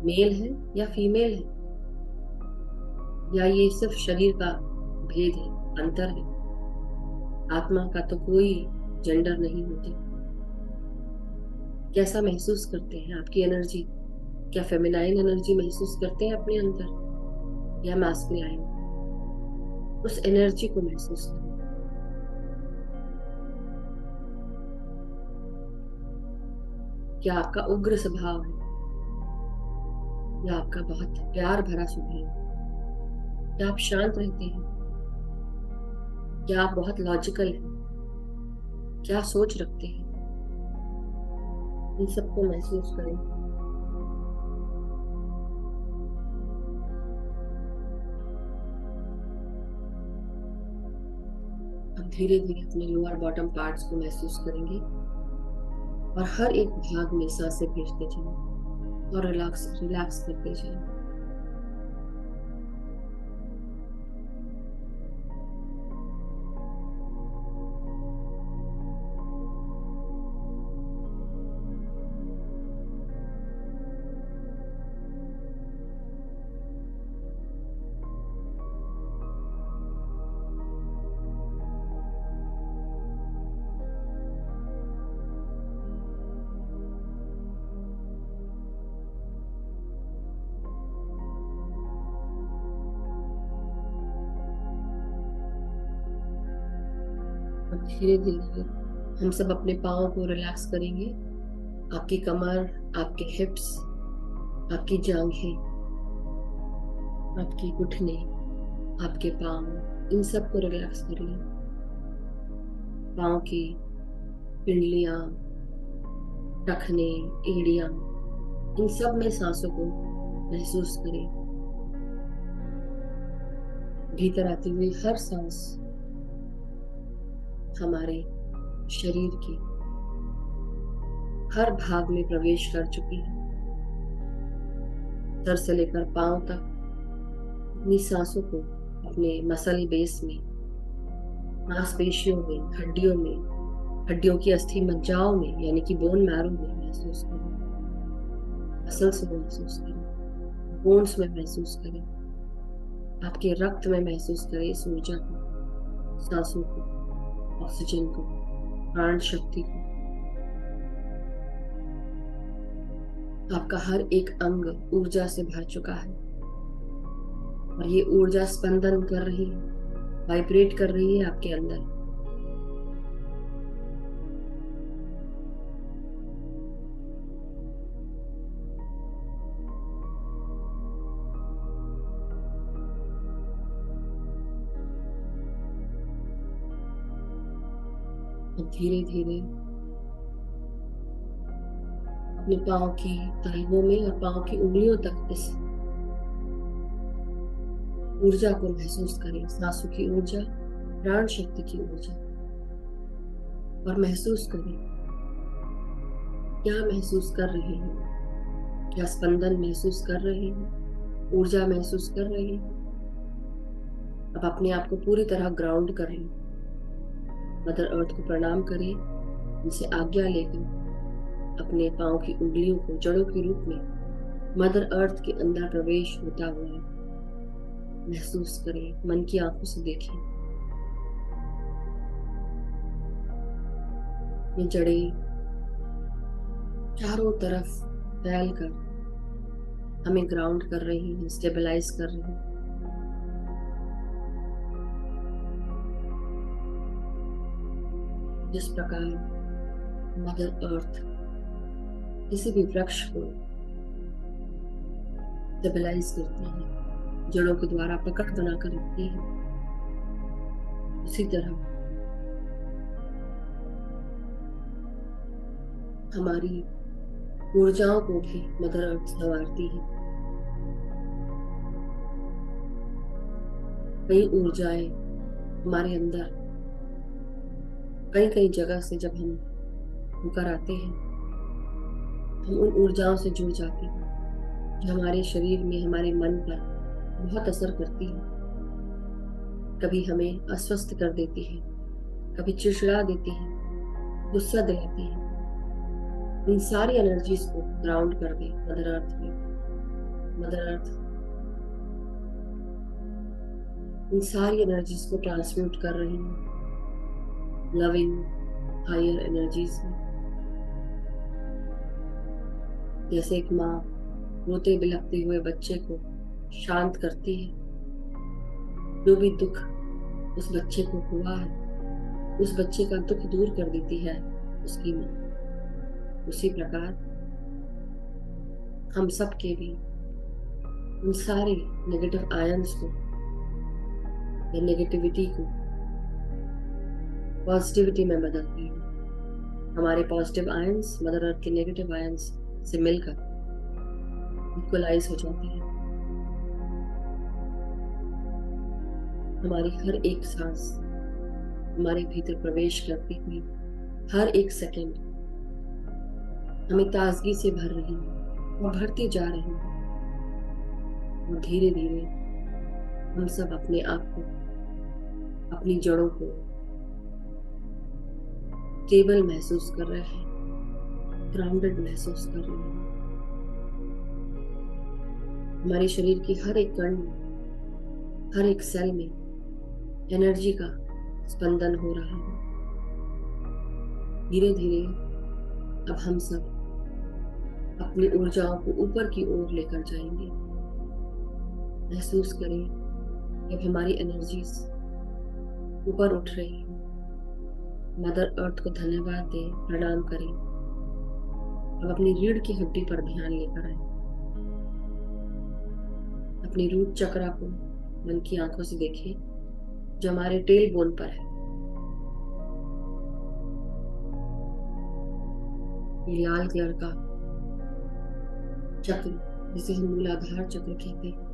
मेल है या फीमेल है, या ये सिर्फ शरीर का भेद है, अंतर है? आत्मा का तो कोई जेंडर नहीं होता। कैसा महसूस करते हैं आपकी एनर्जी? क्या फेमिनाइन एनर्जी महसूस करते हैं अपने अंदर या मैस्कुलाइन? उस एनर्जी को महसूस करें। क्या आपका उग्र स्वभाव है या आपका बहुत प्यार भरा स्वभाव है? क्या आप शांत रहते हैं? क्या आप बहुत लॉजिकल हैं? क्या सोच रखते हैं? इन सबको महसूस करें। अब धीरे धीरे अपने लोअर बॉटम पार्ट्स को महसूस करेंगे और हर एक भाग में सांसें भेजते जाएं और रिलैक्स रिलैक्स करते जाएं। अब धीरे धीरे हम सब अपने पाँव को रिलैक्स करेंगे। आपकी कमर, आपके हिप्स, आपकी जांघें, आपके घुटने, आपके पाँव, इन सब को रिलैक्स कर लें। पाँव की पिंडलियां, टखने, एड़ियां, इन सब में सांसों को महसूस करें। भीतर आती हुई हर सांस हमारे शरीर के हर भाग में प्रवेश कर चुकी है। सर से लेकर पांव तक अपनी सांसों को अपने मसल बेस में, मांसपेशियों में, हड्डियों में, हड्डियों की अस्थि मज्जाओं में यानी कि बोन मैरो में महसूस करें। मसल्स में महसूस करें, बोन्स में महसूस करें, आपके रक्त में महसूस करें इस ऊर्जा को, सांसों को, ऑक्सीजन को, प्राण शक्ति को। आपका हर एक अंग ऊर्जा से भर चुका है और ये ऊर्जा स्पंदन कर रही है, वाइब्रेट कर रही है आपके अंदर। अब धीरे धीरे अपने पाँव की तलवों में और पाँव की उंगलियों तक इस ऊर्जा को महसूस करें, सांसों की ऊर्जा, प्राण शक्ति की ऊर्जा, और महसूस करें क्या महसूस कर रहे हैं। क्या स्पंदन महसूस कर रहे हैं, ऊर्जा महसूस कर रहे हैं। अब अपने आप को पूरी तरह ग्राउंड करें, मदर अर्थ को प्रणाम करें, उनसे आज्ञा लेकर अपने पाँव की उंगलियों को जड़ों के रूप में मदर अर्थ के अंदर प्रवेश होता हुआ महसूस करें। मन की आंखों से देखें। ये जड़ें चारों तरफ फैलकर हमें ग्राउंड कर रही हैं, स्टेबलाइज कर रही हैं। जिस प्रकार मदर अर्थ किसी भी वृक्ष को स्टेबलाइज करती है, जड़ों के द्वारा पकड़ बनाकर रखती है, उसी तरह हमारी ऊर्जाओं को भी मदर अर्थ संवारती है। कई ऊर्जाएं हमारे अंदर कई कई जगह से जब हम होकर आते हैं, हम उन ऊर्जाओं से जुड़ जाते हैं जो हमारे शरीर में, हमारे मन पर बहुत असर करती है। कभी हमें अस्वस्थ कर देती है, कभी चिड़चिड़ा देती है, गुस्सा दिलाती है। इन सारी एनर्जीज को ग्राउंड कर दे मदर अर्थ में। मदर अर्थ इन सारी एनर्जीज को ट्रांसम्यूट कर रही है लविंग हायर एनर्जीज में। जैसे एक माँ रोते बिलखते हुए बच्चे को शांत करती है, जो भी दुख उस बच्चे को हुआ है, उस बच्चे का दुख दूर कर देती है उसकी माँ। उसी प्रकार हम सब के भी उन सारे नेगेटिव आयंस को या नेगेटिविटी को पॉजिटिविटी में बदलती है। हमारे पॉजिटिव आयंस मदर अर्थ के नेगेटिव आयंस से मिलकर इक्वलाइज हो जाती है। हमारी हर एक सांस हमारे भीतर प्रवेश करती हुई हर एक सेकंड हमें ताजगी से भर रही है और भरती जा रही है। और धीरे धीरे हम सब अपने आप को, अपनी जड़ों को स्टेबल महसूस कर रहे हैं, ग्राउंडेड महसूस कर रहे हैं। हमारे शरीर की हर एक कण में, हर एक सेल में एनर्जी का स्पंदन हो रहा है। धीरे धीरे अब हम सब अपनी ऊर्जाओं को ऊपर की ओर लेकर जाएंगे। महसूस करें कि हमारी एनर्जीज ऊपर उठ रही है। मदर अर्थ को धन्यवाद दें, प्रणाम करें। अब अपनी रीढ़ की हड्डी पर ध्यान लेकर आए। अपनी रूट चक्रा को मन की आंखों से देखें, जो हमारे टेल बोन पर है। ये लाल कलर का चक्र, जिसे हम मूलाधार चक्र कहते हैं,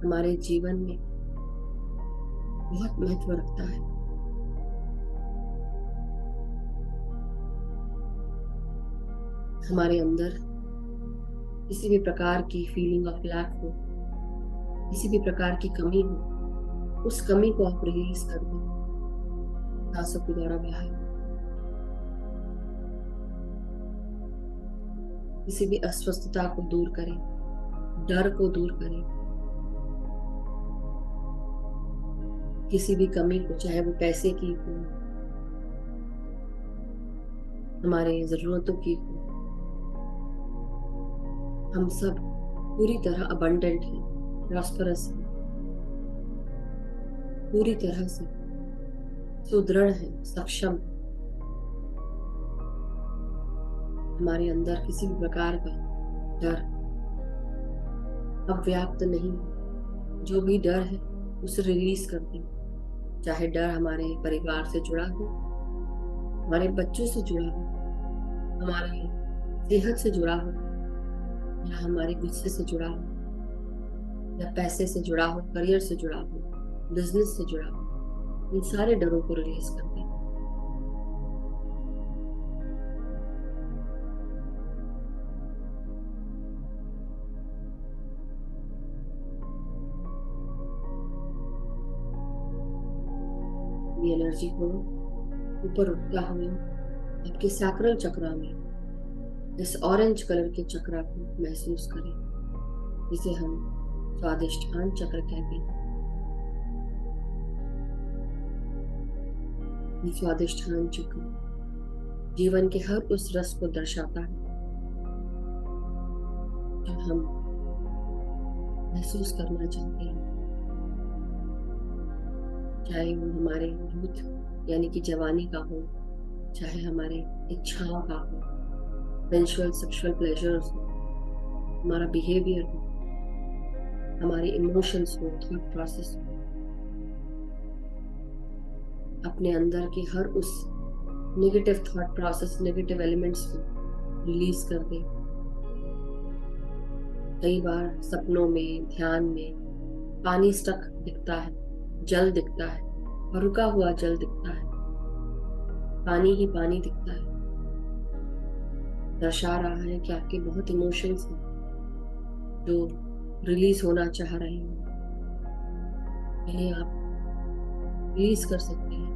हमारे जीवन में बहुत महत्व रखता है। हमारे अंदर किसी भी प्रकार की फीलिंग ऑफ लैक हो, किसी भी प्रकार की कमी हो, उस कमी को आप रिलीज कर दें सांसों के द्वारा बाहर। किसी भी अस्वस्थता को दूर करें, डर को दूर करें, किसी भी कमी को, चाहे वो पैसे की हो, हमारे जरूरतों की हो। हम सब पूरी तरह अबंडेंट हैं, प्रॉस्परस हैं, पूरी तरह से सुदृढ़ हैं, सक्षम हैं। हमारे अंदर किसी भी प्रकार का डर अब व्याप्त नहीं है। जो भी डर है उसे रिलीज कर दें। चाहे डर हमारे परिवार से जुड़ा हो, हमारे बच्चों से जुड़ा हो, हमारी सेहत से जुड़ा हो, या हमारे गुस्से से जुड़ा हो, या पैसे से जुड़ा हो, करियर से जुड़ा हो, बिजनेस से जुड़ा हो, इन सारे डरों को रिलीज कर दें। ये एनर्जी को ऊपर उठता हुए आपके सैक्रल चक्रा में, इस ऑरेंज कलर के चक्रा को महसूस करें, जिसे हम स्वादिष्ठान चक्र कहते हैं। स्वादिष्ठान चक्र जीवन के हर उस रस को दर्शाता है जो हम महसूस करना चाहते हैं। चाहे वो हमारे यूथ यानी कि जवानी का हो, चाहे हमारे इच्छाओं का हो, सेंसुअल सेक्सुअल प्लेजर्स हो, हमारा बिहेवियर हो, हमारे इमोशंस हो, थॉट प्रोसेस हो, अपने अंदर के हर उस negative thought process, negative elements को रिलीज कर दें। कई बार सपनों में, ध्यान में पानी स्टक दिखता है, जल दिखता है, और रुका हुआ जल दिखता है, पानी ही पानी दिखता है। दर्शा रहा है कि आपके बहुत इमोशंस हैं जो रिलीज होना चाह रहे हैं, इन्हें आप रिलीज कर सकते हैं।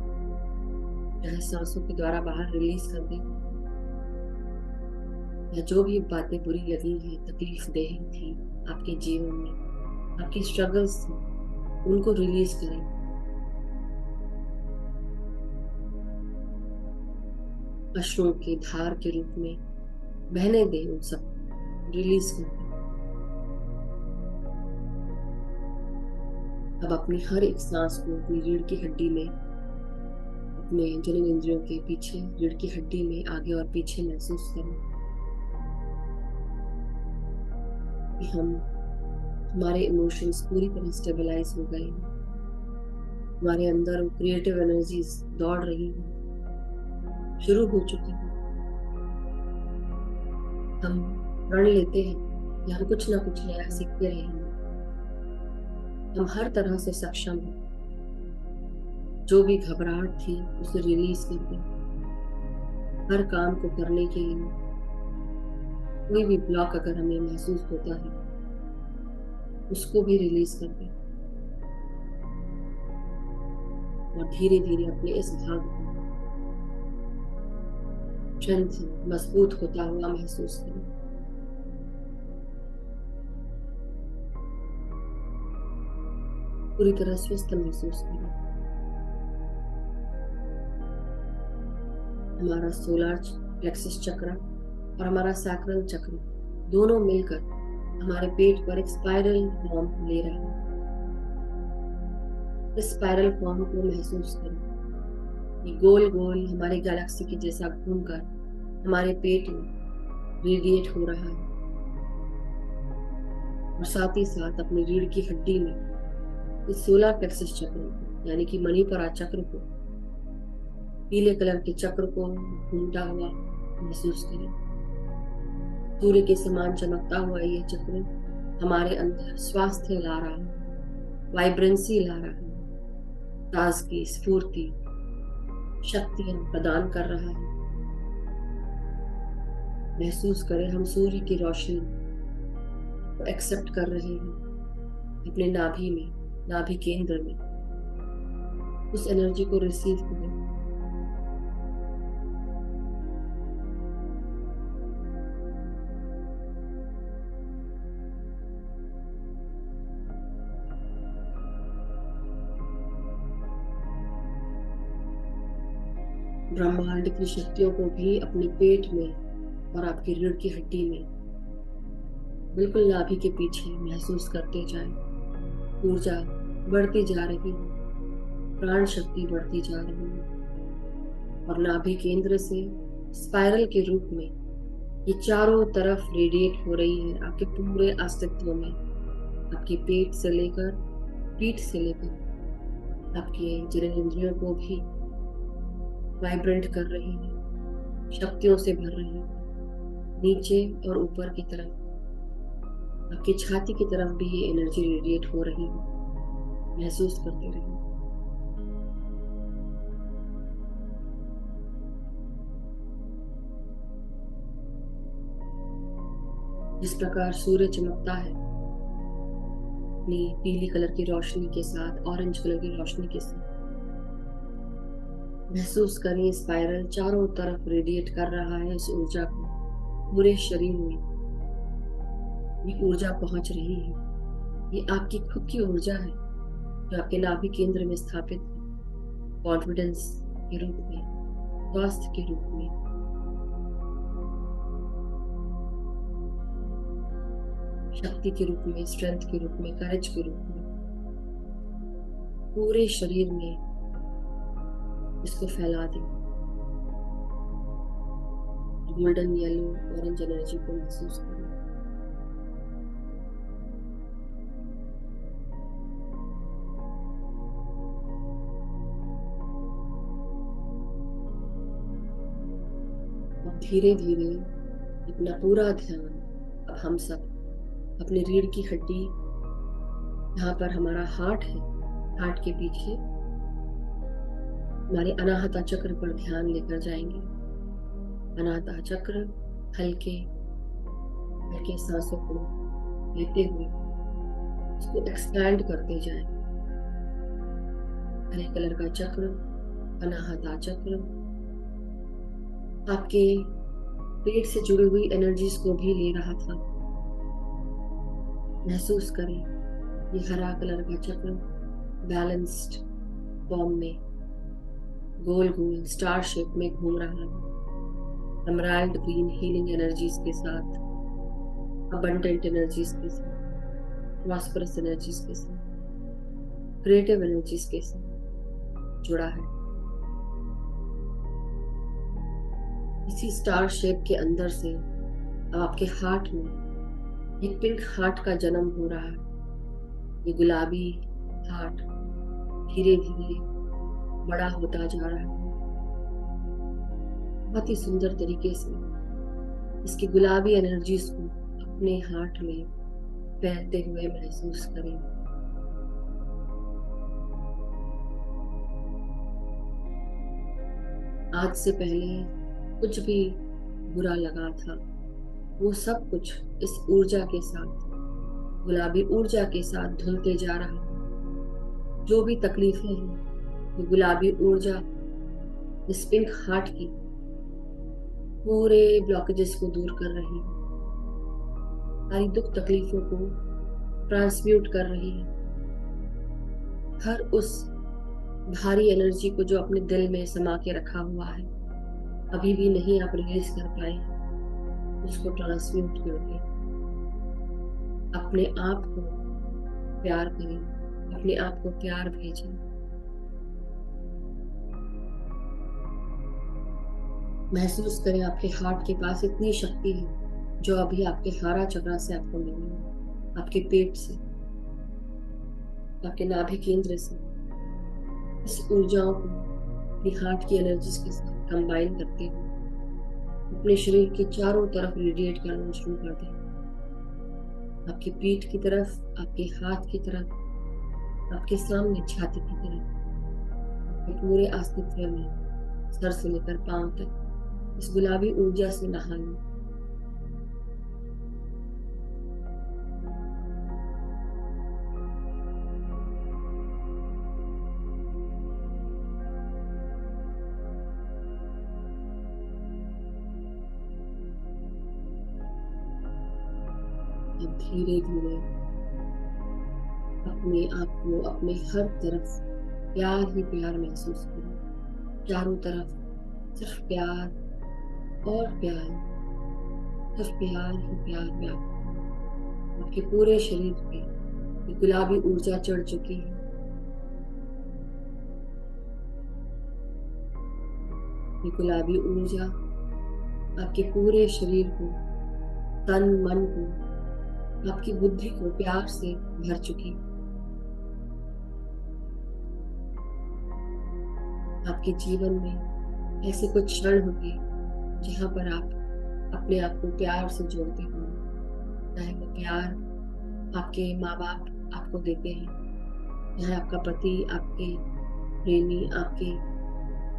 चाहे सांसों के द्वारा बाहर रिलीज कर दें, या जो भी बातें बुरी लगी हैं, तकलीफ देह थी आपके जीवन में, आपकी स्ट्रगल्स थी, उनको रिलीज करें। अश्रुओं की धार के रूप में बहने दें, उन सब रिलीज कर दें। अब अपनी हर एक सांस को अपनी रीढ़ की हड्डी में, अपने जननेंद्रियों के पीछे रीढ़ की हड्डी में आगे और पीछे महसूस करें कि हमारे इमोशंस पूरी तरह स्टेबलाइज हो गए हैं। हमारे अंदर क्रिएटिव एनर्जीज दौड़ रही हैं, शुरू हो चुकी हैं। हम प्रण लेते हैं कि हम कुछ ना कुछ नया सीखते रहेंगे। हम हर तरह से सक्षम हैं। जो भी घबराहट थी उसे रिलीज कर दें। हर काम को करने के लिए कोई भी ब्लॉक अगर हमें महसूस होता है, उसको भी रिलीज कर दें। और धीरे धीरे अपने इस भाग को स्ट्रेंथ मजबूत होता हुआ महसूस करें। पूरी तरह स्वस्थ महसूस करें। हमारा सोलर प्लेक्सस चक्र और हमारा सैक्रल चक्र दोनों मिलकर हमारे पेट पर एक स्पाइरल फॉर्म ले रहे हैं। इस स्पाइरल फॉर्म को महसूस करें। ये गोल गोल हमारी गैलेक्सी के जैसा घूमकर हमारे पेट में रेडिएट हो रहा है, और साथ ही साथ अपनी रीढ़ की हड्डी में इस सोलर प्लेक्सस चक्र को, यानी कि मणिपुरा चक्र को, पीले कलर के चक्र को घूमता हुआ महसूस करें। सूर्य के समान चमकता हुआ ये चक्र हमारे अंदर स्वास्थ्य ला रहा है, वाइब्रेंसी ला रहा है, ताजगी, स्फूर्ति, शक्तियां प्रदान कर रहा है। महसूस करें हम सूर्य की रोशनी को एक्सेप्ट कर रहे हैं अपने नाभि में, नाभि केंद्र में। उस एनर्जी को रिसीव करें। ब्रह्मांड की शक्तियों को भी अपने पेट में और आपकी रीढ़ की हड्डी में, बिल्कुल नाभि के पीछे महसूस करते जाएं। ऊर्जा बढ़ती जा रही है, प्राण शक्ति बढ़ती जा रही है, और नाभि केंद्र से स्पाइरल के रूप में ये चारों तरफ रेडिएट हो रही है आपके पूरे अस्तित्व में। आपके पेट से लेकर पीठ से लेकर आपके जननेंद्रियों को भी वाइब्रेंट कर रही है, शक्तियों से भर रही है। नीचे और ऊपर की तरफ, आपकी छाती की तरफ भी ये एनर्जी रेडिएट हो रही है। महसूस करते रहिए। जिस प्रकार सूर्य चमकता है अपनी पीली कलर की रोशनी के साथ, ऑरेंज कलर की रोशनी के साथ, महसूस करें स्पाइरल चारों तरफ रेडिएट कर रहा है इस ऊर्जा को। पूरे शरीर में ये ऊर्जा पहुंच रही है। ये आपकी खुद की ऊर्जा है जो आपके नाभि केंद्र में स्थापित है, कॉन्फिडेंस के रूप में, स्वास्थ्य के रूप में। शक्ति के रूप में, स्ट्रेंथ के रूप में, करेज के रूप में। पूरे शरीर में इसको फैला दें। गोल्डन, येलो, ऑरेंज एनर्जी को महसूस करें। अब धीरे धीरे अपना पूरा ध्यान, अब हम सब अपनी रीढ़ की हड्डी, यहाँ पर हमारा हार्ट है, हार्ट के पीछे हमारे अनाहता चक्र पर ध्यान लेकर जाएंगे। अनाहता चक्र हल्के हल्के सांसों को लेते हुए उसको एक्सपैंड करते जाएं। हरे कलर का चक्र, अनाहता चक्र, आपके पेट से जुड़ी हुई एनर्जीज को भी ले रहा था। महसूस करें ये हरा कलर का चक्र बैलेंस्ड फॉर्म में गोल गोल स्टार शेप में घूम रहा है। एमराल्ड ग्रीन हीलिंग एनर्जीज के साथ, अबंडेंट एनर्जीज के साथ, प्रॉस्परस एनर्जीज के साथ, क्रिएटिव एनर्जीज के साथ जुड़ा है। इसी स्टार शेप के अंदर से अब आपके हार्ट में एक पिंक हार्ट का जन्म हो रहा है। ये गुलाबी हार्ट धीरे धीरे बड़ा होता जा रहा है। बहुत ही सुंदर तरीके से इसकी गुलाबी एनर्जीज को अपने हार्ट में फैलते हुए महसूस करें। आज से पहले कुछ भी बुरा लगा था, वो सब कुछ इस ऊर्जा के साथ, गुलाबी ऊर्जा के साथ धुलते जा रहा है। जो भी तकलीफें हैं, वो गुलाबी ऊर्जा इस पिंक हार्ट की पूरे ब्लॉकेजेस को दूर कर रही है, सारी दुख तकलीफों को ट्रांसम्यूट कर रही है। हर उस भारी एनर्जी को जो अपने दिल में समा के रखा हुआ है, अभी भी नहीं आप रिलीज कर पाए, उसको ट्रांसम्यूट करके अपने आप को प्यार करें, अपने आप को प्यार भेजें। महसूस करें आपके हार्ट के पास इतनी शक्ति है जो अभी आपके हारा चक्र से आपको मिली है, आपके पेट से, आपके नाभि केंद्र से। इस ऊर्जाओं को अपनी हार्ट की एनर्जीज के साथ कंबाइन करते हुए अपने शरीर के चारों तरफ रेडिएट करना शुरू कर दें। आपकी पीठ की तरफ, आपके हाथ की तरफ, आपके सामने छाती की तरफ, आपके पूरे अस्तित्व में सर से लेकर पांव तक इस गुलाबी ऊर्जा से नहा लें। अब धीरे धीरे अपने आप को अपने हर तरफ प्यार ही प्यार महसूस करें। चारों तरफ सिर्फ प्यार और प्यार, सिर्फ प्यार ही प्यार व्याप्त। आपके पूरे शरीर पे ये गुलाबी ऊर्जा चढ़ चुकी है। ये गुलाबी ऊर्जा आपके पूरे शरीर को, तन मन को, आपकी बुद्धि को प्यार से भर चुकी। आपके जीवन में ऐसे कुछ क्षण होंगे जहां पर आप अपने आप को प्यार से जोड़ते हो, चाहे वो प्यार आपके माँ बाप आपको देते हैं, चाहे आपका पति, आपके प्रेमी, आपके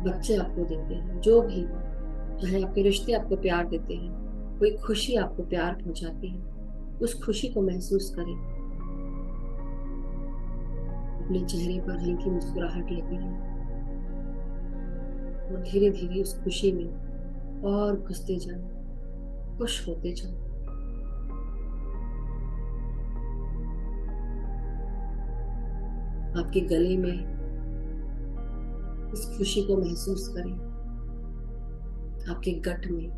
बच्चे आपको देते हैं, जो भी, चाहे आपके रिश्ते आपको प्यार देते हैं, कोई खुशी आपको प्यार पहुंचाती है, उस खुशी को महसूस करें। अपने चेहरे पर हल्की मुस्कुराहट लेते हैं और धीरे धीरे उस खुशी में और घुसते जाएं, खुश होते जाएं। आपके गले में इस खुशी को महसूस करें। आपके गट में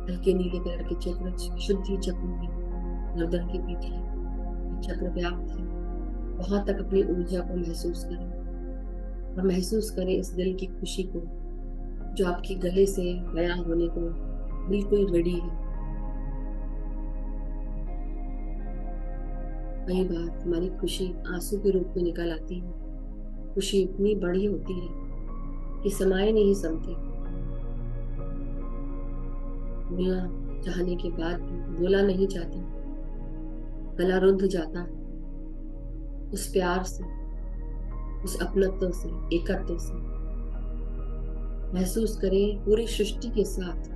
हल्के नीले कलर के चक्र, शुद्धि चक्र में गर्दन के पीछे चक्र व्याप्त है, वहां तक अपनी ऊर्जा को महसूस करें और महसूस करें इस दिल की खुशी को जो आपके गले से बयां होने को बिल्कुल रेडी है। कई बार हमारी खुशी आंसू के रूप में निकल आती है। खुशी इतनी बड़ी होती है कि समाये नहीं समती। बोलना चाहने के बाद भी बोला नहीं जाता, गला रुंध जाता है उस प्यार से, उस अपनत्व से, एकत्व से। महसूस करें पूरी सृष्टि के साथ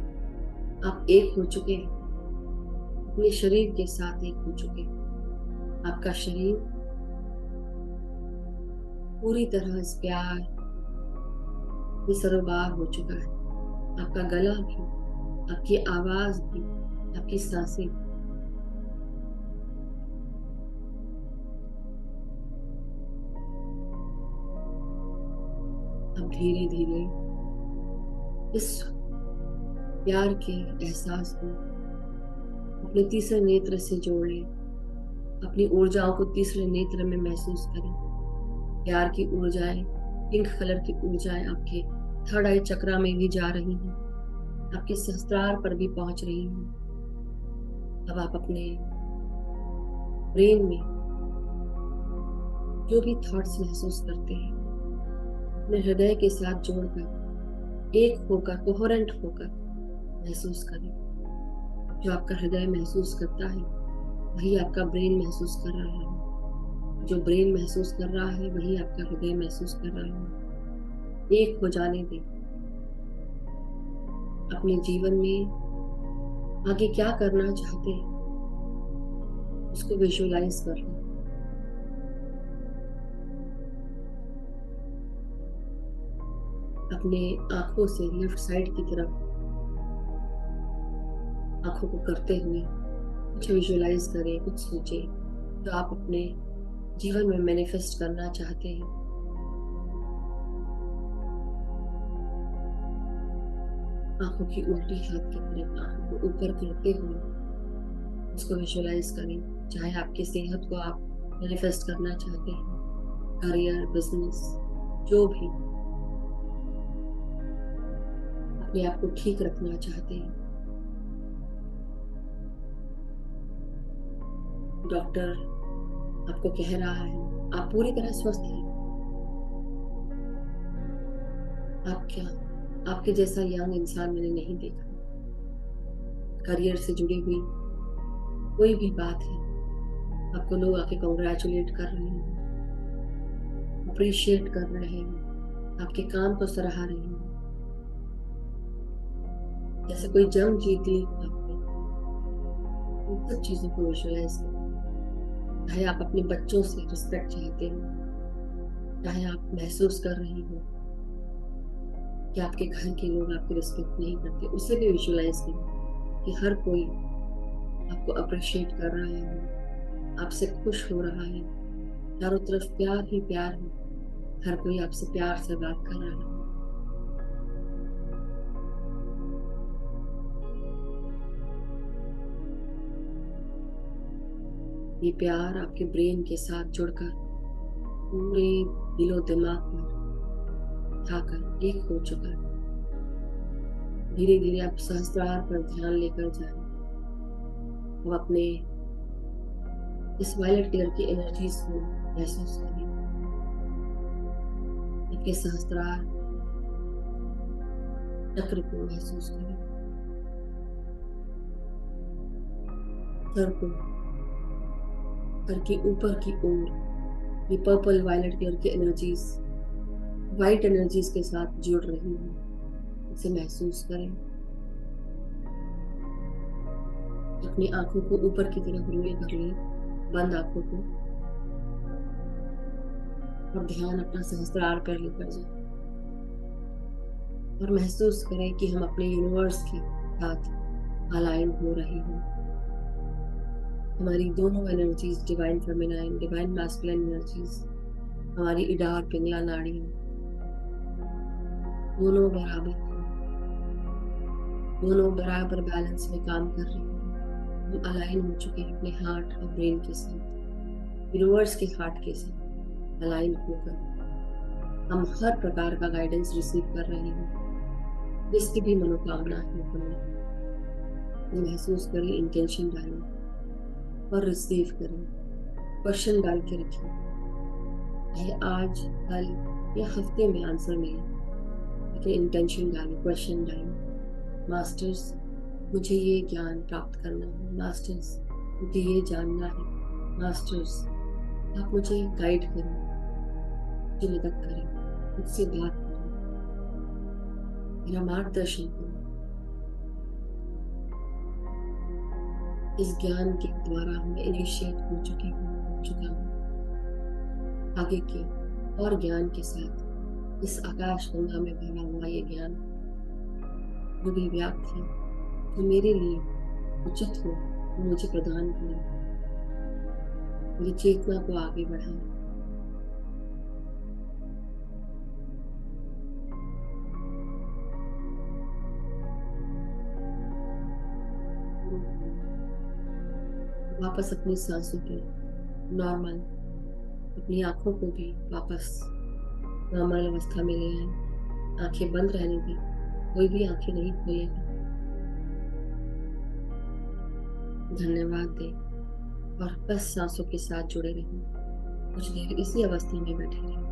आप एक हो चुके हैं, अपने शरीर के साथ एक हो चुके हैं। आपका शरीर पूरी तरह इस प्यार में सरोबार हो चुका है। आपका गला भी, आपकी आवाज भी, आपकी सांसें भी। अब धीरे धीरे इस प्यार के एहसास को अपने तीसरे नेत्र से जोड़ें। अपनी ऊर्जाओं को तीसरे नेत्र में महसूस करें। प्यार की ऊर्जाएं, पिंक कलर की ऊर्जाएं आपके थर्ड आई चक्रा में भी जा रही हैं, आपके सहस्त्रार पर भी पहुंच रही हैं। अब आप अपने ब्रेन में जो भी थॉट्स महसूस करते हैं, अपने हृदय के साथ जोड़कर एक होकर, कोहेरेंट होकर महसूस करें। जो आपका हृदय महसूस करता है वही आपका ब्रेन महसूस कर रहा है। जो ब्रेन महसूस कर रहा है वही आपका हृदय महसूस कर रहा है। एक हो जाने दें। अपने जीवन में आगे क्या करना चाहते हैं उसको विजुअलाइज कर लें। अपने आंखों से लेफ्ट साइड की तरफ आंखों को करते हुए कुछ विजुअलाइज करें, कुछ सोचें जो आप अपने जीवन में मैनिफेस्ट करना चाहते हैं। आंखों की उल्टी हाथ की तरफ आंखों को ऊपर करते हुए उसको विजुअलाइज करें। चाहे आपकी सेहत को आप मैनिफेस्ट करना चाहते हैं, करियर, बिजनेस, जो भी अपने आप को ठीक रखना चाहते हैं। डॉक्टर आपको कह रहा है आप पूरी तरह स्वस्थ हैं। आप क्या, आपके जैसा यंग इंसान मैंने नहीं देखा। करियर से जुड़ी हुई कोई भी बात है, आपको लोग आके कॉन्ग्रेचुलेट कर रहे हैं, अप्रिशिएट कर रहे हैं, आपके काम को सराहा रहे हैं, जैसे कोई जंग जीत ली आपने। उन सब चीजों को विजुअलाइज करें। चाहे आप अपने बच्चों से रिस्पेक्ट चाहते हो, चाहे आप महसूस कर रही हो कि आपके घर के लोग आपको रिस्पेक्ट नहीं करते, उसे भी विजुअलाइज करें कि हर कोई आपको अप्रिशिएट कर रहा है, आपसे खुश हो रहा है, चारों तरफ प्यार ही प्यार है, हर कोई आपसे प्यार से बात कर रहा है। ये प्यार आपके ब्रेन के साथ जुड़कर पूरे दिलो दिमाग पर उठाकर एक हो चुका है। धीरे धीरे आप सहस्त्रार पर ध्यान लेकर जाएं। अब अपने इस वायलेट कलर की एनर्जीज को महसूस करें। आपके सहस्त्रार चक्र को महसूस करें। सर को, सर के ऊपर की ओर ये पर्पल वायलेट कलर की एनर्जीज वाइट एनर्जीज के साथ जुड़ रही हैं, इसे महसूस करें। अपनी आंखों को ऊपर की तरफ रोल कर लें, बंद आंखों को, और ध्यान अपना सहस्त्रार पर लेकर जाए और महसूस करें कि हम अपने यूनिवर्स के साथ अलाइन हो रहे हैं। हमारी दोनों energies, divine feminine, divine masculine energies, हमारी इडार पिंगला नाड़ियां दोनों बराबर हैं, दोनों बराबर बैलेंस में काम कर रही हैं। हम अलाइन हो चुके हैं अपने हार्ट और ब्रेन के साथ, यूनिवर्स के हार्ट के साथ अलाइन होकर हम हर प्रकार का गाइडेंस रिसीव कर रहे हैं। जिसकी भी मनोकामना है हमें महसूस करें, इंटेंशन डालें और रिसीव करें। क्वेश्चन डाल के रखें, चाहे आज, कल या हफ्ते में आंसर मिले, लेकिन इंटेंशन डालें, क्वेश्चन डालें। मास्टर्स, मुझे ये ज्ञान प्राप्त करना है। मास्टर्स, मुझे ये जानना है। मास्टर्स, आप मुझे गाइड करें, मुझे मदद करें, मुझसे बात करें, मेरा मार्गदर्शन करें। इस ज्ञान के द्वारा हम इनिशिएट हो चुके हैं चुका हूँ। आगे के और ज्ञान के साथ इस आकाश गंगा में भरा हुआ ये ज्ञान जो भी व्याप्त है, जो मेरे लिए उचित हो, वो मुझे प्रदान करें, मेरी चेतना को आगे बढ़ाए। वापस अपनी सांसों पे नॉर्मल, अपनी आंखों को भी वापस नॉर्मल अवस्था में ले आए। आंखें बंद रहने दी, कोई भी आंखें नहीं खोलेगा। धन्यवाद दे और बस सांसों के साथ जुड़े रहें। कुछ देर इसी अवस्था में बैठे रहें।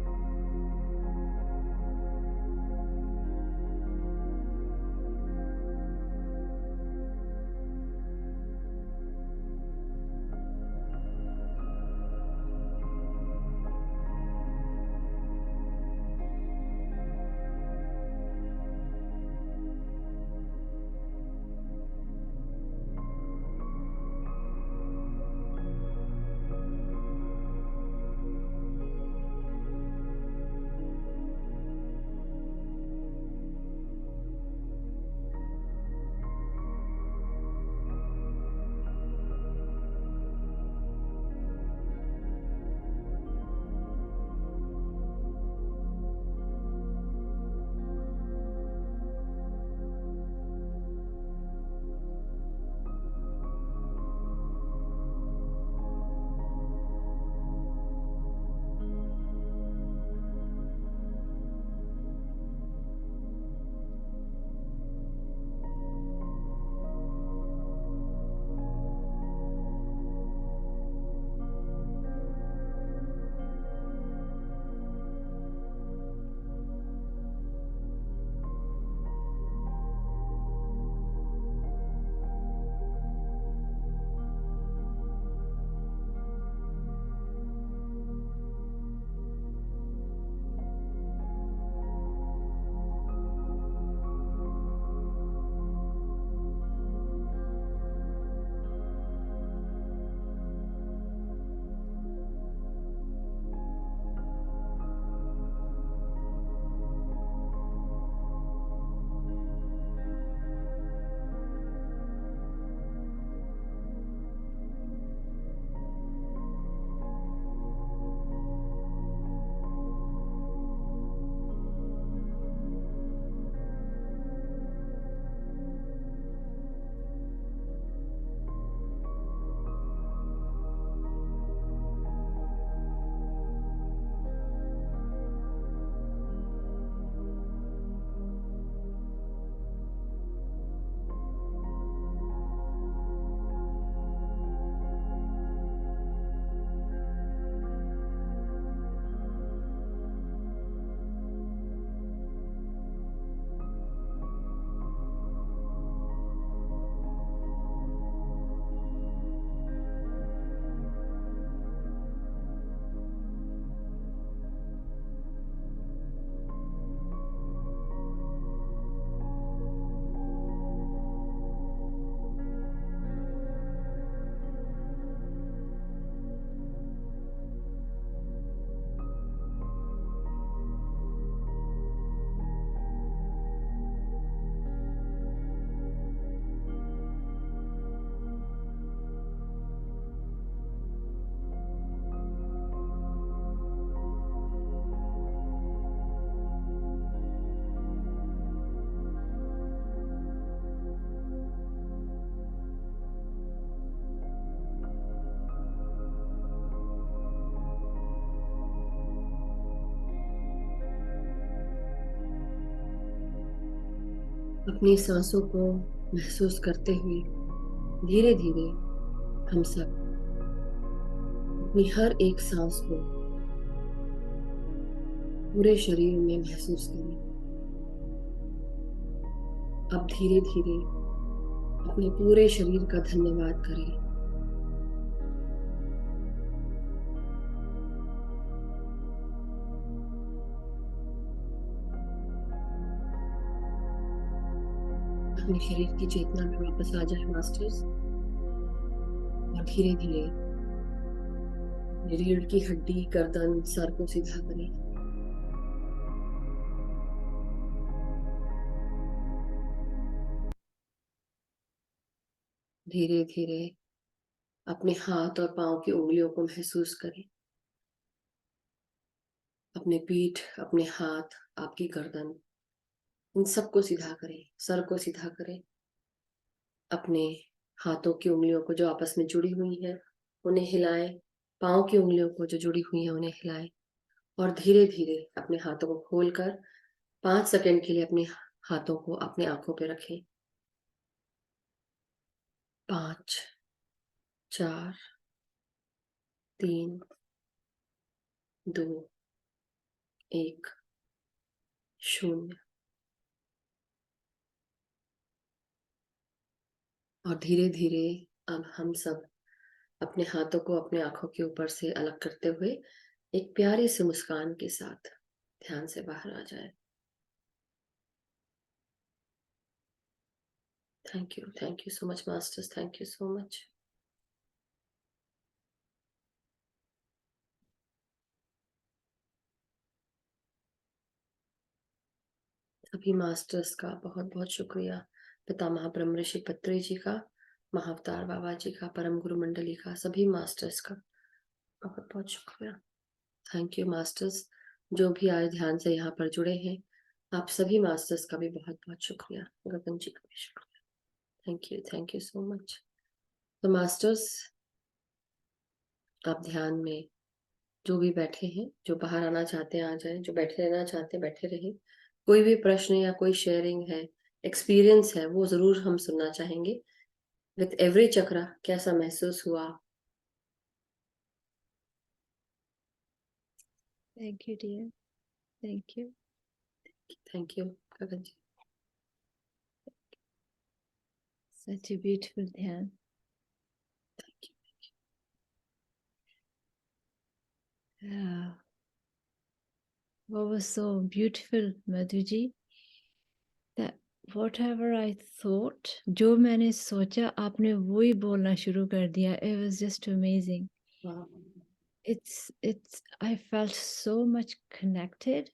अपनी सांसों को महसूस करते हुए धीरे धीरे हम सब अपनी हर एक सांस को पूरे शरीर में महसूस करें। अब धीरे धीरे अपने पूरे शरीर का धन्यवाद करें। अपने शरीर की चेतना में वापस आ जाए मास्टर्स, और धीरे धीरे अपने रीढ़ की हड्डी, गर्दन, सर को सीधा करें। धीरे धीरे अपने हाथ और पांव की उंगलियों को महसूस करें। अपने पीठ, अपने हाथ, आपकी गर्दन, इन सबको सीधा करें। सर को सीधा करें। अपने हाथों की उंगलियों को जो आपस में जुड़ी हुई हैं उन्हें हिलाएं। पांव की उंगलियों को जो जुड़ी हुई हैं उन्हें हिलाएं। और धीरे धीरे अपने हाथों को खोलकर 5 सेकंड के लिए अपने हाथों को अपने आंखों पे रखें। 5, 4, 3, 2, 1, 0। और धीरे धीरे अब हम सब अपने हाथों को अपने आंखों के ऊपर से अलग करते हुए एक प्यारी सी मुस्कान के साथ ध्यान से बाहर आ जाए। Thank you so much masters, thank you so much. सभी मास्टर्स का बहुत बहुत शुक्रिया। पितामह ब्रह्म ऋषि पत्री जी का, महाअवतार बाबा जी का, परम गुरु मंडली का, सभी मास्टर्स का बहुत बहुत शुक्रिया। थैंक यू मास्टर्स, जो भी आज ध्यान से यहाँ पर जुड़े हैं, आप सभी मास्टर्स का भी बहुत बहुत शुक्रिया। गगन जी का भी शुक्रिया। Thank you so much. तो मास्टर्स, आप ध्यान में जो भी बैठे हैं, जो बाहर आना चाहते हैं आ जाएं, जो बैठे रहना चाहते हैं बैठे रहें। कोई भी प्रश्न या कोई शेयरिंग है, एक्सपीरियंस है, वो जरूर हम सुनना चाहेंगे। विथ एवरी चक्रा कैसा महसूस हुआ? Thank you, dear. Thank you. Thank you Gagan ji. Such a beautiful ध्यान. Yeah. What was so beautiful, Madhuji, that whatever I thought, जो मैंने सोचा आपने वो ही बोलना शुरू कर दिया. It was just amazing. Wow. I felt so much connected.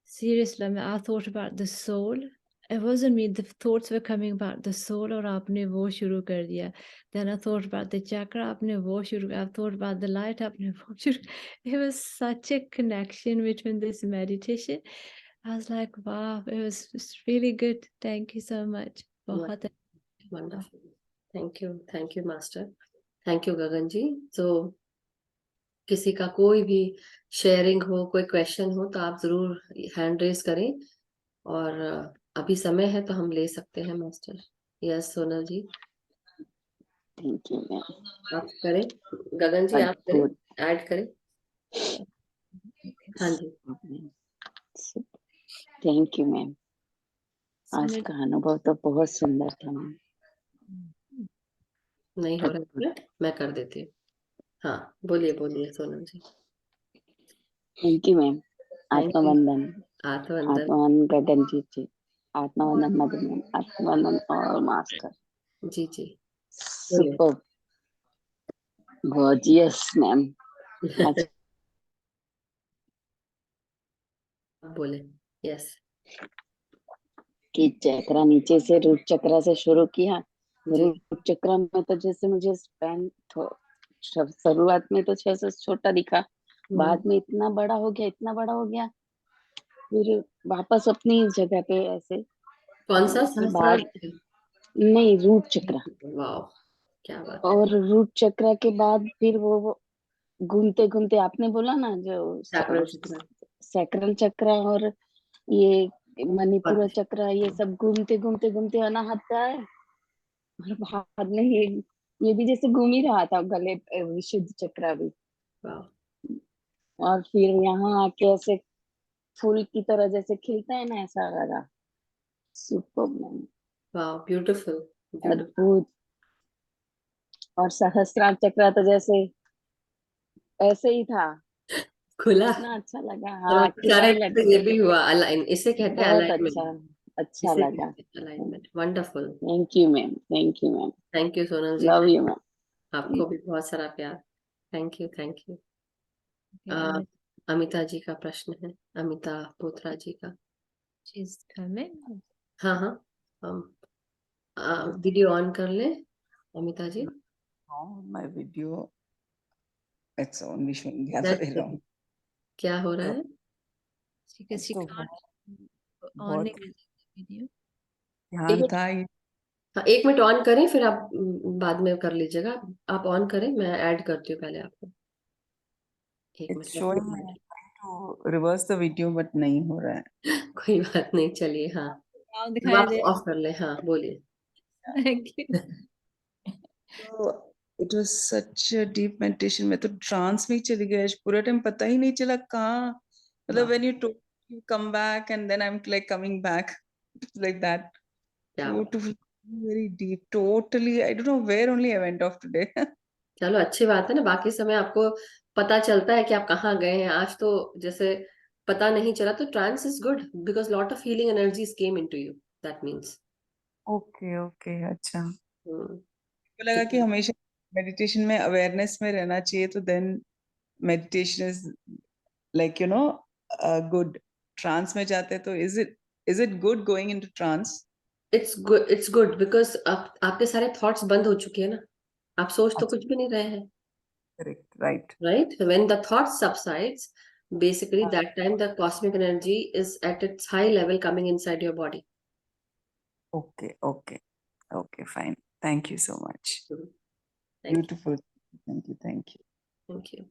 Seriously, I thought about the soul. It wasn't me. The thoughts were coming about the soul, और आपने वो शुरू कर दिया. Then I thought about the chakra. आपने वो शुरू. I thought about the light. आपने वो शुरू. It was such a connection between this meditation. I was like, wow, it was really good. Thank you so much. बहुत Wonderful. Thank you master. Thank you Gagan ji. तो किसी का कोई भी शेयरिंग हो, कोई क्वेश्चन हो, तो आप जरूर हैंड रेज करें, और अभी समय है तो हम ले सकते हैं master. Yes Sonal ji, thank you ma'am. आप करें। गगन जी आप करें, ऐड करें। हाँ जी, थैंक यू मैम। आज का अनुभव तो बहुत सुंदर था मैम। नहीं हो रहा है, मैं कर देती हूँ। हाँ बोलिए Sonal ji. Thank you ma'am. आत्मवंदन। आत्मवंदन गगन जी। आत्मवंदन मधु मैम। आत्मवंदन और master ji. Super gorgeous ma'am. बोले यस। कि चक्रा नीचे से रूट चक्रा से शुरू किया। रूट चक्रा में तो जैसे मुझे स्पैन शुरुआत में तो जैसे छोटा दिखा, बाद में इतना बड़ा हो गया, फिर वापस अपनी जगह पे ऐसे। कौन सा सहस्रार? नहीं, रूट चक्रा। वाह, क्या बात। और रूट चक्रा के बाद फिर वो घूमते घूमते आपने बोला ना, जो सैक्रल चक्रा और ये मणिपुर चक्रा, ये सब घूमते घूमते अनाहत है। और बाद में ये भी जैसे घूम ही रहा था गले, विशुद्ध चक्रा भी। और फिर यहाँ आके ऐसे फूल की तरह जैसे खिलता है ना, ऐसा लगा। सुपर मैम, वाह, ब्यूटीफुल, अद्भुत। और सहस्त्रार चक्रा तो जैसे ऐसे ही था, खुला, इतना अच्छा लगा। हाँ, ये भी हुआ अलाइन, इसे कहते हैं बहुत अलाइनमेंट। अच्छा लगा। Alignment, wonderful. Thank you ma'am. Thank you ma'am. Thank you Sonal ji. Love you ma'am. आपको भी बहुत सारा प्यार। Thank you. Okay, Amita ji का प्रश्न है, अमिता बोथरा जी का। she's coming. हाँ हाँ, वीडियो ऑन कर ले अमिता जी। My video, it's only showing the other That's way okay. around. क्या हो रहा है? Because she तो can't on बहुत it with the video. ध्यान था ये। हाँ, 1 मिनट ऑन करें, फिर आप बाद में कर लीजिएगा। आप ऑन करें, मैं ऐड करती हूँ पहले आपको। 1 It's मिनट showing रुकिए। I'm trying to reverse the video but नहीं हो रहा है। कोई बात नहीं, चलिए। हाँ, Now अब दिखाई आप दे। ऑफ कर ले। हाँ, बोलिए। Thank you. So it was such a deep meditation। मैं तो ट्रांस में ही चली गई आज पूरा टाइम, पता ही नहीं चला कहाँ, मतलब when you talk you come back and then I'm like coming back like that, क्या बात। beautiful, very deep, totally I don't know where only I went off today। चलो, अच्छी बात है ना, बाकी समय आपको पता चलता है कि आप कहाँ गए हैं। आज तो जैसे पता नहीं चला, तो trance is good because lot of healing energies came into you, that means. Okay okay, अच्छा। मुझे लगा कि हमेशा मेडिटेशन में अवेयरनेस में रहना चाहिए, तो then meditation is like you know good. Trance में जाते हैं तो is it good going into trance? It's good because आपके सारे थॉट्स बंद हो चुके हैं ना, आप सोच तो कुछ भी नहीं रहे हैं। Correct, right. Right? When the thought subsides, basically that time the cosmic energy is at its high level coming inside your body. Okay okay okay, fine, thank you so much, Thank you. Beautiful, thank you thank you. Thank you.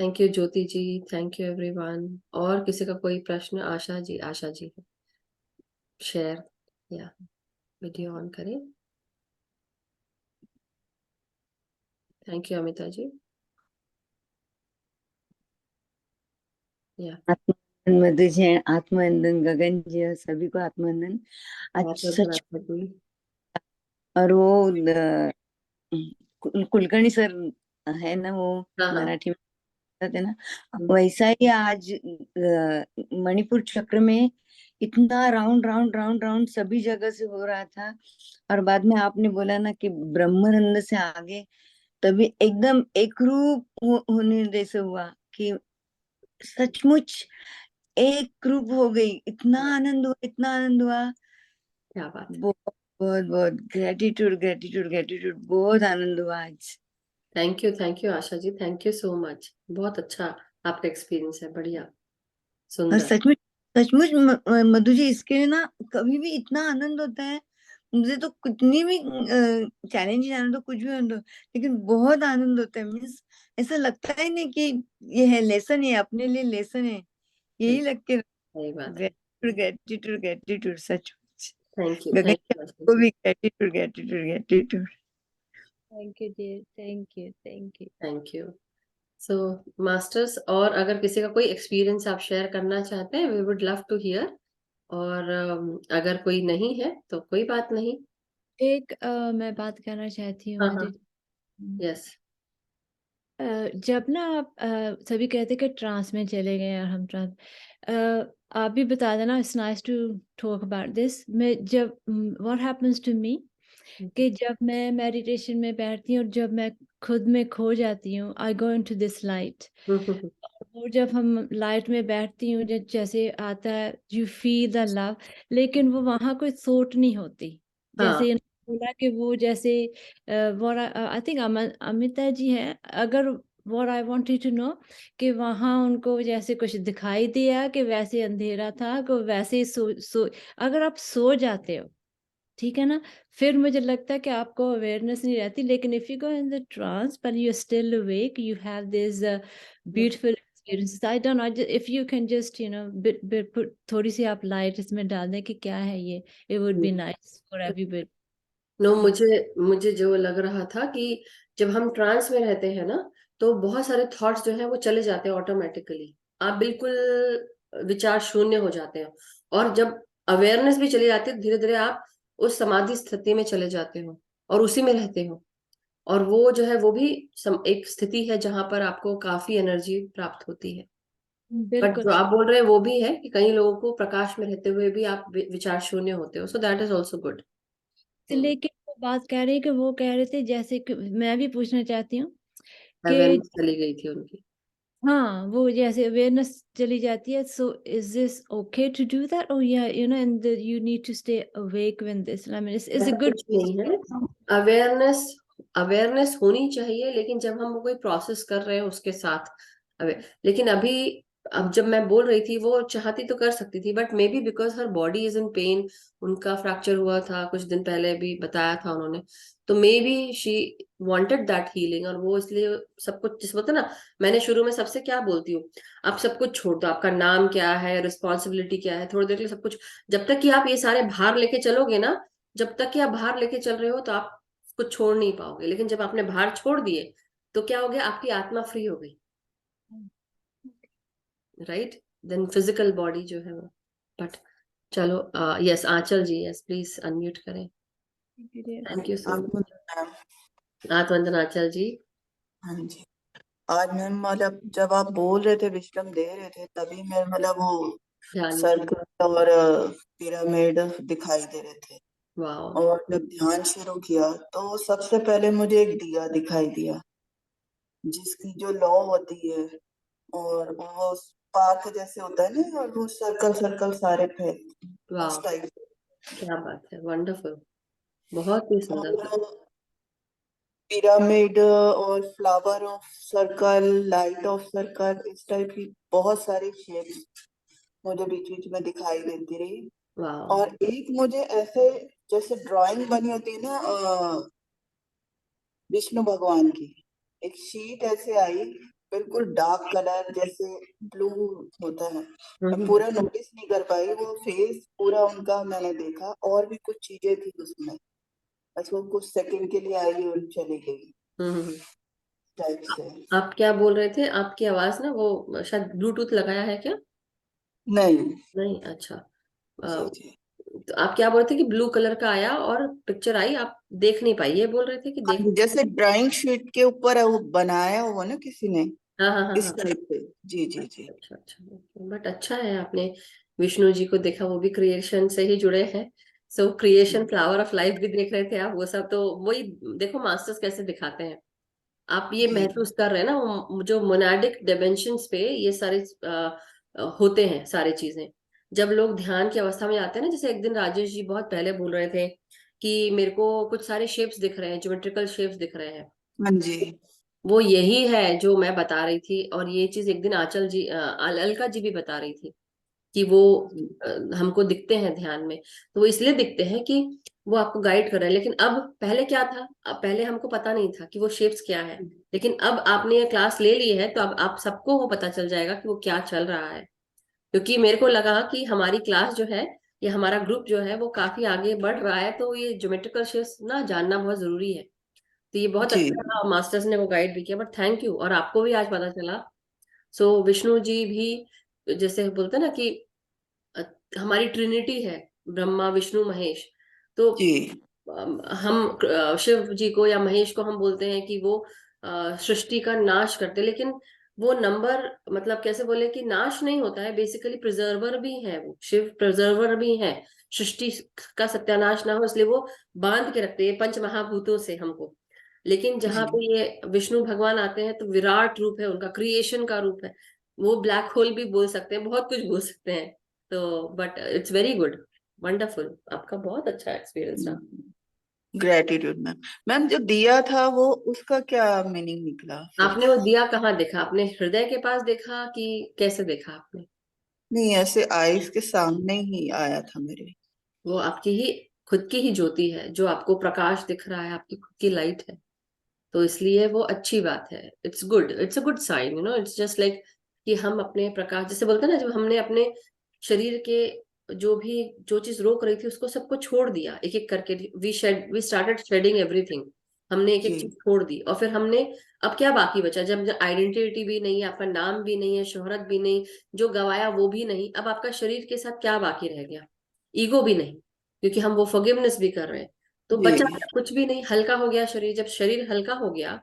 Thank you, Jyoti ji. Thank you everyone. और किसी का कोई प्रश्न? आशा जी शेयर या वीडियो ऑन करें। Thank you Amita ji. या आत्मवंदन मधु जी, आत्मवंदन गगन जी, और सभी को आत्मवंदन। आज सच, और वो कुलकर्णी सर है ना, वो हाँ हाँ। मराठी में बताते ना, वैसा ही आज मणिपुर चक्र में इतना राउंड राउंड राउंड राउंड सभी जगह से हो रहा था। और बाद में आपने बोला ना कि ब्रह्मानंद से आगे, तभी एकदम एक रूप होने जैसे हुआ कि सचमुच एक रूप हो गई। इतना आनंद हुआ, इतना आनंद हुआ। क्या बात है। बहुत बहुत बहुत ग्रेटिट्यूड ग्रेटिट्यूड ग्रेटिट्यूड, बहुत आनंद हुआ आज। Thank you Asha ji, thank you so much. बहुत अच्छा आपका एक्सपीरियंस है, बढ़िया, और सुंदर। सचमुच सचमुच मधु जी, इसके लिए ना कभी भी इतना आनंद होता है मुझे, तो कितनी भी चैलेंज आने दो, कुछ भी आने दो, लेकिन बहुत आनंद होता है। मीन्स ऐसा लगता ही नहीं कि ये है लेसन, है अपने लिए लेसन है, यही लग के। सही बात है। ग्रेटिट्यूड ग्रेटिट्यूड ग्रेटिट्यूड, सचमुच थैंक यू गगन आशा को जी। भी gratitude gratitude gratitude. Thank you, dear. Thank you. Thank you. Thank you. So masters, और अगर किसी का कोई एक्सपीरियंस आप शेयर करना चाहते हैं, we would love to hear. और अगर कोई नहीं है तो कोई बात नहीं। एक मैं बात करना चाहती हूँ हाँ मधु हाँ, जी। यस। जब ना आप सभी कहते कि ट्रांस में चले गए और हम ट्रांस, आप भी बता देना, it's nice to talk about this. मैं जब व्हाट हैपेंस टू मी कि जब मैं मेडिटेशन में बैठती हूँ और जब मैं खुद में खो जाती हूँ, आई गो इनटू दिस लाइट। और जब हम लाइट में बैठती हूँ, जैसे आता है यू फील द लव, लेकिन वो वहाँ कोई सोट नहीं होती। हाँ जैसे बोला कि वो जैसे आई थिंक अमिता जी हैं, अगर what I wanted to know कि वहाँ उनको जैसे कुछ दिखाई दिया कि वैसे अंधेरा था, कि वैसे ही अगर आप सो जाते हो, ठीक है ना, फिर मुझे लगता है कि आपको अवेयरनेस नहीं रहती। लेकिन if you go in the trance but you're still awake, you have this beautiful experiences. I don't know, if you can just put थोड़ी सी आप लाइट इसमें डाल दें कि क्या है ये, it would be nice for everybody. No, मुझे जो लग रहा था कि जब हम ट्रांस में रहते हैं ना, तो बहुत सारे थॉट्स जो हैं वो चले जाते हैं ऑटोमेटिकली। आप बिल्कुल विचार शून्य हो जाते हैं, और जब अवेयरनेस भी चली जाती है, धीरे धीरे आप उस समाधि स्थिति में चले जाते हो और उसी में रहते हो। और वो जो है वो भी एक स्थिति है जहां पर आपको काफी एनर्जी प्राप्त होती है। बट बिल्कुल। जो आप बोल रहे हैं वो भी है कि कई लोगों को प्रकाश में रहते हुए भी आप विचार शून्य होते हो, so that is also good. लेकिन वो बात कह रही है कि वो कह रहे थे, जैसे कि मैं भी पूछना चाहती हूँ कि अवेयरनेस चली गई थी उनकी। हाँ, वो जैसे अवेयरनेस चली जाती है, so is this okay to do that? Oh yeah, you know, and you need to stay awake when this, I mean, it's a ऐसा good कुछ नहीं है, अवेयरनेस होनी चाहिए, लेकिन जब हम कोई प्रोसेस कर रहे हैं उसके साथ लेकिन अभी अब जब मैं बोल रही थी, वो चाहती तो कर सकती थी, but may be because her body is in pen, उनका फ्रैक्चर हुआ था कुछ दिन पहले भी बताया था उन्होंने, तो may be she wanted that healing, और वो इसलिए सब कुछ, जिस बोलते ना, मैंने शुरू में सबसे क्या बोलती हूँ, आप सब कुछ छोड़ दो, आपका नाम क्या है, रिस्पॉन्सिबिलिटी क्या है, थोड़ी देर के लिए सब कुछ, जब तक कि आप ये सारे भार लेके चलोगे ना, जब तक कि आप भार लेके चल रहे हो तो आप कुछ छोड़ नहीं पाओगे, लेकिन जब आपने भार छोड़ दिए तो क्या हो गया, आपकी आत्मा फ्री हो गई, राइट, देन फिजिकल बॉडी जो है वो, बट चलो, yes Aanchal ji, yes please unmute करें, थैंक यू सो मच, आत्मवंदन आंचल जी। हाँ जी, आज मैम मतलब जब आप बोल रहे थे, विश्रम दे रहे थे, तभी मैं मतलब वो ध्यान, सर्कल और पिरामिड दिखाई दे रहे थे, वाओ, और जब ध्यान शुरू किया तो सबसे पहले मुझे एक दिया दिखाई दिया, जिसकी जो लौ होती है, और वो स्पार्क जैसे होता है ना, और वो सर्कल सर्कल सारे फैलते हैं, उस वाओ, टाइप क्या बात है, वंडरफुल, बहुत ही सुंदर, और पिरामिड और flower of circle, light of circle, इस टाइप की बहुत सारी शेप्स मुझे बीच बीच में दिखाई देती रही। वाओ, और एक मुझे ऐसे जैसे ड्राइंग बनी होती है ना विष्णु भगवान की, एक शीट ऐसे आई, बिल्कुल डार्क कलर जैसे ब्लू होता है, मैं पूरा नोटिस नहीं कर पाई, वो फेस पूरा उनका मैंने देखा, और भी कुछ चीजें थी उसमें, बस वो कुछ सेकंड के लिए आई और चली गई टाइप से। आप क्या बोल रहे थे, आपकी आवाज ना, वो शायद ब्लूटूथ लगाया है क्या? नहीं। नहीं, अच्छा, जी जी। तो आप क्या बोल रहे थे कि ब्लू कलर का आया और पिक्चर आई, आप देख नहीं पाई, ये बोल रहे थे कि हाँ, देख? जैसे ड्राइंग शीट के ऊपर वो बनाया हुआ ना किसी ने, हाँ हाँ हाँ इस हाँ, टाइप से। जी जी जी। अच्छा अच्छा, बट अच्छा है आपने विष्णु जी को देखा, वो भी क्रिएशन से ही जुड़े हैं, सो क्रिएशन, फ्लावर ऑफ लाइफ भी देख रहे थे आप, वो सब तो वही, देखो मास्टर्स कैसे दिखाते हैं, आप ये जी महसूस कर रहे हैं ना, जो मोनाडिक डायमेंशंस पे ये सारे होते हैं सारी चीजें, जब लोग ध्यान की अवस्था में आते हैं ना, जैसे एक दिन राजेश जी बहुत पहले बोल रहे थे कि मेरे को कुछ सारे शेप्स दिख रहे हैं, ज्योमेट्रिकल शेप्स दिख रहे हैं, हाँ जी। वो यही है जो मैं बता रही थी, और ये चीज एक दिन आंचल जी, अलका जी भी बता रही थी कि वो हमको दिखते हैं ध्यान में, तो वो इसलिए दिखते हैं कि वो आपको गाइड कर रहे हैं, लेकिन अब पहले क्या था, अब पहले हमको पता नहीं था कि वो शेप्स क्या है, लेकिन अब आपने ये क्लास ले ली है तो अब आप सबको वो पता चल जाएगा कि वो क्या चल रहा है, क्योंकि मेरे को लगा कि हमारी क्लास जो है, ये हमारा ग्रुप जो है वो काफी आगे बढ़ रहा है, तो ये ज्योमेट्रिकल शेप्स ना जानना बहुत जरूरी है, तो ये बहुत जी अच्छा रहा, मास्टर्स ने वो गाइड भी किया, बट थैंक यू, और आपको भी आज पता चला, सो विष्णु जी भी जैसे बोलते हैं ना कि अ, हमारी ट्रिनिटी है, ब्रह्मा विष्णु महेश, तो जी हम शिव जी को या महेश को हम बोलते हैं कि वो सृष्टि का नाश करते, लेकिन वो नंबर, मतलब कैसे बोले कि नाश नहीं होता है, बेसिकली प्रिजर्वर भी है, वो शिव प्रिजर्वर भी है, सृष्टि का सत्यानाश ना हो इसलिए वो बांध के रखते हैं पंच महाभूतों से हमको, लेकिन जहाँ जी पे ये विष्णु भगवान आते हैं तो विराट रूप है उनका, क्रिएशन का रूप है, वो ब्लैक होल भी बोल सकते हैं, बहुत कुछ बोल सकते हैं, तो but it's very good, wonderful, आपका बहुत अच्छा एक्सपीरियंस रहा। Gratitude ma'am. मैम जो दिया था वो उसका क्या मीनिंग निकला फिर? आपने वो दिया कहाँ देखा, अपने हृदय के पास देखा कि कैसे देखा आपने? नहीं, ऐसे आईज के सामने ही आया था मेरे। वो आपकी ही खुद की ही ज्योति है, जो आपको प्रकाश दिख रहा है, आपकी खुद की लाइट है, तो इसलिए वो अच्छी बात है, it's good, it's a good sign, it's just like कि हम अपने प्रकाश, जैसे बोलते हैं ना, जब हमने अपने शरीर के जो चीज रोक रही थी उसको सबको छोड़ दिया एक एक करके, वी स्टार्टेड शेडिंग एवरीथिंग, हमने एक एक जी चीज छोड़ दी, और फिर हमने, अब क्या बाकी बचा, जब आइडेंटिटी भी नहीं है, आपका नाम भी नहीं है, शोहरत भी नहीं, जो गवाया वो भी नहीं, अब आपका शरीर के साथ क्या बाकी रह गया, ईगो भी नहीं, क्योंकि हम वो फॉरगिवनेस भी कर रहे हैं, तो बचा जी कुछ भी नहीं, हल्का हो गया शरीर, जब शरीर हल्का हो गया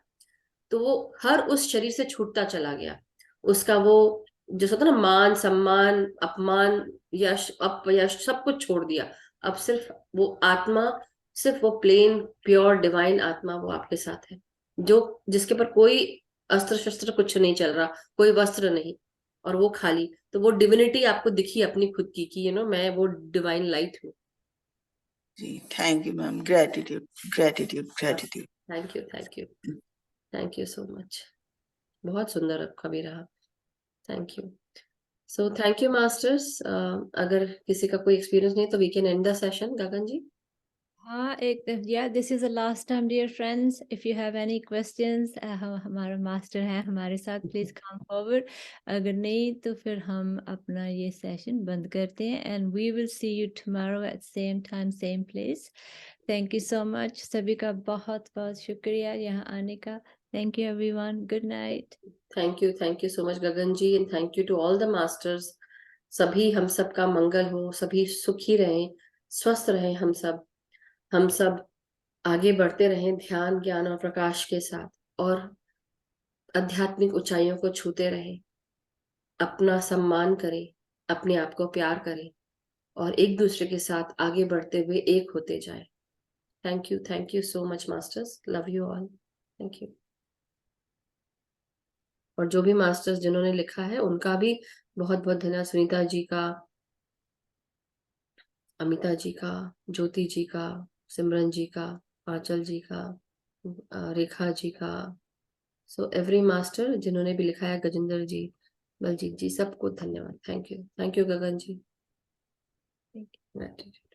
तो वो हर उस शरीर से छूटता चला गया, उसका वो जो होता है ना, मान सम्मान अपमान यश अपयश सब कुछ छोड़ दिया, अब सिर्फ वो आत्मा, सिर्फ वो प्लेन प्योर डिवाइन आत्मा वो आपके साथ है, जो जिसके पर कोई अस्त्र शस्त्र कुछ नहीं चल रहा, कोई वस्त्र नहीं, और वो खाली, तो वो डिविनिटी आपको दिखी अपनी खुद की कि मैं वो डिवाइन लाइट हूँ। जी, thank you ma'am, gratitude gratitude gratitude. Thank you, thank you, thank you so much. बहुत सुंदर कभी रहा, thank you. So thank you masters. अगर किसी का कोई एक्सपीरियंस नहीं तो we can end the session. Gagan ji. हाँ, yeah, this is the last time, dear friends. If you have any questions, हमारा मास्टर है हमारे साथ, प्लीज कम फॉरवर्ड। अगर नहीं तो फिर हम अपना ये सेशन बंद करते हैं, and we will see you tomorrow at same time same place. Thank you so much, सभी का बहुत बहुत शुक्रिया यहाँ आने का। Thank you everyone, good night. Thank you so much Gagan ji, and thank you to all the masters. सभी हम सब का मंगल हो, सभी सुखी रहें, स्वस्थ रहें, हम सब आगे बढ़ते रहें ध्यान, ज्ञान और प्रकाश के साथ, और आध्यात्मिक ऊंचाइयों को छूते रहें। अपना सम्मान करें, अपने आप को प्यार करें, और एक दूसरे के साथ आगे बढ़ते हुए एक होते जाए। Thank you so much masters, love you all, thank you. और जो भी मास्टर्स जिन्होंने लिखा है उनका भी बहुत बहुत धन्यवाद, सुनीता जी का, अमिता जी का, ज्योति जी का, सिमरन जी का, आंचल जी का, रेखा जी का, सो एवरी मास्टर जिन्होंने भी लिखा है, गजेंद्र जी, बलजीत जी, सबको धन्यवाद। Thank you Gagan ji. Thank you. Gratitude.